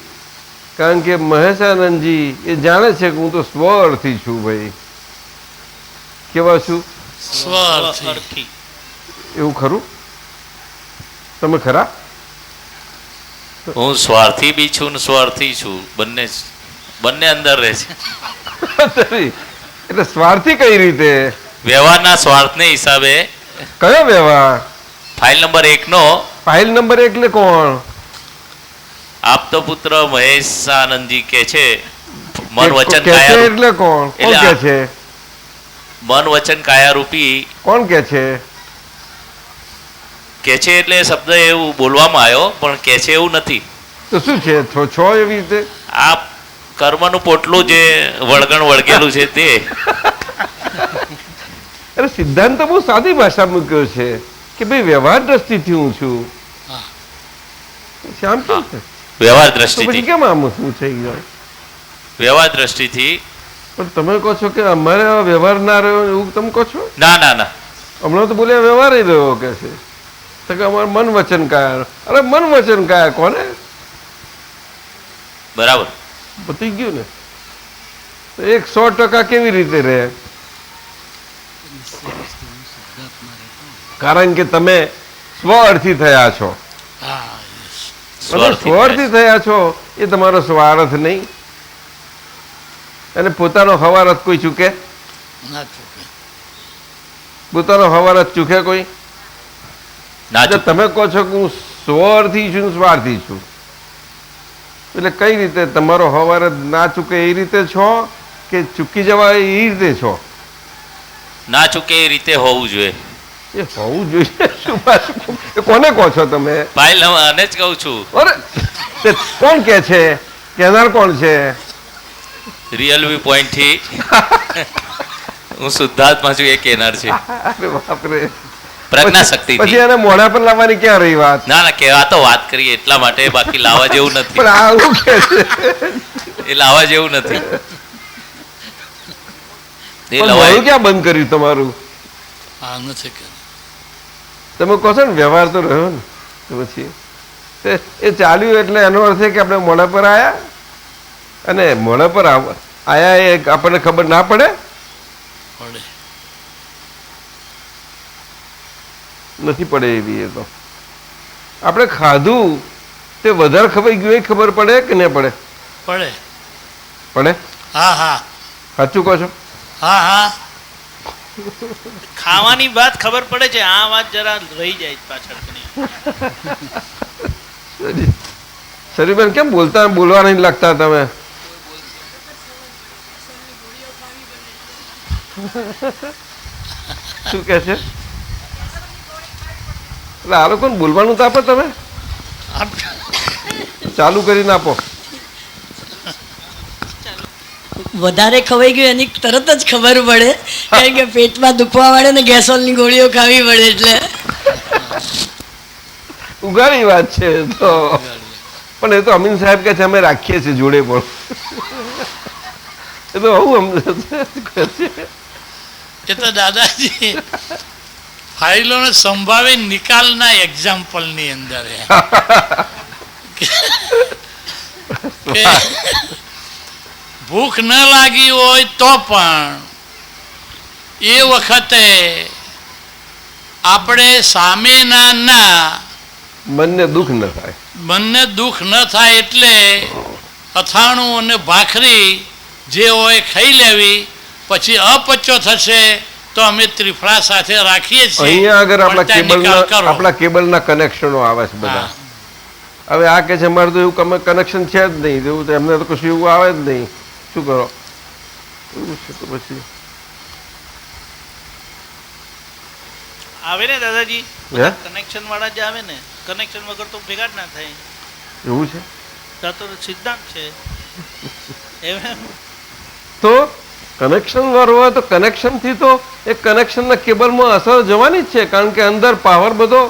કારણ કે મહેશાનંદજી એ જાણે છે કે હું તો સ્વઅર્થી છું ભાઈ. કેવા છું? સ્વઅર્થી. અર્થી. એવું ખરું? તમે ખરા? હું સ્વાર્થી બી છું ને સ્વાર્થી છું, બંને અંદર રહે છે. એટલે સ્વાર્થી કઈ રીતે? વ્યવહારના સ્વાર્થને હિસાબે. કયો વ્યવહાર? ફાઇલ નંબર 1 નો. ફાઇલ નંબર 1 એટલે કોણ? આપતો પુત્ર મહેશાનંદજી કે છે મન વચન કે છે કાયા એટલે કોણ? કોણ કે છે? મન વચન કાયા રૂપી કોણ કે છે? કે છે એટલે શબ્દ એવું બોલવામાં આવ્યો, પણ કે છે એવું નથી. તો શું છે? છો એવી રીતે? આ કર્મનું પોટલું જે વળગણ વળગેલું છે તે. અરે સિદ્ધાંત તો બહુ સાદી ભાષા મૂક્યો છે કે ભાઈ વ્યવહાર દ્રષ્ટિથી હું છું. શ્યામ કેમ છે? વ્યવહાર તો પછી દ્રષ્ટિથી. કેમ આમ શું થઈ ગયું? વ્યવહાર દ્રષ્ટિથી. પણ તમે કહો છો કે અમારે આ વ્યવહાર ના રહ્યો એવું તમે કહો છો? ના ના ના, હમણાં તો બોલ્યા વ્યવહાર રહ્યો કે છે. તો કે અમારે મન વચન કાયા. અરે મન વચન કાયા કોને? બરાબર. પતી ગયું ને. તો 100% કેવી રીતે રહે? કારણ કે તમે સ્વઅર્થી થયા છો. હા અને સ્વઅર્થી થયા છો એ તમારો સ્વાર્થ નહીં. અને પોતાનો હવારથ કોઈ ચૂકે? ના ચૂકે. પોતાનો હવારથ ચૂકે કોઈ? ના એટલે તમે કહો છો કે હું સ્વઅર્થી છું સ્વાર્થી છું, એટલે કઈ રીતે તમારો હવારથ ના ચૂકે એ રીતે છો કે ચૂકી જવાય એ રીતે છો? ના ચૂકે એ રીતે હોવું જોઈએ. એ હોવું જોઈએ શું પાછું? એ કોને કહો છો તમે? ફાઇલ આને જ કહું છું. અરે તે કોણ કે છે? કહેનાર કોણ છે? રિયલ વ્યૂ પોઈન્ટ થી હું શુદ્ધાત્મા છું એ કહેનાર છે. અરે બાપરે. પ્રજ્ઞા શક્તિ પછી એને મોઢા પર લાવવાની ક્યાં રહી વાત? ના ના, કેવા તો વાત કરીએ એટલા માટે, બાકી લાવવા જેવું નથી. પણ આવું કે છે એ લાવવા જેવું નથી. એ પણ લવાય. મોઢું ક્યાં બંધ કર્યું તમારું? હા નથી કે તમે કહો છો ને વ્યવહાર તો રહ્યો ને, તો પછી એ ચાલ્યું એટલે એનો અર્થ છે કે આપણે મોઢા પર આવ્યા, અને મોઢા પર આયા એ આપણને ખબર ના પડે? પડે. નથી પડે એવી. એ તો આપણે ખાધું તે વધારે ખવાઈ ગયું એ ખબર પડે કે ન પડે? પડે. પડે. હા હા સાચું કહો છો? હા હા ખાવાની વાત ખબર પડે છે, આ વાત જરા રહી જાય છે પાછળ ઘણી. શરીરબેન કેમ બોલવા નહીં લાગતા તમે? શું કે છે? એટલે આ લોકોને બોલવાનું તો આપો તમે, ચાલુ કરીને આપો. વધારે ખવાઈ ગયું એની તરત જ ખબર પડે, કારણ કે પેટમાં દુખવા મળે ને ગેસોલની ગોળીઓ ખાવી પડે એટલે. ઉગાડી વાત છે તો. પણ એ તો અમીન સાહેબ કે છે અમે રાખીએ છીએ જોડે પણ. એ તો આવું એ તો દાદાજી ફાઇલોને સંભાવે નિકાલના એક્ઝામ્પલની અંદર કે ભૂખ ન લાગી હોય તો પણ એ વખતે આપણે સામેના ના મનને દુઃખ ન થાય. મનને દુઃખ ન થાય એટલે અથાણું અને ભાખરી જે હોય ખાઈ લેવી, પછી અપચો થશે તો અમે ત્રિફળા સાથે રાખીએ છીએ. અહીંયા આગળ પણ ત્યાં નિકાલ કરો. આપણા કેબલના કનેક્શનો આવે છે બધા. હવે આ કે છે અમારે તો એવું કનેક્શન છે જ નહીં, એવું તો એમને તો કશું એવું આવે જ નહીં. શું કરો? એવું છે તો પછી આવે ને દાદાજી, હે? કનેક્શન વાળા જે આવે ને, કનેક્શન વગર તો ભેગા જ ના થાય. એવું છે તો સિદ્ધાંત છે એમ. તો કનેક્શન વાળું હોય તો કનેક્શન થી તો એ કનેક્શનના કેબલમાં અસર જવાની જ છે, કારણ કે અંદર પાવર બધો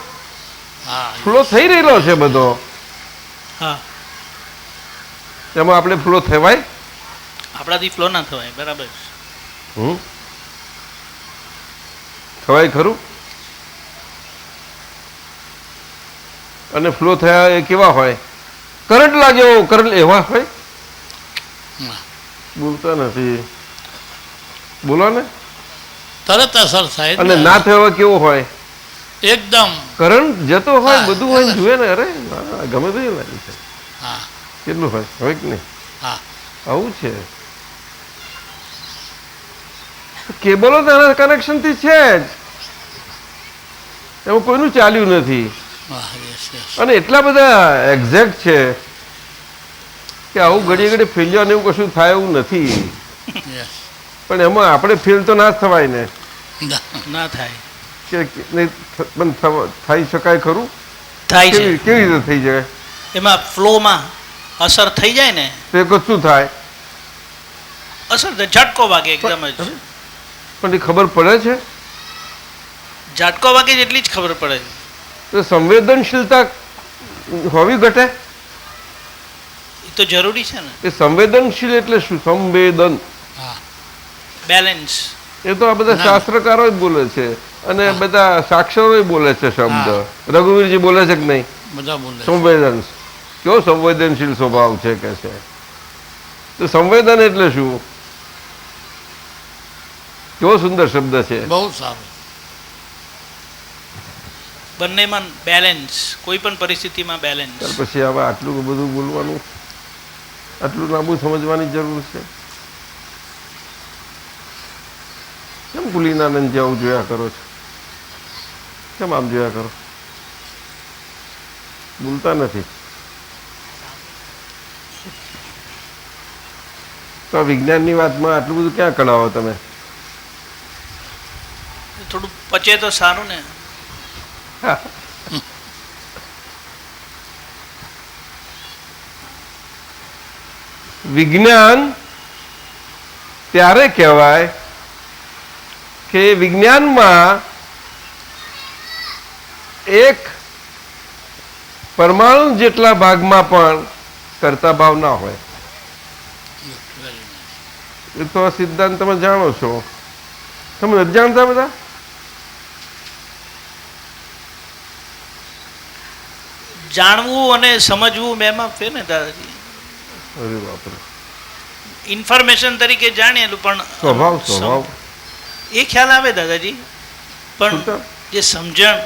હા ફ્લો થઈ રહેલો છે બધો. હા, એમાં આપણે ફ્લો થવાય? આપણાથી ફ્લો ના થવાય. બરાબર. થવાય ખરું? અને ફ્લો થયા એ કેવા હોય? કરંટ લાગ્યો, કરંટ એવા હોય? બોલતા નથી, બોલો ને. તરત અસર થાય અને ના થયો કેવો હોય? એકદમ કરંટ જતો હોય, હા, બધું હોય, જુએ ને. અરે વાહ, ગમે તે લાગે છે. હા કેટલું હોય? હોય કે નહીં? હા આવું છે. કેબલો તો એના કનેક્શનથી છે જ, એમાં કોઈનું ચાલ્યું નથી. વાહ, yes, yes. અને એટલા બધા એક્ઝેક્ટ છે કે આવું ઘડી ઘડી ફેલ્યો ને એવું કશું થાય એવું નથી. Yes. પણ એમાં આપણે ફેલ તો ના જ થવાય ને, ના થાય. કે નહીં પણ થઈ શકાય ખરું? થાય છે કેવી રીતે થઈ જાય? એમાં ફ્લોમાં અસર થઈ જાય ને, તો એ કશું થાય અસર થાય, ઝટકો વાગે એકદમ જ. પણ એ ખબર પડે છે? ઝટકો વાગે જેટલી જ ખબર પડે છે. તો સંવેદનશીલતા હોવી ઘટે? એ તો જરૂરી છે ને. એ સંવેદનશીલ એટલે શું? સંવેદન બેલેન્સ. એ તો આ બધા શાસ્ત્રકારો જ બોલે છે અને બધા સાક્ષરો બોલે છે શબ્દ. રઘુવીરજી બોલે છે કે નહીં? બધા બોલે સંવેદન કેવો સંવેદનશીલ સ્વભાવ છે કે છે. તો સંવેદન એટલે શું? કેવો સુંદર શબ્દ છે. બહુ સારું. બંનેમાં બેલેન્સ, કોઈ પણ પરિસ્થિતિમાં બેલેન્સ. ત્યાર પછી હવે આટલું બધું બોલવાનું, આટલું લાંબુ સમજવાની જરૂર છે? કેમ પુલિનાનંદજી આવું જોયા કરો છો? કેમ આમ જોયા કરો? બોલતા નથી. તો વિજ્ઞાનની વાતમાં આટલું બધું ક્યાં કળાવો તમે? થોડું પચે તો સારું ને. વિજ્ઞાન ત્યારે કહેવાય કે વિજ્ઞાનમાં એક પરમાણુ જેટલા ભાગમાં પણ કરતા ભાવ ના હોય. એ તો આ સિદ્ધાંત તમે જાણો છો. તમે નથી જાણતા બધા? જાણવું અને સમજવું બેમાં ફેર ને દાદાજી. અરે બાપરે, ઇન્ફોર્મેશન તરીકે જાણેલું પણ સ્વભાવ સ્વભાવ એ ખ્યાલ આવે દાદાજી, પણ જે સમજણ.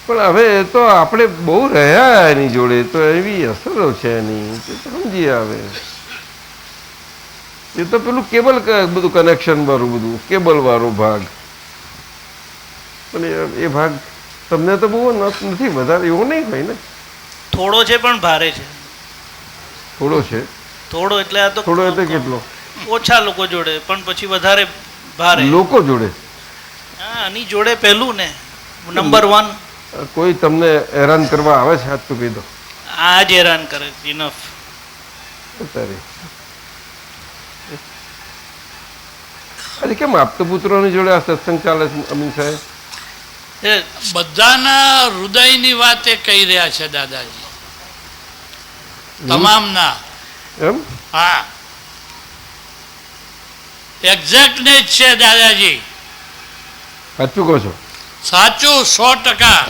પણ હવે એ તો આપણે બહુ રહ્યા એની જોડે, તો એવી અસરો છે એની, તે તો સમજી આવે. એ તો પેલું કેબલ બધું કનેક્શન વાળું બધું કેબલ વાળો ભાગ, પણ એ ભાગ તમને તો બહુ નથી, વધારે એવું નહીં હોય ને. થોડો છે પણ ભારે છે. થોડો છે? થોડો એટલે આ તો થોડો એટલે કેટલો? ઓછા લોકો જોડે પણ પછી વધારે ભારે લોકો જોડે. હા, આની જોડે પહેલું ને નંબર 1. કોઈ તમને હેરાન કરવા આવે છે? હાથ તો કહી દો. આ જ હેરાન કરે. ઇનફ. તારી આજે કેમ આપતો પુત્રોની જોડે આ સત્સંગ ચાલે છે અમીન સાહેબ? બધાના હૃદયની વાત એ કહી રહ્યા છે દાદાજી, તમામના. એમ? હા, એક્ઝેક્ટનેસ છે દાદાજી. સાચું કહો છો? સાચું, 100%.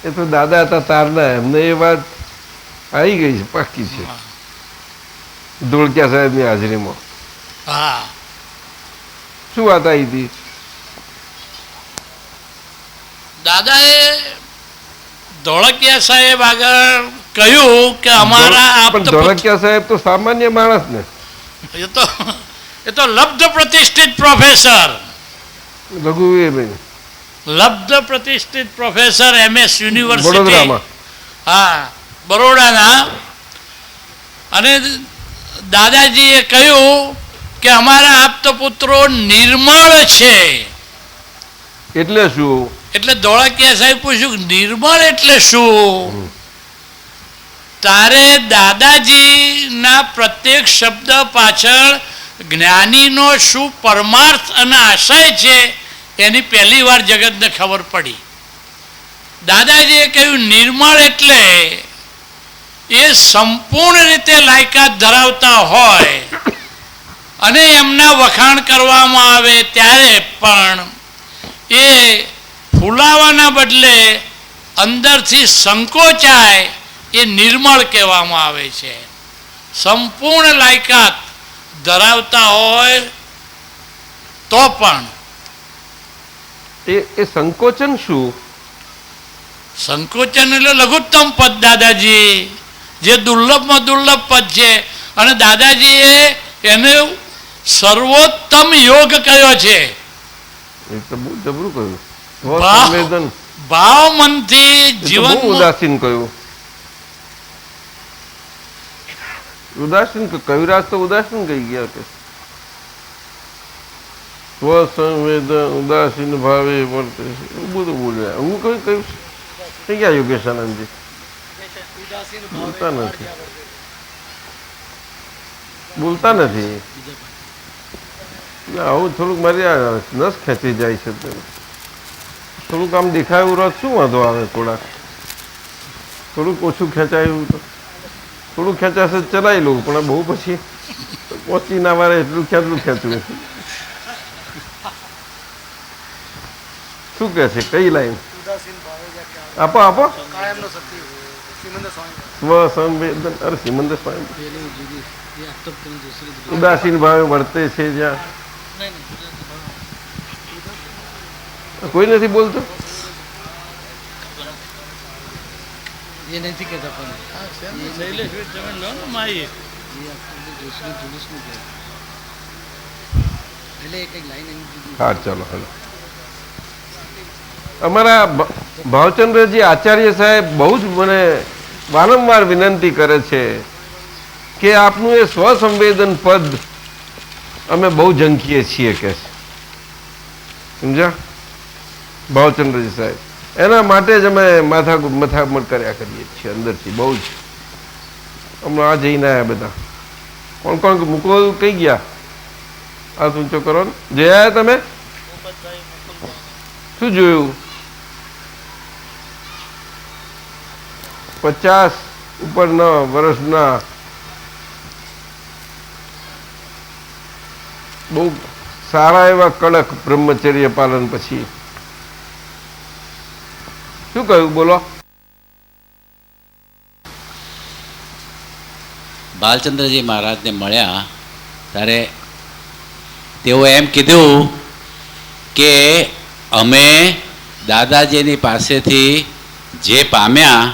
એ તો દાદા હતા તારના, એમને એ વાત આવી ગઈ છે, પાકી છે. ધોળકિયા સાહેબની હાજરીમાં હા, શું વાત આવી હતી? દાદાએ ધોળકિયા સાહેબ આગળ કહ્યું કે અમારા પણ ધોળકિયા સાહેબ તો સામાન્ય માણસ ને, એ તો લબ્ધ પ્રતિષ્ઠિત પ્રોફેસર, રઘુવીરભાઈ લબ્ધ પ્રતિષ્ઠિત પ્રોફેસર MS યુનિવર્સિટી, વડોદરામાં. હા, બરોડાના. અને દાદાજીએ કહ્યું કે અમારા આપતપુત્રો નિર્મળ છે. એટલે શું? એટલે ધોળકિયા સાહેબ પૂછ્યું નિર્મળ એટલે શું? તારે દાદાજીના પ્રત્યેક શબ્દ પાછળ જ્ઞાનીનો શું પરમાર્થ અને આશય છે એની પહેલી વાર જગતને ખબર પડી. દાદાજીએ કહ્યું નિર્મળ એટલે એ સંપૂર્ણ રીતે લાયકાત ધરાવતા હોય અને એમના વખાણ કરવામાં આવે ત્યારે પણ એ ફૂલાવાના બદલે અંદરથી સંકોચાય એ નિર્મળ કહેવામાં આવે છે. સંપૂર્ણ લાયકાત ધરાવતા હોય તો પણ એ સંકોચન શું? સંકોચન એટલે લઘુત્તમ પદ દાદાજી, જે દુર્લભમાં દુર્લભ પદ છે, અને દાદાજીએ એને સર્વોત્તમ યોગ કયો છે. એ તો બહુ જબરું કહ્યું. ભાવ- સ્વસંવેદન ભાવ મનથી એ તો બહુ જીવન ઉદાસીન કહ્યું. ઉદાસીન કવિરાજ તો ઉદાસીન કહી ગયા કે સ્વસંવેદન ઉદાસીન ભાવે વર્તે છે. એવું બધું બોલ્યા. હું કઈ કહ્યું થઈ ગયા યોગેશ આનંદજી? બોલતા નથી. આવું થોડુંક મારી આ નસ ખેંચી જાય છે. થોડુંક આમ દેખાય એવું રસ શું વાંધો આવે? થોડુંક ઓછું ખેંચાયું તો થોડું ખેંચાશે ચલાવી લઉં, પણ બહુ પછી પહોંચી ના વારે એટલું કેટલું ખેંચવું? શું કે છે? કઈ લાઈન આપો આપો. સ્વસંવેદન. અરે સિમંદર સ્વામી ઉદાસીન ભાવે વર્તે છે જ્યાં કોઈ નથી બોલતો. એ નથી કહેતા પણ એટલે એક લાઈન એની જુદી. હા ચાલો હાલો. અમારા ભાવચંદ્રજી આચાર્ય સાહેબ બહુ જ મને વારંવાર વિનંતી કરે છે કે આપનું એ સ્વસંવેદન પદ અમે બહુ ઝંખીએ છીએ કે છે. સમજ્યા? ભાવચંદ્રજી સાહેબ એના માટે જ અમે મથામણ કર્યા કરીએ છીએ અંદરથી બહુ જ. હમણાં આ જઈને આવ્યા બધા. કોણ કોણ મૂકો કઈ ગયા? આ ઊંચો કરો ને. જઈ આવ્યા તમે? શું જોયું? 50 ઉપરના વર્ષના બહુ સારા એવા કડક બ્રહ્મચર્ય પાલન પછી શું કહ્યું? બોલો. બાલચંદ્રજી મહારાજને મળ્યા ત્યારે તેઓ એમ કીધું કે અમે દાદાજીની પાસેથી જે પામ્યા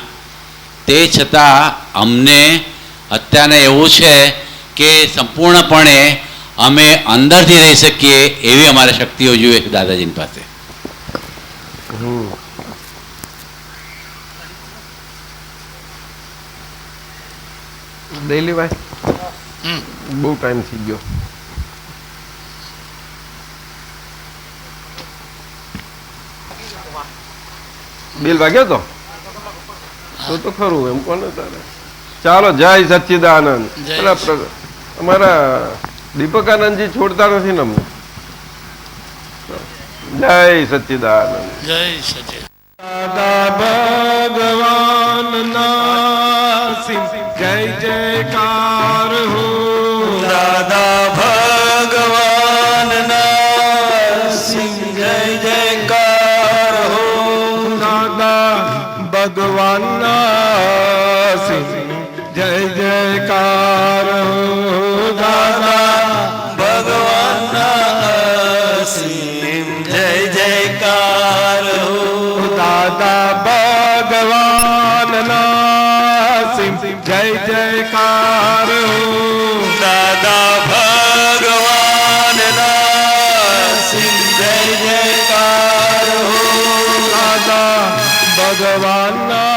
તે છતાં અમને અત્યારે એવું છે કે સંપૂર્ણપણે અમે અંદરથી રહી શકીએ એવી અમારે શક્તિઓ જોઈએ છે દાદાજીની પાસે. ડેલી ભાઈ બહુ ટાઈમ થઈ ગયો. બેલ વાગ્યો તો ખરું એમ કોને તારે. ચાલો જય સચ્ચિદાનંદ. પેલા અમારા દીપકાનંદજી છોડતા નથી ને અમને. જય સચ્ચિદાનંદ. જય સચિન. દાદા ભગવાન ના જય જયકાર હો. દાદા ભગવાન ના જય જયકાર હો. દાદા ભગવાન ના જય જયકાર હો. દાદા ભગવાન ના જય જયકાર હો. દાદા ભગવાન ના જય જયકાર હો. દાદા ભગવાન ના જય જયકાર હો. દાદા ભગવાન ના